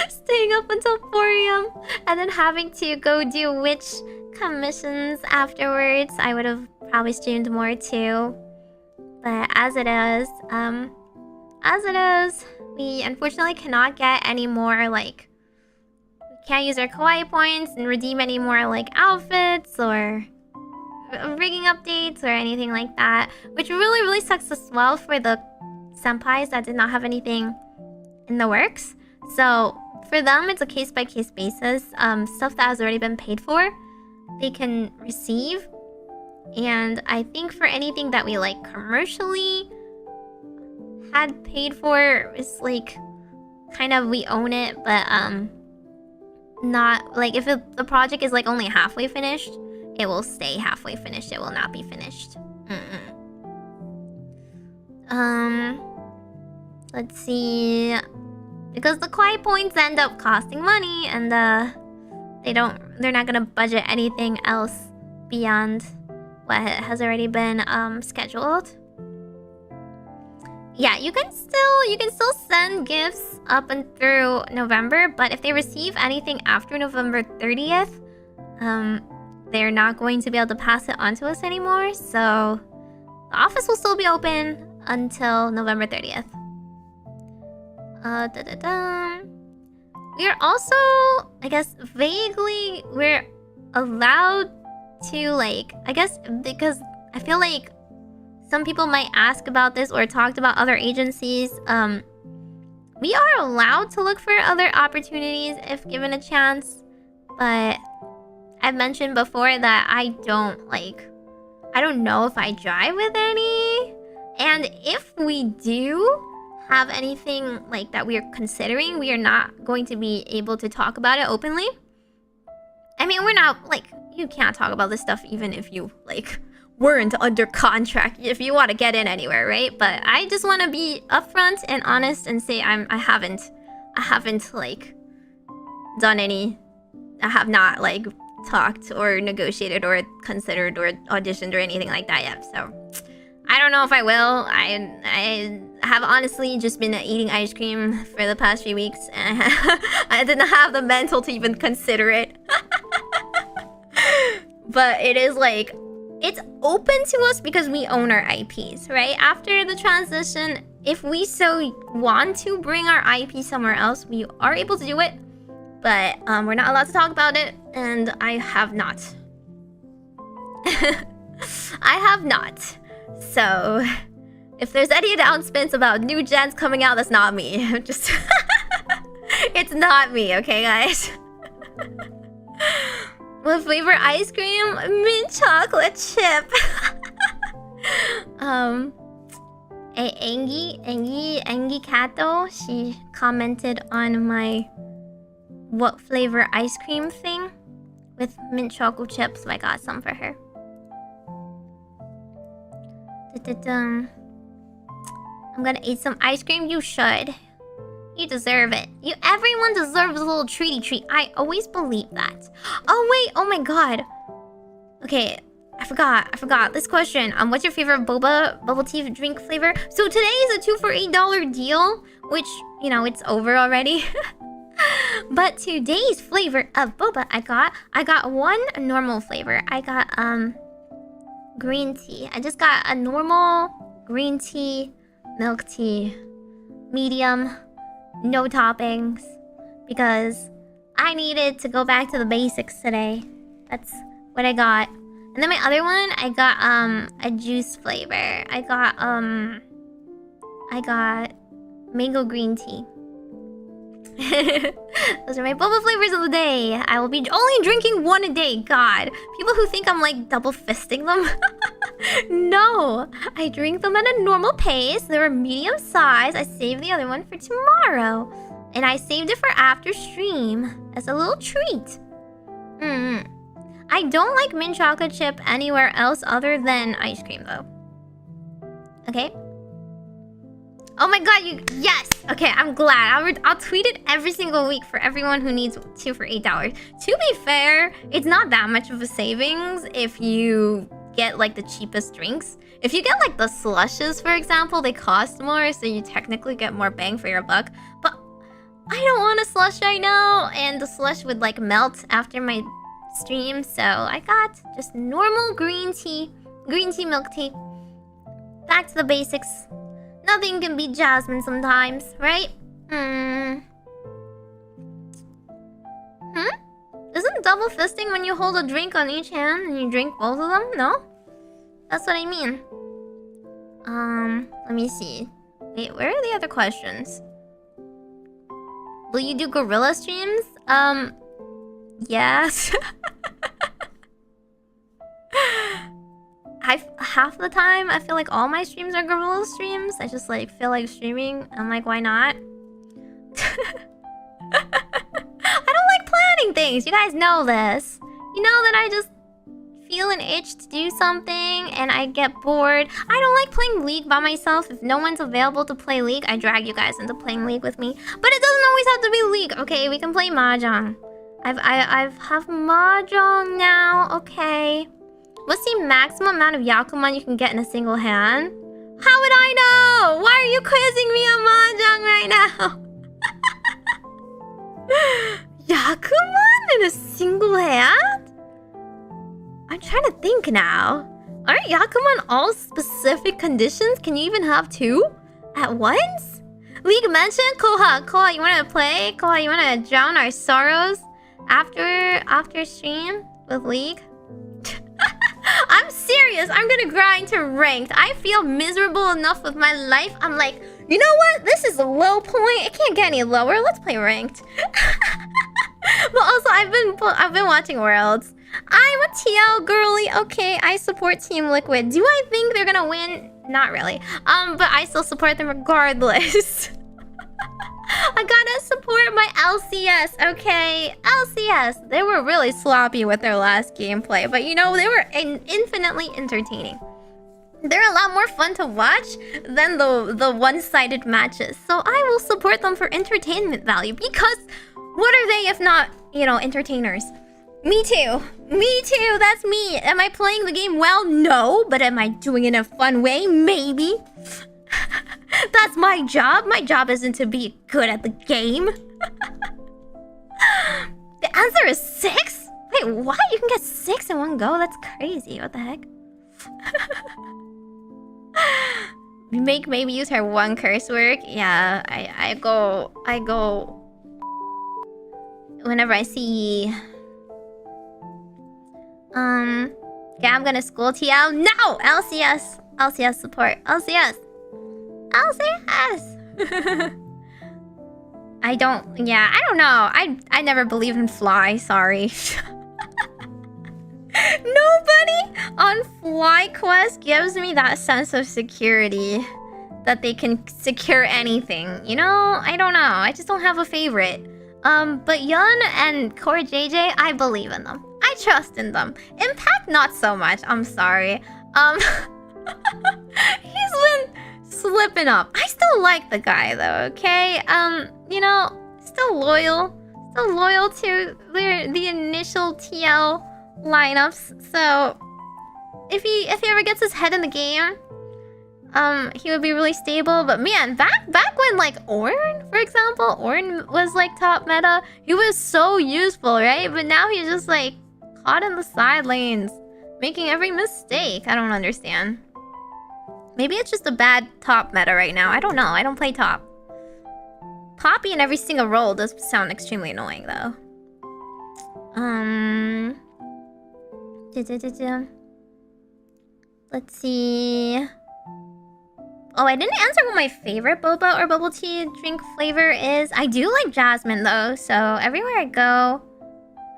staying up until 4 a.m. and then having to go do witch commissions afterwards. I would have probably streamed more too. But as it is, we unfortunately cannot get any more like, we can't use our Kawai points and redeem any more like outfits or rigging updates or anything like that, which really sucks as well for the senpais that did not have anything in the works. So for them, it's a case-by-case basis. Stuff that has already been paid for, they can receive. And I think for anything that we like commercially had paid for, it's like kind of we own it, but not like if the project is like only halfway finished, it will stay halfway finished. It will not be finished. Let's see, because the Kawai points end up costing money, and they're not gonna budget anything else beyond what has already been scheduled. Yeah, you can still send gifts up and through November, but if they receive anything after November 30th, they're not going to be able to pass it on to us anymore. So the office will still be open until November 30th. We are also, I guess, vaguely, we're allowed to like, I guess, because I feel like some people might ask about this or talked about other agencies. We are allowed to look for other opportunities if given a chance, but I've mentioned before that I don't know if I drive with any, and if we do have anything like that we are considering, we are not going to be able to talk about it openly. I mean, we're not like, you can't talk about this stuff even if you like weren't under contract, if you want to get in anywhere, right? But I just want to be upfront and honest and say I haven't like done any, I have not like talked or negotiated or considered or auditioned or anything like that yet. So I don't know if I will. I have honestly just been eating ice cream for the past few weeks, and I didn't have the mental to even consider it. But it is like, it's open to us because we own our IPs, right? After the transition, if we so want to bring our IP somewhere else, we are able to do it. But we're not allowed to talk about it, and I have not. I have not. So if there's any announcements about new gens coming out, that's not me. Just it's not me, okay, guys? What flavor ice cream? Mint chocolate chip. Angie Kato, she commented on my what flavor ice cream thing with mint chocolate chips, so I got some for her. I'm gonna eat some ice cream. You should. You deserve it. Everyone deserves a little treaty treat. I always believe that. Oh wait, oh my god. Okay, I forgot this question. What's your favorite bubble tea drink flavor? So today is a 2 for $8 deal, which, you know, it's over already. But today's flavor of boba I got one normal flavor. I got green tea. I just got a normal green tea, milk tea, medium, no toppings, because I needed to go back to the basics today. That's what I got. And then my other one, I got a juice flavor. I got mango green tea. Those are my boba flavors of the day. I will be only drinking one a day. God, people who think I'm like double fisting them. No, I drink them at a normal pace. They're a medium size. I saved the other one for tomorrow, and I saved it for after stream as a little treat. I don't like mint chocolate chip anywhere else other than ice cream though. Okay. Oh my god, yes! Okay, I'm glad. I'll tweet it every single week for everyone who needs 2 for $8. To be fair, it's not that much of a savings if you get like the cheapest drinks. If you get like the slushes, for example, they cost more, so you technically get more bang for your buck. But I don't want a slush right now, and the slush would like melt after my stream, so I got just normal green tea milk tea. Back to the basics. Nothing can beat jasmine sometimes, right? Isn't double fisting when you hold a drink on each hand and you drink both of them? No? That's what I mean. Let me see. Wait, where are the other questions? Will you do gorilla streams? Yes. Half the time, I feel like all my streams are gorilla streams. I just like feel like streaming. I'm like, why not? I don't like planning things. You guys know this. You know that I just feel an itch to do something and I get bored. I don't like playing League by myself. If no one's available to play League, I drag you guys into playing League with me. But it doesn't always have to be League, okay? We can play Mahjong. I have Mahjong now, okay. What's the maximum amount of Yakuman you can get in a single hand? How would I know? Why are you quizzing me on Mahjong right now? Yakuman in a single hand? I'm trying to think now. Aren't Yakuman all specific conditions? Can you even have 2 at once? League mentioned? Koha, you wanna play? Koha, you wanna drown our sorrows after stream with League? I'm serious. I'm gonna grind to ranked. I feel miserable enough with my life. I'm like, you know what? This is a low point. It can't get any lower. Let's play ranked. But also, I've been watching Worlds. I'm a TL girly. Okay, I support Team Liquid. Do I think they're gonna win? Not really. But I still support them regardless. I gotta support my LCS, okay? LCS. They were really sloppy with their last gameplay, but you know, they were infinitely entertaining. They're a lot more fun to watch than the one-sided matches. So I will support them for entertainment value, because what are they if not, you know, entertainers? Me too. Me too. That's me. Am I playing the game well? No. But am I doing it in a fun way? Maybe. That's my job. My job isn't to be good at the game. The answer is 6? Wait, what? You can get 6 in one go? That's crazy. What the heck? Make maybe use her one curse word. Yeah, I go whenever I see yeah, I'm gonna school TL. No! LCS. LCS support. LCS. LCS. I don't know. I never believed in Fly, sorry. Nobody on FlyQuest gives me that sense of security that they can secure anything. You know? I don't know. I just don't have a favorite. But Yun and Core JJ, I believe in them. I trust in them. Impact, not so much. I'm sorry. He's been slipping up. I still like the guy though, okay? You know, still loyal to the initial TL lineups. So if he ever gets his head in the game, he would be really stable. But man, back when like Ornn, for example, Ornn was like top meta, he was so useful, right? But now he's just like caught in the side lanes, making every mistake. I don't understand. Maybe it's just a bad top meta right now. I don't know. I don't play top. Poppy in every single role does sound extremely annoying though. Let's see. Oh, I didn't answer what my favorite boba or bubble tea drink flavor is. I do like jasmine though, so everywhere I go,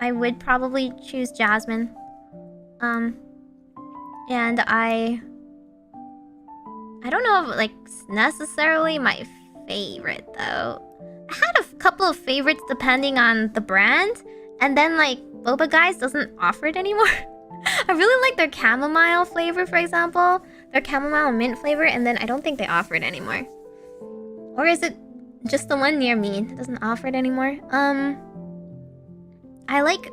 I would probably choose jasmine. And I don't know if like necessarily my favorite though. I had a couple of favorites depending on the brand, and then like Boba Guys doesn't offer it anymore. I really like their chamomile flavor, for example, their chamomile mint flavor, and then I don't think they offer it anymore. Or is it just the one near me that doesn't offer it anymore? I like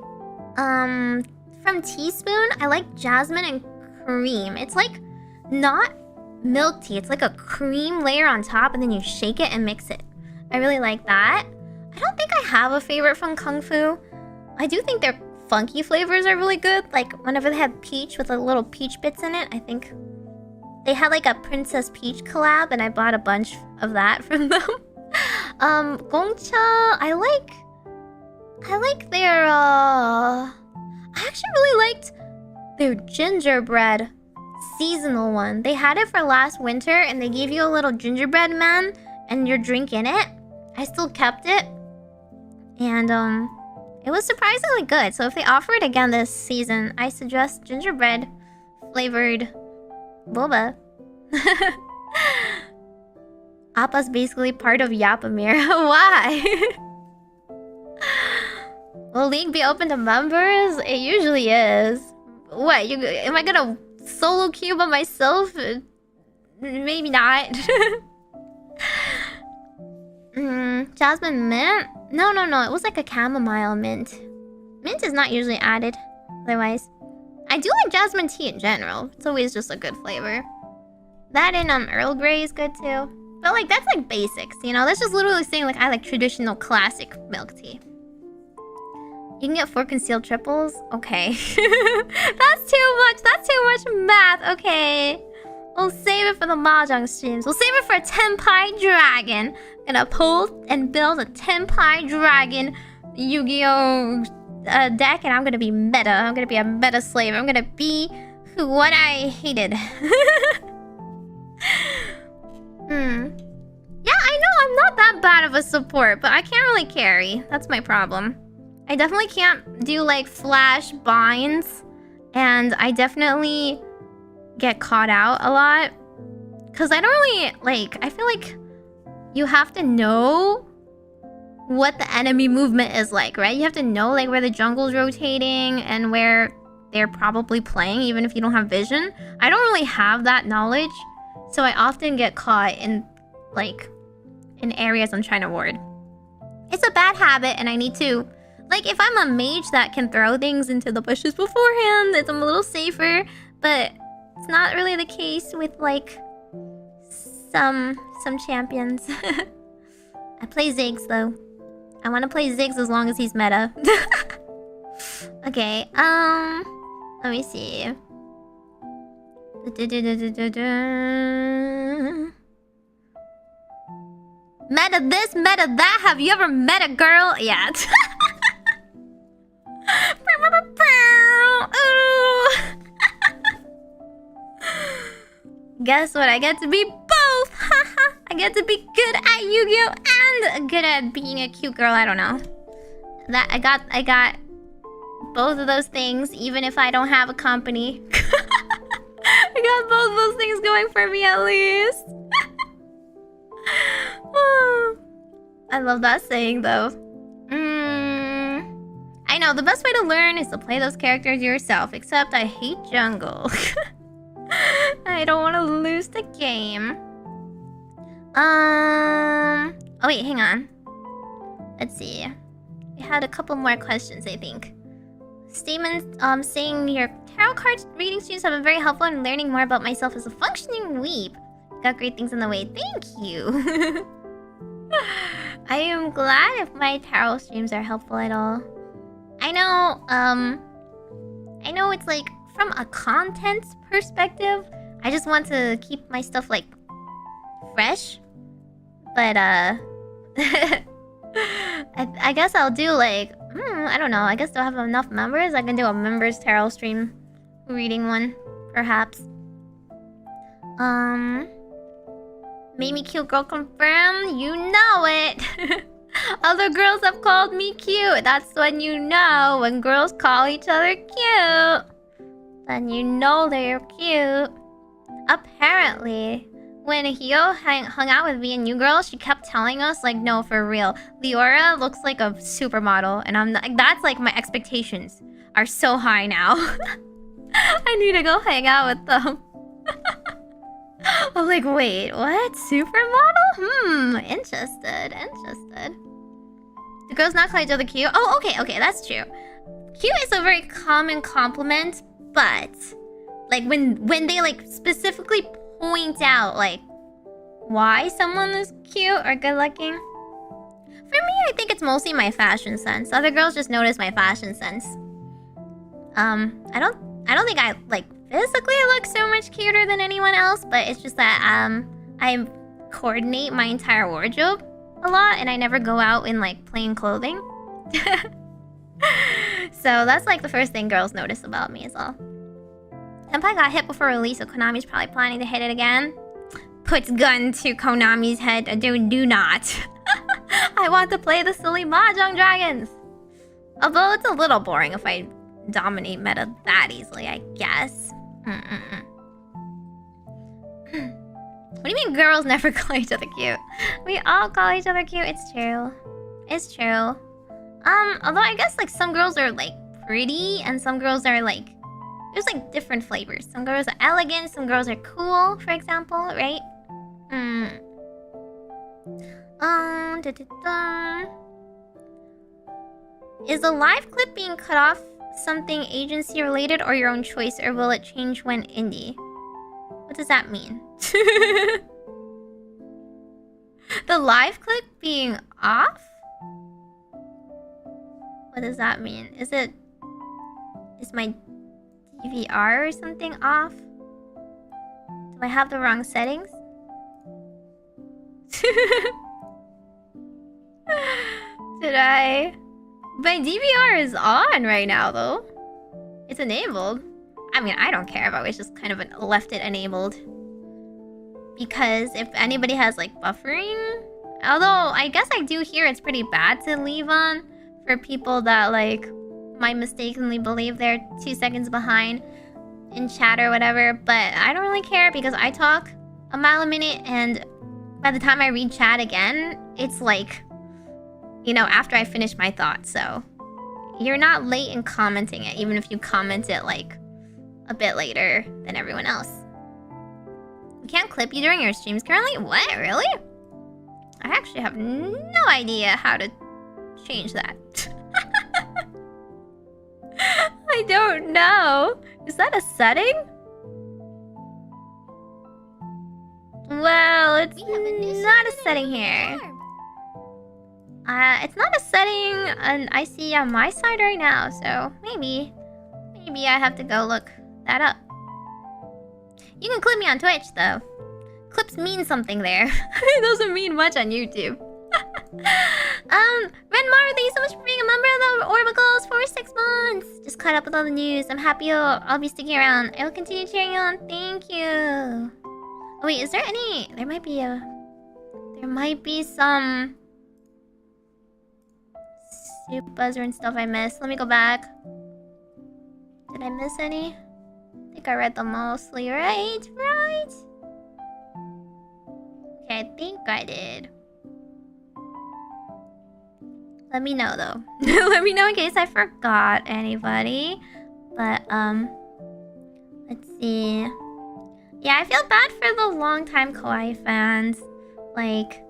from Teaspoon, I like jasmine and cream. It's like not milk tea, it's like a cream layer on top, and then you shake it and mix it. I really like that. I don't think I have a favorite from Kung Fu. I do think their funky flavors are really good. Like whenever they have peach with the little peach bits in it, I think they had like a Princess Peach collab, and I bought a bunch of that from them. Gongcha, I like their I actually really liked their gingerbread seasonal one. They had it for last winter, and they gave you a little gingerbread man and your drink in it. I still kept it, and it was surprisingly good. So if they offer it again this season, I suggest gingerbread flavored boba. Appa's basically part of Yapamir. Why? Will League be open to members? It usually is. What? Am I gonna solo queue by myself? Maybe not. Jasmine mint? No. It was like a chamomile mint. Mint is not usually added. Otherwise, I do like jasmine tea in general. It's always just a good flavor. That and Earl Grey is good too. But like that's like basics, you know. That's just literally saying like I like traditional classic milk tea. You can get 4 concealed triples? Okay. That's too much. That's too much math. Okay. We'll save it for the Mahjong streams. We'll save it for a Tenpai Dragon. Gonna pull and build a Tenpai Dragon Yu-Gi-Oh! Deck, and I'm gonna be meta. I'm gonna be a meta slave. I'm gonna be what I hated. Yeah, I know I'm not that bad of a support, but I can't really carry. That's my problem. I definitely can't do like flash binds, and I definitely get caught out a lot because I don't really like. I feel like you have to know what the enemy movement is like, right? You have to know like where the jungle's rotating and where they're probably playing, even if you don't have vision. I don't really have that knowledge, so I often get caught in like in areas I'm trying to ward. It's a bad habit, and I need to. Like, if I'm a mage that can throw things into the bushes beforehand, I'm a little safer. But it's not really the case with, like, some champions. I play Ziggs, though. I want to play Ziggs as long as he's meta. Okay, let me see. Meta this, meta that. Have you ever met a girl? Yeah. Guess what? I get to be both. I get to be good at Yu-Gi-Oh! And good at being a cute girl. I don't know. That I got both of those things, even if I don't have a company. I got both of those things going for me at least. I love that saying though. I know, the best way to learn is to play those characters yourself, except I hate jungle. I don't want to lose the game. Oh wait, hang on. Let's see. We had a couple more questions, I think. Statements saying your tarot card reading streams have been very helpful in learning more about myself as a functioning weeb. Got great things in the way. Thank you. I am glad if my tarot streams are helpful at all. I know it's like from a content perspective, I just want to keep my stuff like fresh. But I guess I'll do like I don't know. I guess I'll have enough members. I can do a members tarot stream reading one, perhaps. Meimi cute girl confirmed. You know it. Other girls have called me cute. That's when you know when girls call each other cute. Then you know they're cute. Apparently, when Hio hung out with me and you girls, she kept telling us, like, no, for real, Leora looks like a supermodel, and I'm not, that's like my expectations are so high now. I need to go hang out with them. I'm like, wait, what? Supermodel? Interested. Do girls not call each other cute? Oh, okay, that's true. Cute is a very common compliment, but like when they like specifically point out like why someone is cute or good looking. For me, I think it's mostly my fashion sense. Other girls just notice my fashion sense. I don't think I like physically look so much cuter than anyone else, but it's just that I coordinate my entire wardrobe a lot and I never go out in like plain clothing. So that's like the first thing girls notice about me as well. Senpai got hit before release, so Konami's probably planning to hit it again. Puts gun to Konami's head. Do not. I want to play the silly Mahjong Dragons. Although it's a little boring if I dominate meta that easily, I guess. What do you mean girls never call each other cute? We all call each other cute. It's true. It's true. Although I guess like some girls are like pretty and some girls are like, there's like different flavors. Some girls are elegant, some girls are cool, for example, right? Is the live clip being cut off something agency related or your own choice, or will it change when indie? What does that mean? The live clip being off? What does that mean? Is my DVR or something off? Do I have the wrong settings? Did I? My DVR is on right now though. It's enabled. I mean, I don't care if I was just kind of left it enabled. Because if anybody has like buffering, although I guess I do hear it's pretty bad to leave on for people that like might mistakenly believe they're 2 seconds behind in chat or whatever, but I don't really care because I talk a mile a minute and by the time I read chat again, it's like, you know, after I finish my thought, so you're not late in commenting it, even if you comment it like a bit later than everyone else. We can't clip you during your streams currently? What? Really? I actually have no idea how to change that. I don't know. Is that a setting? Well, it's not a setting here. It's not a setting I see on my side right now, so maybe I have to go look that up. You can clip me on Twitch, though. Clips mean something there. It doesn't mean much on YouTube. Renmar, thank you so much for being a member of the Orbicals for 6 months. Just caught up with all the news. I'm happy I'll be sticking around. I will continue cheering you on. Thank you. Oh, wait, is there any... There might be some... Soup buzzer and stuff I missed. Let me go back. Did I miss any? I think I read them mostly, right? Right? Okay, I think I did. Let me know, though. Let me know in case I forgot anybody. But, let's see. Yeah, I feel bad for the longtime Kawai fans. Like,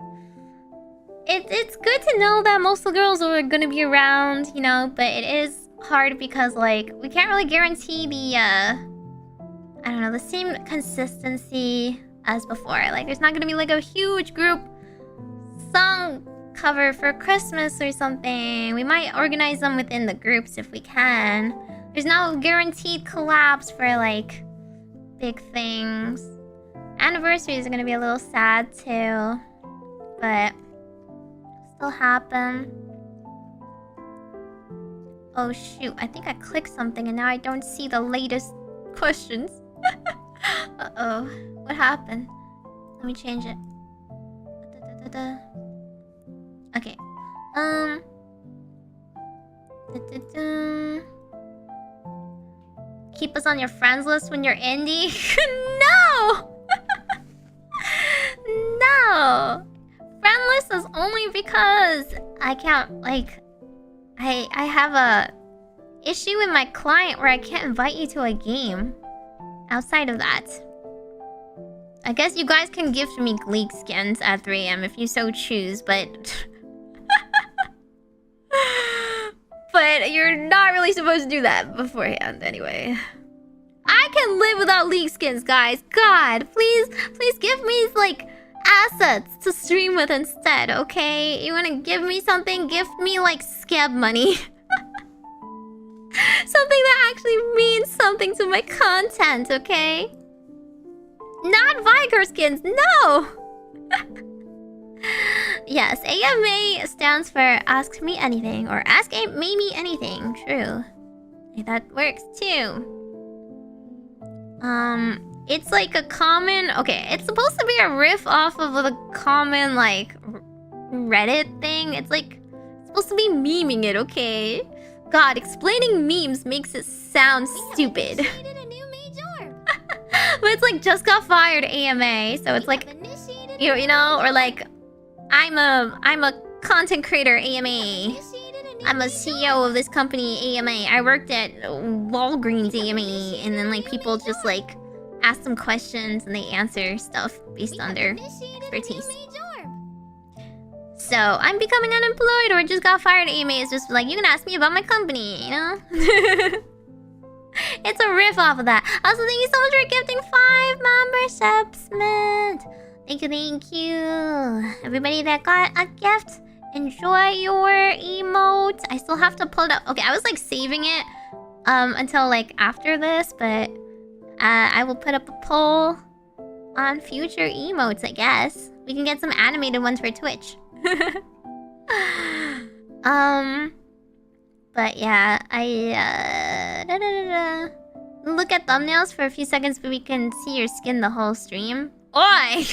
it's good to know that most of the girls are gonna be around, you know, but it is hard because, like, we can't really guarantee the, I don't know, the same consistency as before. Like, there's not gonna be, like, a huge group song cover for Christmas or something. We might organize them within the groups if we can. There's no guaranteed collabs for, like, big things. Anniversaries are gonna be a little sad, too. But... still happen. Oh shoot, I think I clicked something and now I don't see the latest questions. Uh-oh. What happened? Let me change it. Okay. Keep us on your friends list when you're indie? No! No! Friend list is only because I can't, like... I have a issue with my client where I can't invite you to a game. Outside of that. I guess you guys can gift me Gleek skins at 3 AM if you so choose, but... But you're not really supposed to do that beforehand anyway. I can live without League skins, guys. God, please give me, like, assets to stream with instead, okay? You wanna give me something? Gift me, like, scab money. Something that actually means something to my content, okay? Not Viger skins, no! Yes, AMA stands for Ask Me Anything, or Ask Meimi Anything, true. That works too. It's like a common... Okay, it's supposed to be a riff off of the common, like, Reddit thing. It's like, it's supposed to be memeing it, okay? God, explaining memes makes it sound stupid. We have initiated a new Meigorb. But it's like, just got fired AMA, so it's like... You know, or like... I'm a content creator AMA. I'm a CEO of this company AMA. I worked at Walgreens AMA, and then like people just like ask them questions and they answer stuff based on their expertise. So I'm becoming unemployed or just got fired. AMA is just like, you can ask me about my company, you know? It's a riff off of that. Also, thank you so much for gifting 5 memberships, man. Thank you. Everybody that got a gift, enjoy your emote. I still have to pull it up. Okay, I was like saving it until like after this, but I will put up a poll on future emotes, I guess. We can get some animated ones for Twitch. But yeah, look at thumbnails for a few seconds, but we can see your skin the whole stream. Oi!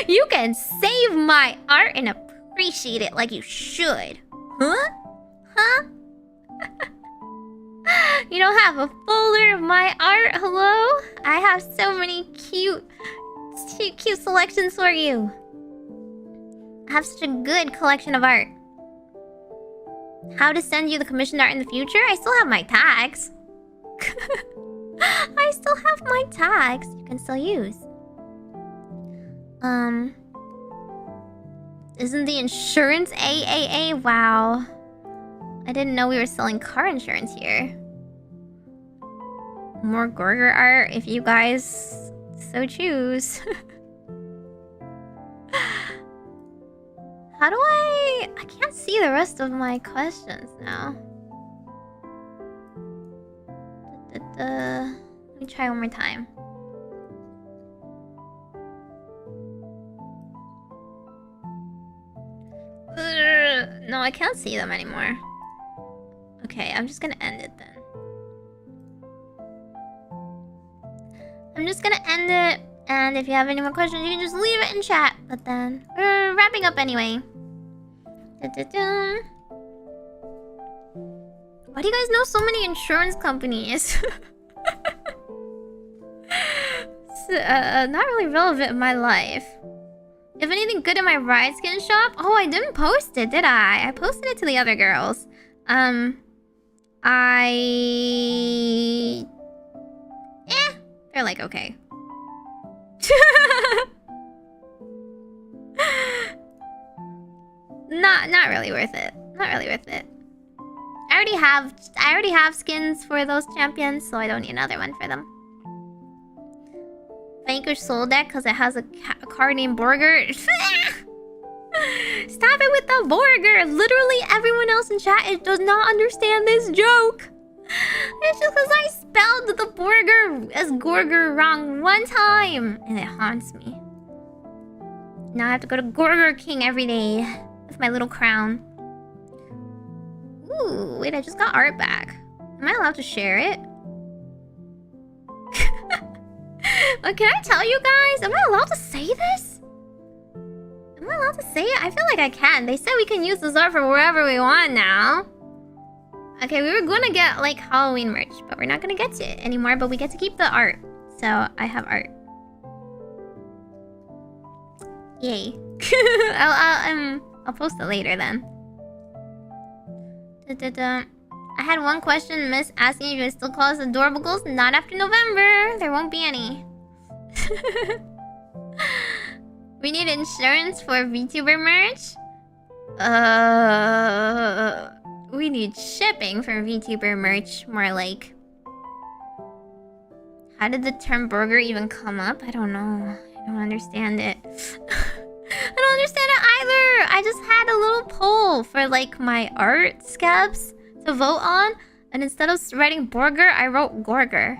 You can save my art and appreciate it like you should. Huh? Huh? You don't have a folder of my art? Hello? I have so many cute selections for you. I have such a good collection of art. How to send you the commissioned art in the future? I still have my tags. I still have my tags you can still use. Isn't the insurance AAA? Wow. I didn't know we were selling car insurance here. More Gorger art if you guys so choose. How do I can't see the rest of my questions now. Let me try one more time. No, I can't see them anymore. Okay, I'm just gonna end it then. I'm just gonna end it, and if you have any more questions, you can just leave it in chat. But then, we're wrapping up anyway. Why do you guys know so many insurance companies? It's, not really relevant in my life. If anything good in my ride skin shop? Oh, I didn't post it, did I? I posted it to the other girls. They're like, okay. Not really worth it. Not really worth it. I already have skins for those champions, so I don't need another one for them. Vanquish Soul deck because it has a card named Borger. Stop it with the Borger! Literally everyone else in chat does not understand this joke. It's just because I spelled the Borger as Gorger wrong one time, and it haunts me. Now I have to go to Gorger King every day with my little crown. Ooh, wait, I just got art back. Am I allowed to share it? Can I tell you guys? Am I allowed to say this? Am I allowed to say it? I feel like I can. They said we can use this art for wherever we want now. Okay, we were gonna get like Halloween merch, but we're not gonna get to it anymore. But we get to keep the art. So I have art. Yay. I'll post it later then. I had one question, Miss, asking if you would still call us adorables. Not after November. There won't be any. We need insurance for VTuber merch. We need shipping for VTuber merch. More like. How did the term burger even come up? I don't know. I don't understand it. I don't understand it either. I just had a little poll for like my art scabs to vote on, and instead of writing burger, I wrote gorger,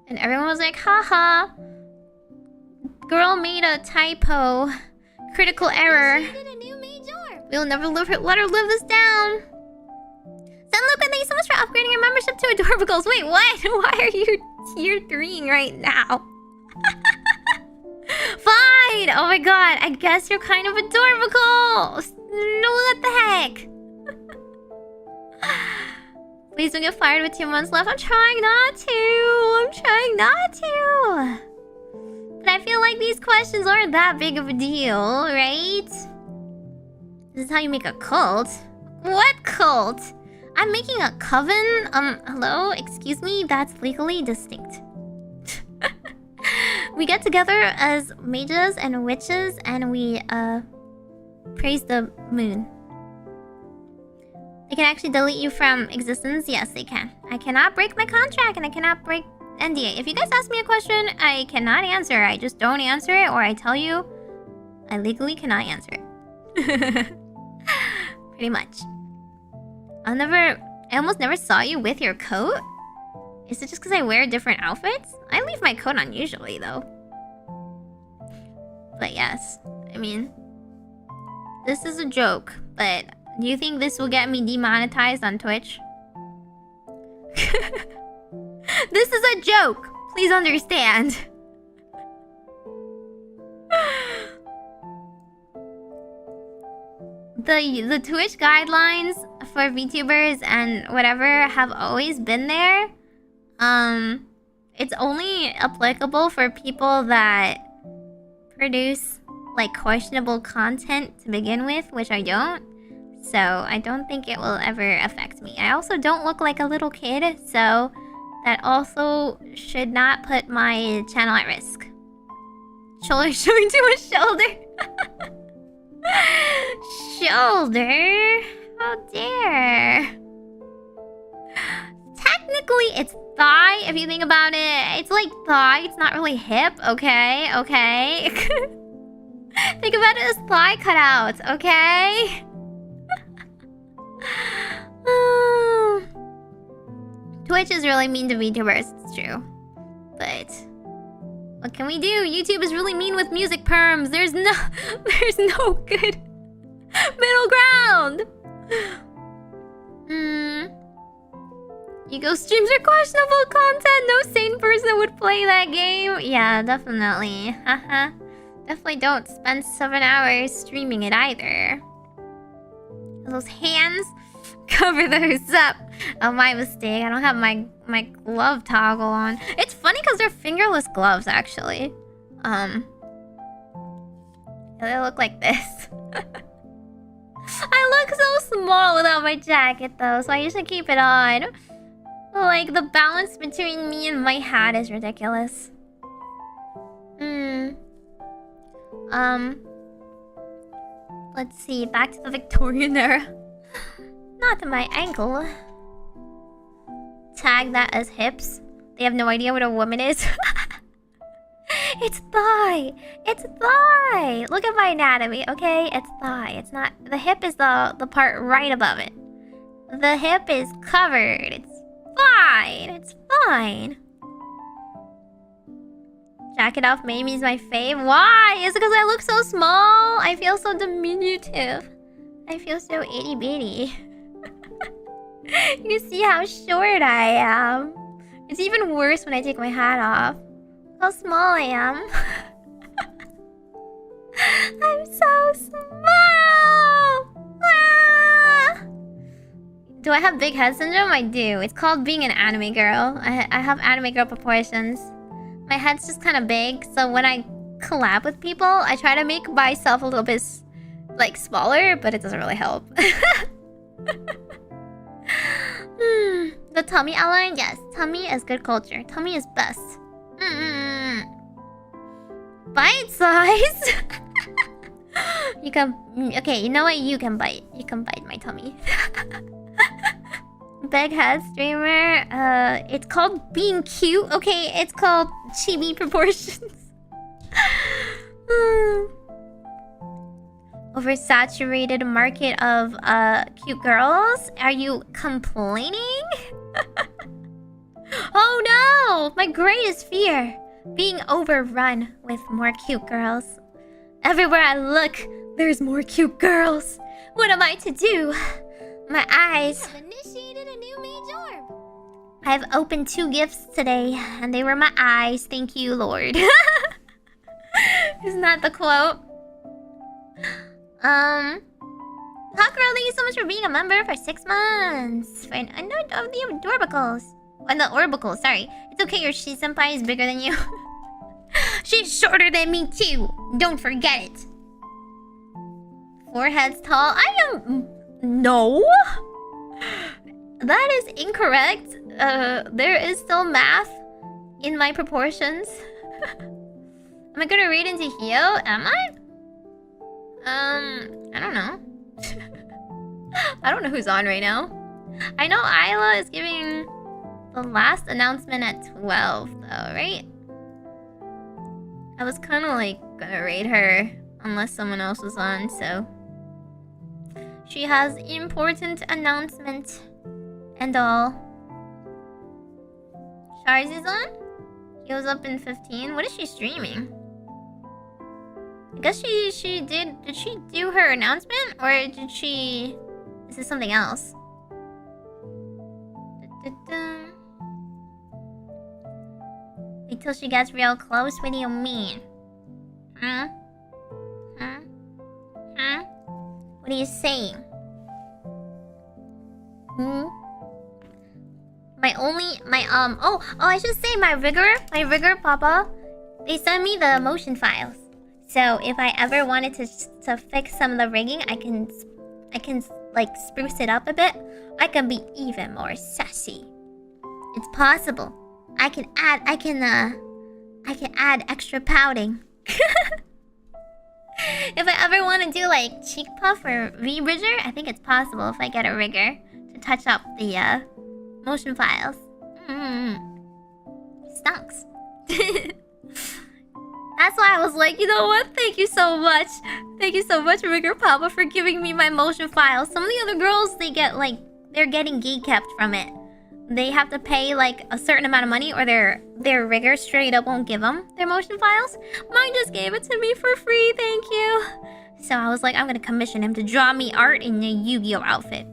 and everyone was like, haha, girl made a typo, critical error. She did a new Meigorb. We'll never let her live this down. Senluka, thank you so much for upgrading your membership to Adorables. Wait, what? Why are you tier 3ing right now? Fine! Oh my god, I guess you're kind of adorable! No, what the heck? Please don't get fired with 2 months left. I'm trying not to! But I feel like these questions aren't that big of a deal, right? This is how you make a cult. What cult? I'm making a coven? Hello? Excuse me? That's legally distinct. We get together as mages and witches and we, praise the moon. They can actually delete you from existence? Yes, they can. I cannot break my contract and I cannot break NDA. If you guys ask me a question I cannot answer, I just don't answer it, or I tell you I legally cannot answer it. Pretty much. I almost never saw you with your coat? Is it just because I wear different outfits? I leave my coat on usually, though. But yes, I mean, this is a joke, but do you think this will get me demonetized on Twitch? This is a joke! Please understand. The Twitch guidelines for VTubers and whatever have always been there. It's only applicable for people that produce like questionable content to begin with, which I don't. So I don't think it will ever affect me. I also don't look like a little kid, so that also should not put my channel at risk. Shoulder showing too much shoulder. Shoulder? How dare. Technically, it's thigh, if you think about it. It's like thigh, it's not really hip, okay? Okay. Think about it as thigh cutouts, okay? Twitch is really mean to VTubers, it's true. But what can we do? YouTube is really mean with music perms. There's no good middle ground. Ego streams are questionable content. No sane person would play that game. Yeah, definitely. Haha. Definitely don't spend 7 hours streaming it either. Those hands, cover those up. Oh, my mistake. I don't have my glove toggle on. It's funny because they're fingerless gloves, actually. They look like this. I look so small without my jacket, though, so I usually keep it on. Like, the balance between me and my hat is ridiculous. Let's see, back to the Victorian era. Not my ankle. Tag that as hips. They have no idea what a woman is. It's thigh. It's thigh. Look at my anatomy, okay? It's thigh. It's not... The hip is the part right above it. The hip is covered. It's fine. It's fine. Jacket off Meimi's my fave. Why? Is it because I look so small? I feel so diminutive. I feel so itty bitty. You see how short I am. It's even worse when I take my hat off. how small I am. I'm so small! Ah! Do I have big head syndrome? I do. It's called being an anime girl. I have anime girl proportions. My head's just kind of big, so when I collab with people, I try to make myself a little bit like smaller, but it doesn't really help. The tummy outline? Yes, tummy is good culture. Tummy is best. Bite size? You can... Okay, you know what? You can bite. You can bite my tummy. Big head streamer. It's called being cute. Okay, it's called chibi proportions. Oversaturated market of cute girls. Are you complaining? Oh no! My greatest fear. Being overrun with more cute girls. Everywhere I look, there's more cute girls. What am I to do? My eyes. We have initiated a new Meigorb. I've opened 2 gifts today, and they were my eyes. Thank you, Lord. Isn't that the quote? Hakuro, thank you so much for being a member for 6 months. I know of the adorbicals. The orbicals, sorry. It's okay, your she-senpai is bigger than you. She's shorter than me too. Don't forget it. 4 heads tall. I am... No. That is incorrect. There is still math in my proportions. Am I gonna read into Hio? Am I? I don't know. I don't know who's on right now. I know Isla is giving the last announcement at 12 though, right? I was kind of like gonna raid her unless someone else was on, so... She has important announcement and all. Shards is on? He was up in 15. What is she streaming? I guess she did she do her announcement? Or did she... Is this something else? Wait till she gets real close? What do you mean? Huh? Huh? Huh? What are you saying? I should say my rigor papa, they sent me the motion files. So if I ever wanted to fix some of the rigging, I can like spruce it up a bit. I can be even more sassy. It's possible. I can add extra pouting. If I ever want to do like cheek puff or V-bridger, I think it's possible if I get a rigger to touch up the motion files. Stunks. That's why I was like, you know what? Thank you so much. Thank you so much, Rigger Papa, for giving me my motion files. Some of the other girls, they're getting gate-kept from it. They have to pay like a certain amount of money, or their rigger straight up won't give them their motion files. Mine just gave it to me for free, thank you. So I was like, I'm gonna commission him to draw me art in a Yu-Gi-Oh outfit.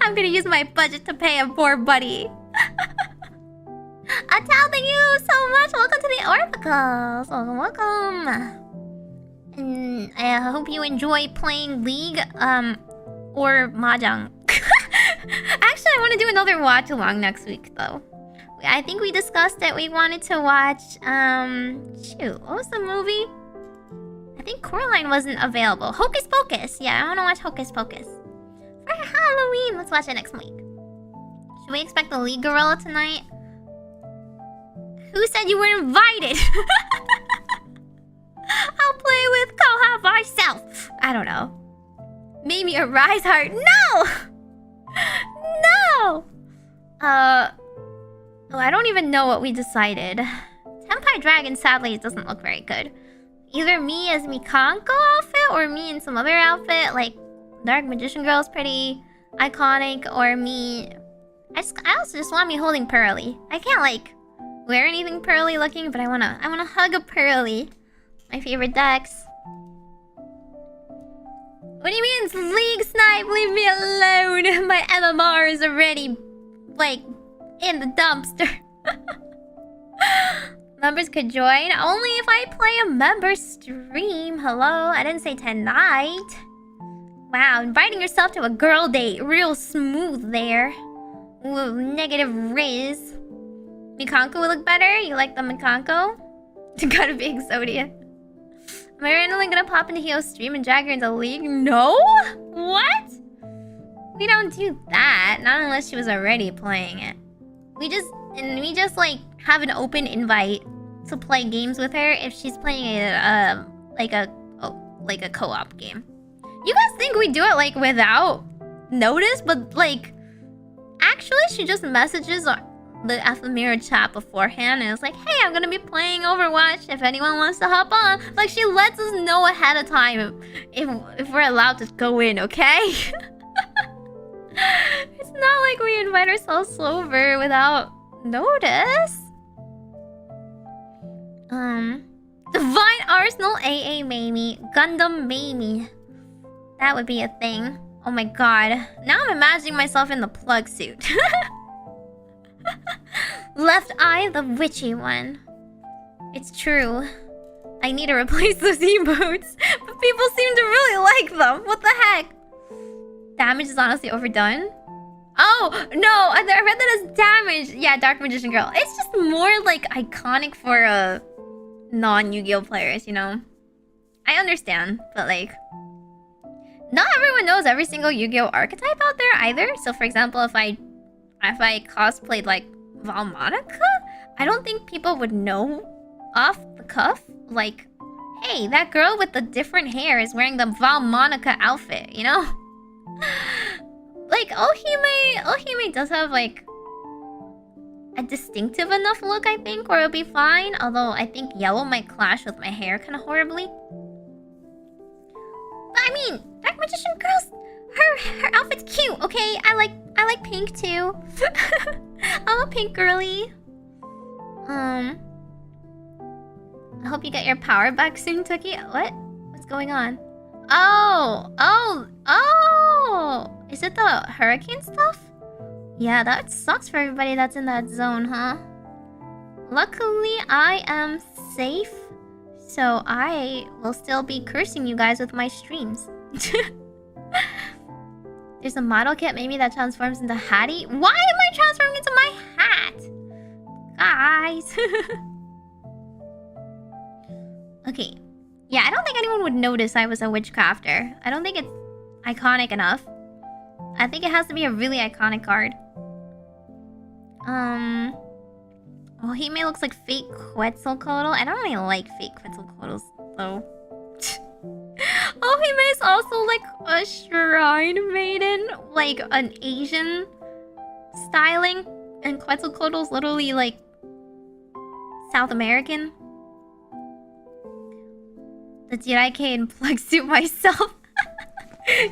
I'm gonna use my budget to pay a poor buddy. Atal, thank you so much. Welcome to the Orbicals. Welcome. And I hope you enjoy playing League, or Mahjong. Actually, I want to do another watch along next week, though. I think we discussed that we wanted to watch, shoot, what was the movie? I think Coraline wasn't available. Hocus Pocus. Yeah, I want to watch Hocus Pocus. For Halloween. Let's watch it next week. Should we expect the League Gorilla tonight? Who said you were invited? I'll play with Koha myself. I don't know. Maybe a Rise Heart. No! No! Oh, I don't even know what we decided. Tenpai Dragon, sadly, it doesn't look very good. Either me as Mikanko outfit or me in some other outfit, like Dark Magician Girl is pretty iconic, or me... I also just want me holding Pearly. I can't, like, wear anything Pearly looking, but I wanna hug a Pearly. My favorite decks. What do you mean it's League Snipe? Leave me alone. My MMR is already, like, in the dumpster. Members could join only if I play a member stream. Hello? I didn't say tonight. Wow, inviting yourself to a girl date. Real smooth there. Ooh, negative Riz. Mikanko would look better? You like the Mikanko? Gotta be Exodia. Am I randomly gonna pop into Hio's stream and drag her into League? No? What? We don't do that. Not unless she was already playing it. We just like have an open invite to play games with her if she's playing a co-op game. You guys think we do it like without notice, but like actually she just messages the Ephemera chat beforehand and it's like, hey, I'm gonna be playing Overwatch if anyone wants to hop on. Like she lets us know ahead of time if we're allowed to go in, okay? It's not like we invite ourselves over without notice. Divine Arsenal AA Meimi. Gundam Meimi. That would be a thing. Oh my god. Now I'm imagining myself in the plug suit. Left eye, the witchy one. It's true. I need to replace those emotes. But people seem to really like them. What the heck? Damage is honestly overdone. Oh, no. I read that as damage. Yeah, Dark Magician Girl. It's just more like iconic for non-Yu-Gi-Oh players, you know? I understand, but like... not everyone knows every single Yu-Gi-Oh archetype out there either. So for example, if I cosplayed like Valmonica, I don't think people would know off the cuff. Like, hey, that girl with the different hair is wearing the Valmonica outfit, you know? Like, Ohime does have like a distinctive enough look, I think, where it'll be fine. Although I think yellow might clash with my hair kind of horribly. But I mean, Dark Magician Girl's her outfit's cute, okay? I like pink too. I'm a pink girly. I hope you get your power back soon, Tookie. What? What's going on? Oh! Is it the hurricane stuff? Yeah, that sucks for everybody that's in that zone, huh? Luckily, I am safe, so I will still be cursing you guys with my streams. There's a model kit maybe that transforms into Hattie. Why am I transforming into my hat? Guys. Okay. Yeah, I don't think anyone would notice I was a witchcrafter. I don't think it's iconic enough. I think it has to be a really iconic card. Oh, he may looks like fake Quetzalcoatl. I don't really like fake Quetzalcoatls, though. Oh, he may is also like a shrine maiden, like an Asian styling, and Quetzalcoatl's literally like South American. The JIK and plug suit myself.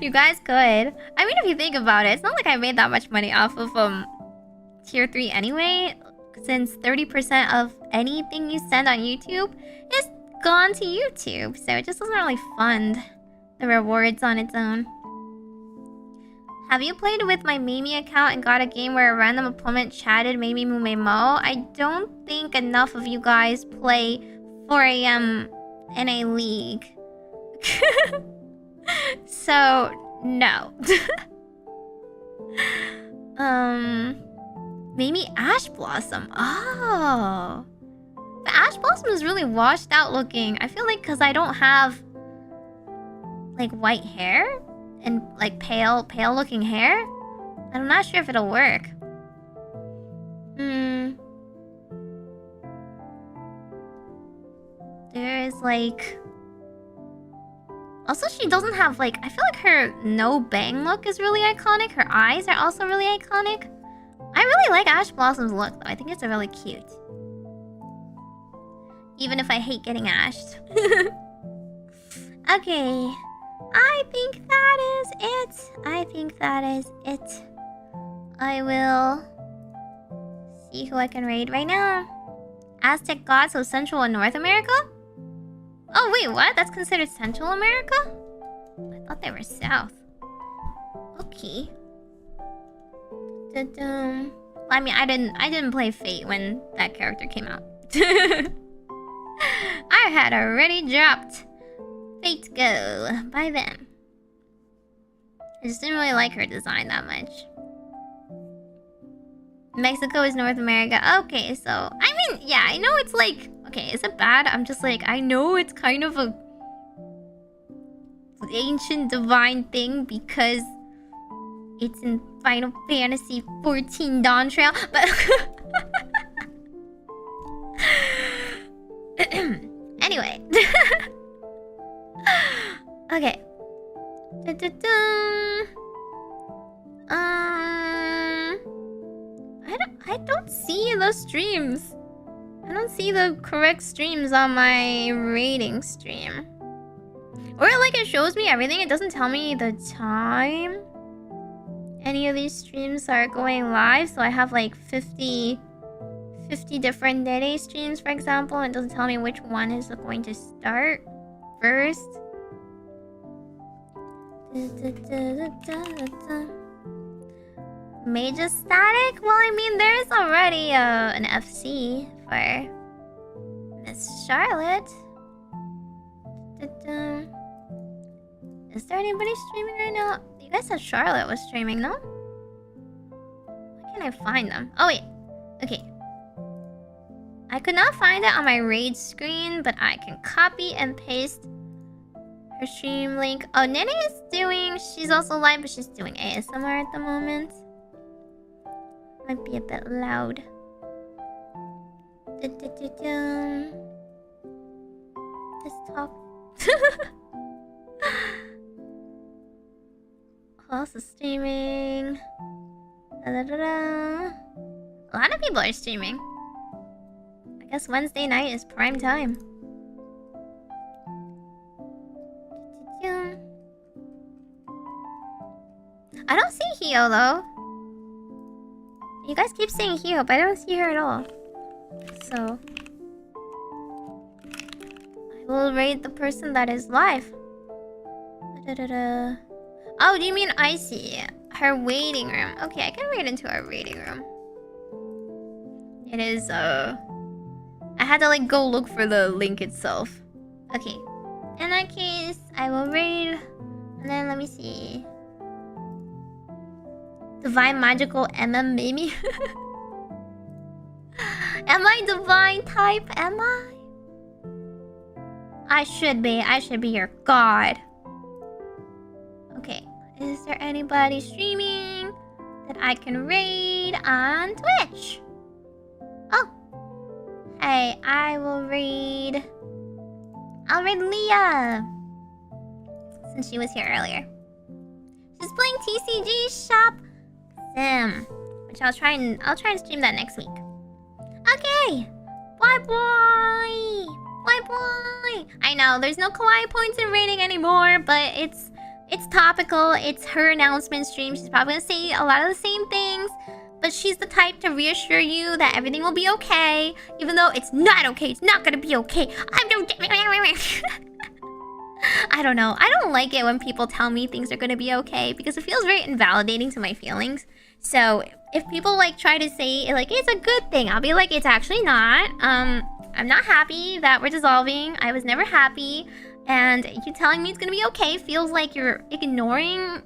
You guys could. I mean, if you think about it, it's not like I made that much money off of tier 3 anyway, since 30% of anything you send on YouTube is gone to YouTube, so it just doesn't really fund the rewards on its own. Have you played with my Meimi account and got a game where a random opponent chatted Meimi Mume Mo? I don't think enough of you guys play 4 AM in a league. So, no. Maybe Ash Blossom. Oh. But Ash Blossom is really washed out looking. I feel like because I don't have like white hair and like pale looking hair, I'm not sure if it'll work. There's like... Also, she doesn't have like... I feel like her no bang look is really iconic. Her eyes are also really iconic. I really like Ash Blossom's look though. I think it's really cute. Even if I hate getting ashed. Okay. I think that is it. I will see who I can raid right now. Aztec gods, so Central and North America? Oh wait, what? That's considered Central America? I thought they were South. Okay. I mean, I didn't play Fate when that character came out. I had already dropped Fate Go by then. I just didn't really like her design that much. Mexico is North America. Okay, so I mean, yeah, I know it's like, okay, is it bad? I'm just like, I know it's kind of a ancient divine thing because it's in Final Fantasy 14 Dawn Trail, but anyway. Okay. I don't see the streams. I don't see the correct streams on my rating stream. Or like it shows me everything. It doesn't tell me the time any of these streams are going live. So I have like 50 different Dede streams, for example. And it doesn't tell me which one is going to start first. Major static? Well, I mean, there's already an FC for Miss Charlotte. Is there anybody streaming right now? You guys said Charlotte was streaming, no? Why can't I find them? Oh, wait. Okay. I could not find it on my raid screen, but I can copy and paste her stream link. Oh, Nene is doing... She's also live, but she's doing ASMR at the moment. Might be a bit loud. Let's talk. Who else is streaming? A lot of people are streaming. I guess Wednesday night is prime time. I don't see Hio though. You guys keep saying Hio, but I don't see her at all. So I will rate the person that is live. Oh, do you mean Icy? Her waiting room. Okay, I can read into her waiting room. It is, I had to, like, go look for the link itself. Okay. In that case, I will raid. And then, let me see. Divine Majokko Ama Meimi. Am I divine type? Am I? I should be. I should be your god. Okay. Is there anybody streaming that I can raid on Twitch? Oh. Hey, I will raid... I'll raid Leah. Since she was here earlier. She's playing TCG Shop Sim. Which I'll try and stream that next week. Okay. Bye bye. Bye bye. I know, there's no Kawai points in rating anymore, but it's topical. It's her announcement stream. She's probably gonna say a lot of the same things, but she's the type to reassure you that everything will be okay, even though it's not okay. It's not gonna be okay. I don't know. I don't like it when people tell me things are gonna be okay because it feels very invalidating to my feelings. So if people like try to say like it's a good thing, I'll be like it's actually not. I'm not happy that we're dissolving. I was never happy. And you telling me it's gonna be okay feels like you're ignoring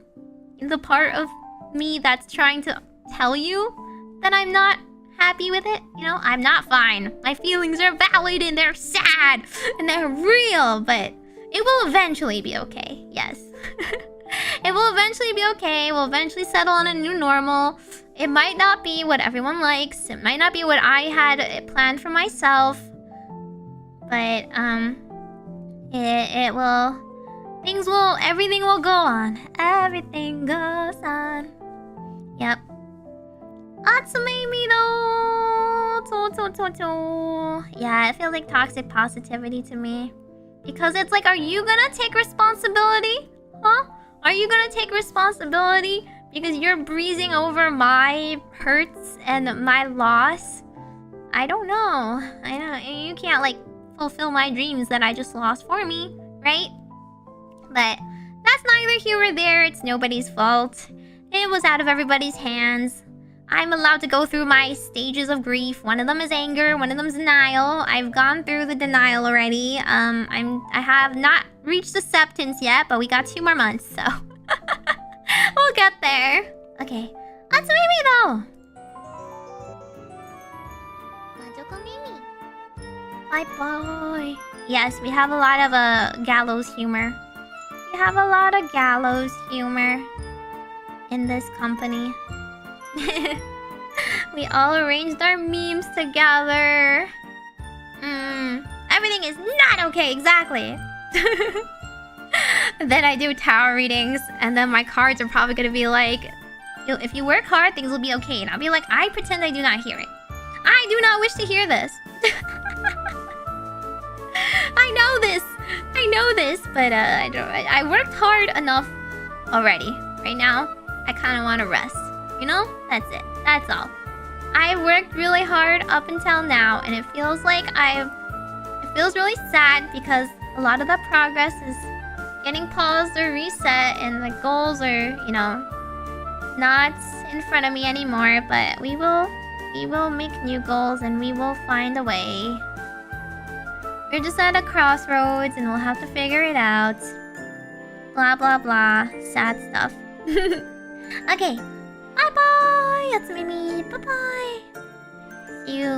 the part of me that's trying to tell you that I'm not happy with it. You know, I'm not fine. My feelings are valid and they're sad and they're real, but it will eventually be okay. Yes. It will eventually be okay. We'll eventually settle on a new normal. It might not be what everyone likes. It might not be what I had planned for myself. But, it will... Everything will go on. Everything goes on. Yep. Meimi though. Yeah, it feels like toxic positivity to me. Because it's like, are you gonna take responsibility? Huh? Are you gonna take responsibility because you're breezing over my hurts and my loss? I don't know. I know you can't like fulfill my dreams that I just lost for me, right? But that's neither here or there. It's nobody's fault. It was out of everybody's hands. I'm allowed to go through my stages of grief. One of them is anger, one of them is denial. I've gone through the denial already. I have not reached acceptance yet, but we got 2 more months, so we'll get there. Okay, let's Meimi though. Majokko Meimi. Bye bye. Yes, we have a lot of gallows humor. We have a lot of gallows humor in this company. We all arranged our memes together. Everything is not okay, exactly. Then I do tarot readings, and then my cards are probably gonna be like, if you work hard, things will be okay. And I'll be like, I pretend I do not hear it. I do not wish to hear this. I know this, but I worked hard enough already. Right now, I kind of want to rest. You know? That's it. That's all. I worked really hard up until now, and it feels like it feels really sad because a lot of that progress is getting paused or reset, and the goals are, you know, not in front of me anymore. But we will make new goals, and we will find a way. We're just at a crossroads, and we'll have to figure it out. Blah blah blah. Sad stuff. Okay. Bye bye. That's Meimi. Bye bye. See you.